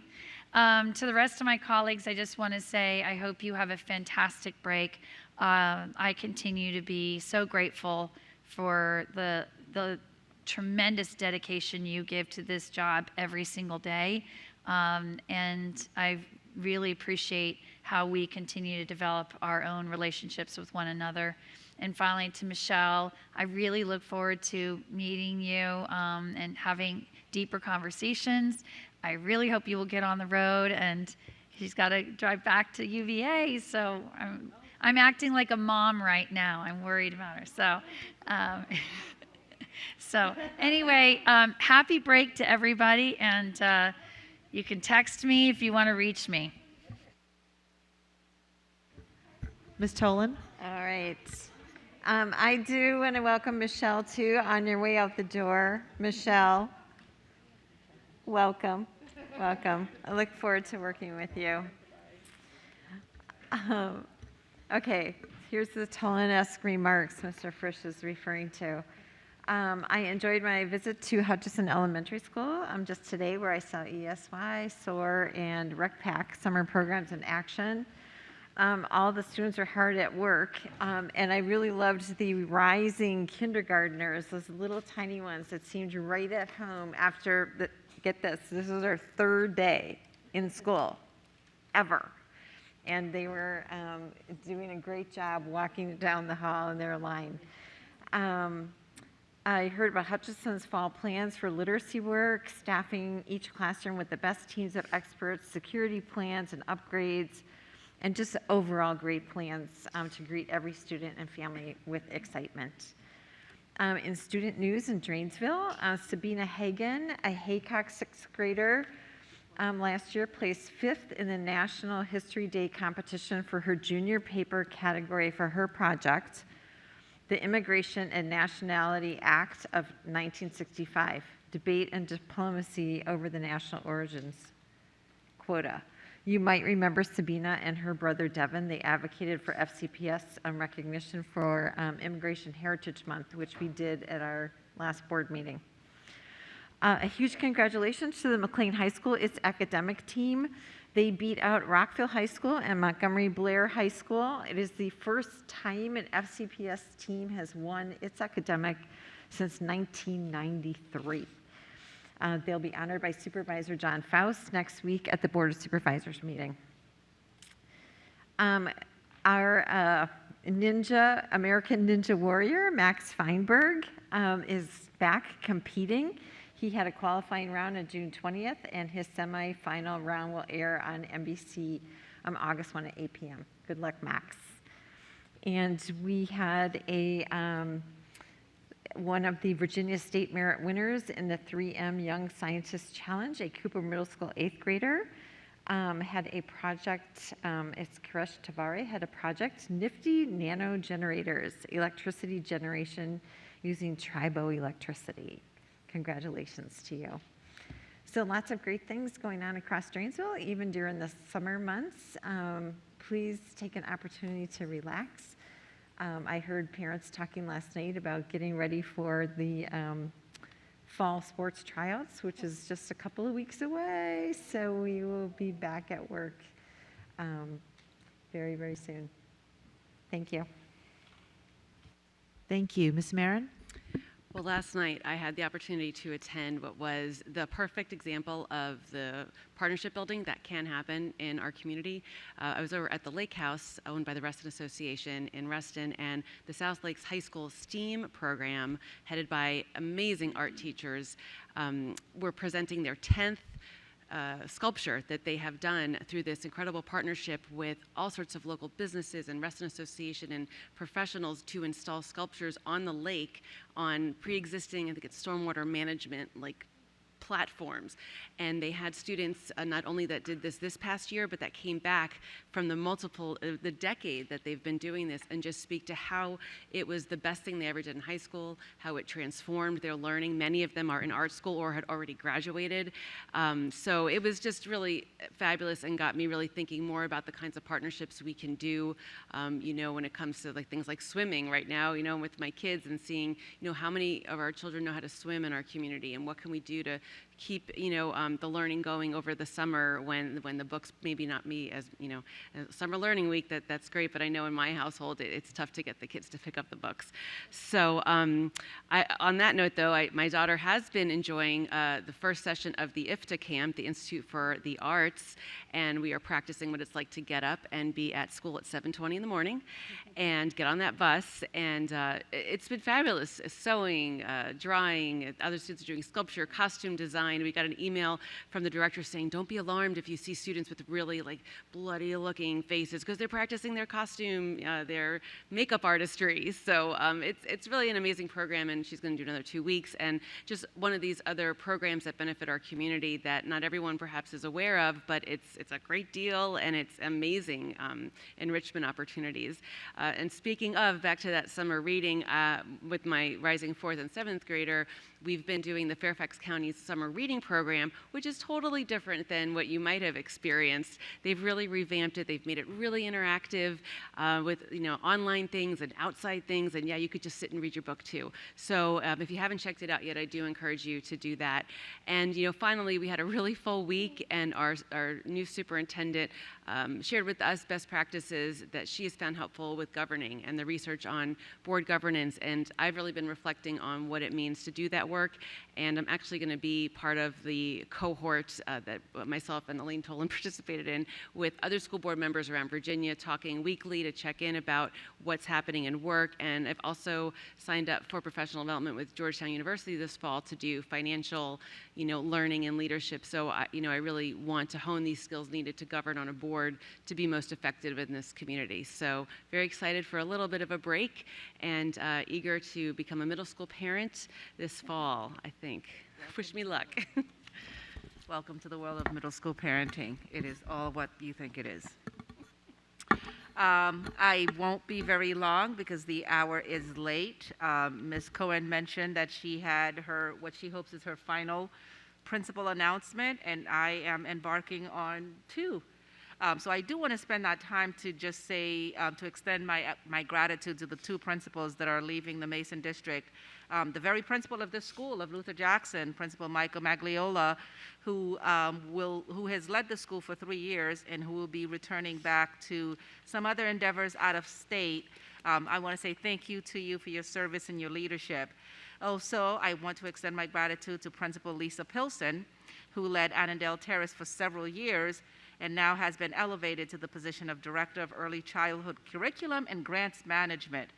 To the rest of my colleagues, I just want to say I hope you have a fantastic break. I continue to be so grateful for the tremendous dedication you give to this job every single day. And I really appreciate how we continue to develop our own relationships with one another. And finally, to Michelle, I really look forward to meeting you and having deeper conversations. I really hope you will get on the road, and she's got to drive back to UVA, so I'm acting like a mom right now. I'm worried about her. So anyway, happy break to everybody, and you can text me if you want to reach me. Ms. Tolan? All right. I do want to welcome Michelle, too, on your way out the door. Michelle, welcome. Welcome. I look forward to working with you. Okay, here's the Tolan-esque remarks Mr. Frisch is referring to. I enjoyed my visit to Hutchison Elementary School just today, where I saw ESY, SOAR, and RecPac summer programs in action. All the students are hard at work, and I really loved the rising kindergartners, those little tiny ones that seemed right at home after, get this is their third day in school, ever. And they were doing a great job walking down the hall in their line. I heard about Hutchison's fall plans for literacy work, staffing each classroom with the best teams of experts, security plans and upgrades, and just overall great plans to greet every student and family with excitement. In student news in Drainsville, Sabina Hagan, a Haycock sixth grader, last year placed 5th in the National History Day competition for her junior paper category for her project, the Immigration and Nationality Act of 1965, Debate and Diplomacy over the National Origins Quota. You might remember Sabina and her brother Devin. They advocated for FCPS recognition for Immigration Heritage Month, which we did at our last board meeting. A huge congratulations to the McLean High School, its academic team. They beat out Rockville High School and Montgomery Blair High School. It is the first time an FCPS team has won its academic since 1993. They'll be honored by Supervisor John Faust next week at the Board of Supervisors meeting. Our American Ninja Warrior, Max Feinberg, is back competing. He had a qualifying round on June 20th, and his semifinal round will air on NBC on August 1 at 8 p.m. Good luck, Max. And we had one of the Virginia State Merit winners in the 3M Young Scientist Challenge, a Cooper Middle School 8th grader, had a project, it's Karesh Tavare, had a project, Nifty Nano Generators, electricity generation using triboelectricity. Congratulations to you. So lots of great things going on across Drainsville, even during the summer months. Please take an opportunity to relax. I heard parents talking last night about getting ready for the fall sports tryouts, which is just a couple of weeks away. So we will be back at work very, very soon. Thank you. Thank you. Ms. Marin? Well, last night I had the opportunity to attend what was the perfect example of the partnership building that can happen in our community. I was over at the Lake House, owned by the Reston Association in Reston, and the South Lakes High School STEAM program, headed by amazing art teachers, were presenting their 10th sculpture that they have done through this incredible partnership with all sorts of local businesses and Reston Association and professionals to install sculptures on the lake on pre-existing, I think it's stormwater management, like platforms. And they had students not only that did this past year, but that came back from the decade that they've been doing this, and just speak to how it was the best thing they ever did in high school, how it transformed their learning. Many of them are in art school or had already graduated. So it was just really fabulous and got me really thinking more about the kinds of partnerships we can do, when it comes to things like swimming right now, with my kids, and seeing, how many of our children know how to swim in our community, and what can we do to keep the learning going over the summer when the books maybe not me as summer learning week, that's great, but I know in my household it's tough to get the kids to pick up the books. So on that note though, my daughter has been enjoying the first session of the IFTA camp, the Institute for the Arts, and we are practicing what it's like to get up and be at school at 7:20 in the morning and get on that bus, and it's been fabulous. Sewing, drawing, other students are doing sculpture, costume design. We got an email from the director saying, don't be alarmed if you see students with really bloody looking faces, because they're practicing their costume, their makeup artistry. So it's really an amazing program, and she's going to do another 2 weeks, and just one of these other programs that benefit our community that not everyone perhaps is aware of, but it's a great deal, and it's amazing enrichment opportunities. And speaking of, back to that summer reading, with my rising 4th and 7th grader, we've been doing the Fairfax County Summer Reading Program, which is totally different than what you might have experienced. They've really revamped it. They've made it really interactive with online things and outside things, and yeah, you could just sit and read your book too. So if you haven't checked it out yet, I do encourage you to do that. And finally, we had a really full week, and our new superintendent shared with us best practices that she has found helpful with governing and the research on board governance. And I've really been reflecting on what it means to do that work. And I'm actually going to be part of the cohort that myself and Elaine Tolan participated in with other school board members around Virginia, talking weekly to check in about what's happening in work. And I've also signed up for professional development with Georgetown University this fall to do financial, learning and leadership. So I really want to hone these skills needed to govern on a board forward to be most effective in this community. So very excited for a little bit of a break and eager to become a middle school parent this fall, I think. Wish me luck. Welcome to the world of middle school parenting. It is all what you think it is. I won't be very long because the hour is late. Ms. Cohen mentioned that she had what she hopes is her final principal announcement, and I am embarking on two. So I do want to spend that time to just say, to extend my gratitude to the two principals that are leaving the Mason District. The very principal of this school, of Luther Jackson, Principal Michael Magliola, who has led the school for 3 years and who will be returning back to some other endeavors out of state. I want to say thank you to you for your service and your leadership. Also, I want to extend my gratitude to Principal Lisa Pilson, who led Annandale Terrace for several years and now has been elevated to the position of Director of Early Childhood Curriculum and Grants Management.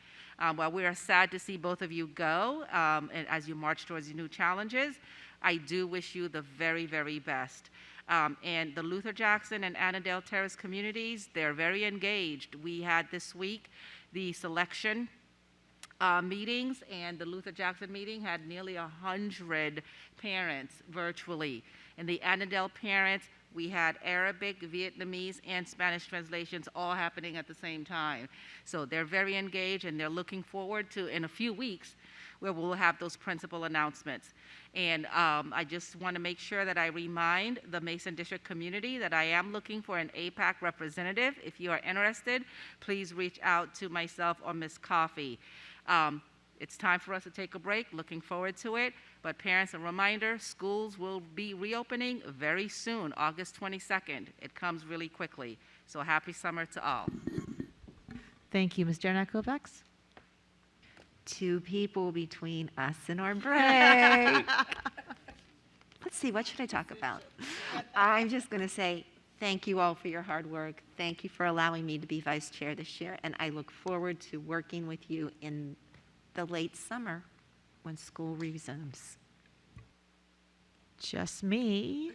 While we are sad to see both of you go, and as you march towards your new challenges, I do wish you the very, very best. And the Luther Jackson and Annandale Terrace communities, they're very engaged. We had this week the selection meetings, and the Luther Jackson meeting had nearly 100 parents virtually. And the Annandale parents, we had Arabic, Vietnamese, and Spanish translations all happening at the same time. So they're very engaged, and they're looking forward to, in a few weeks, where we'll have those principal announcements. And I just want to make sure that I remind the Mason District community that I am looking for an APAC representative. If you are interested, please reach out to myself or Ms. Coffey. It's time for us to take a break. Looking forward to it. But parents, a reminder, schools will be reopening very soon, August 22nd. It comes really quickly. So happy summer to all. Thank you. Ms. Jarnack Kovacs? 2 people between us and our break. Let's see, what should I talk about? I'm just going to say thank you all for your hard work. Thank you for allowing me to be vice chair this year, and I look forward to working with you in the late summer when school resumes. Just me.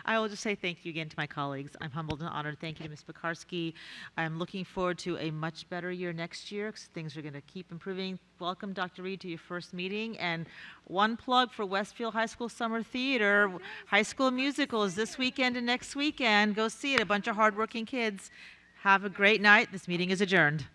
I will just say thank you again to my colleagues. I'm humbled and honored. Thank you to Ms. Pekarsky. I'm looking forward to a much better year next year because things are going to keep improving. Welcome, Dr. Reed, to your first meeting. And one plug for Westfield High School Summer Theater. High School Musical is this weekend and next weekend. Go see it. A bunch of hardworking kids. Have a great night. This meeting is adjourned.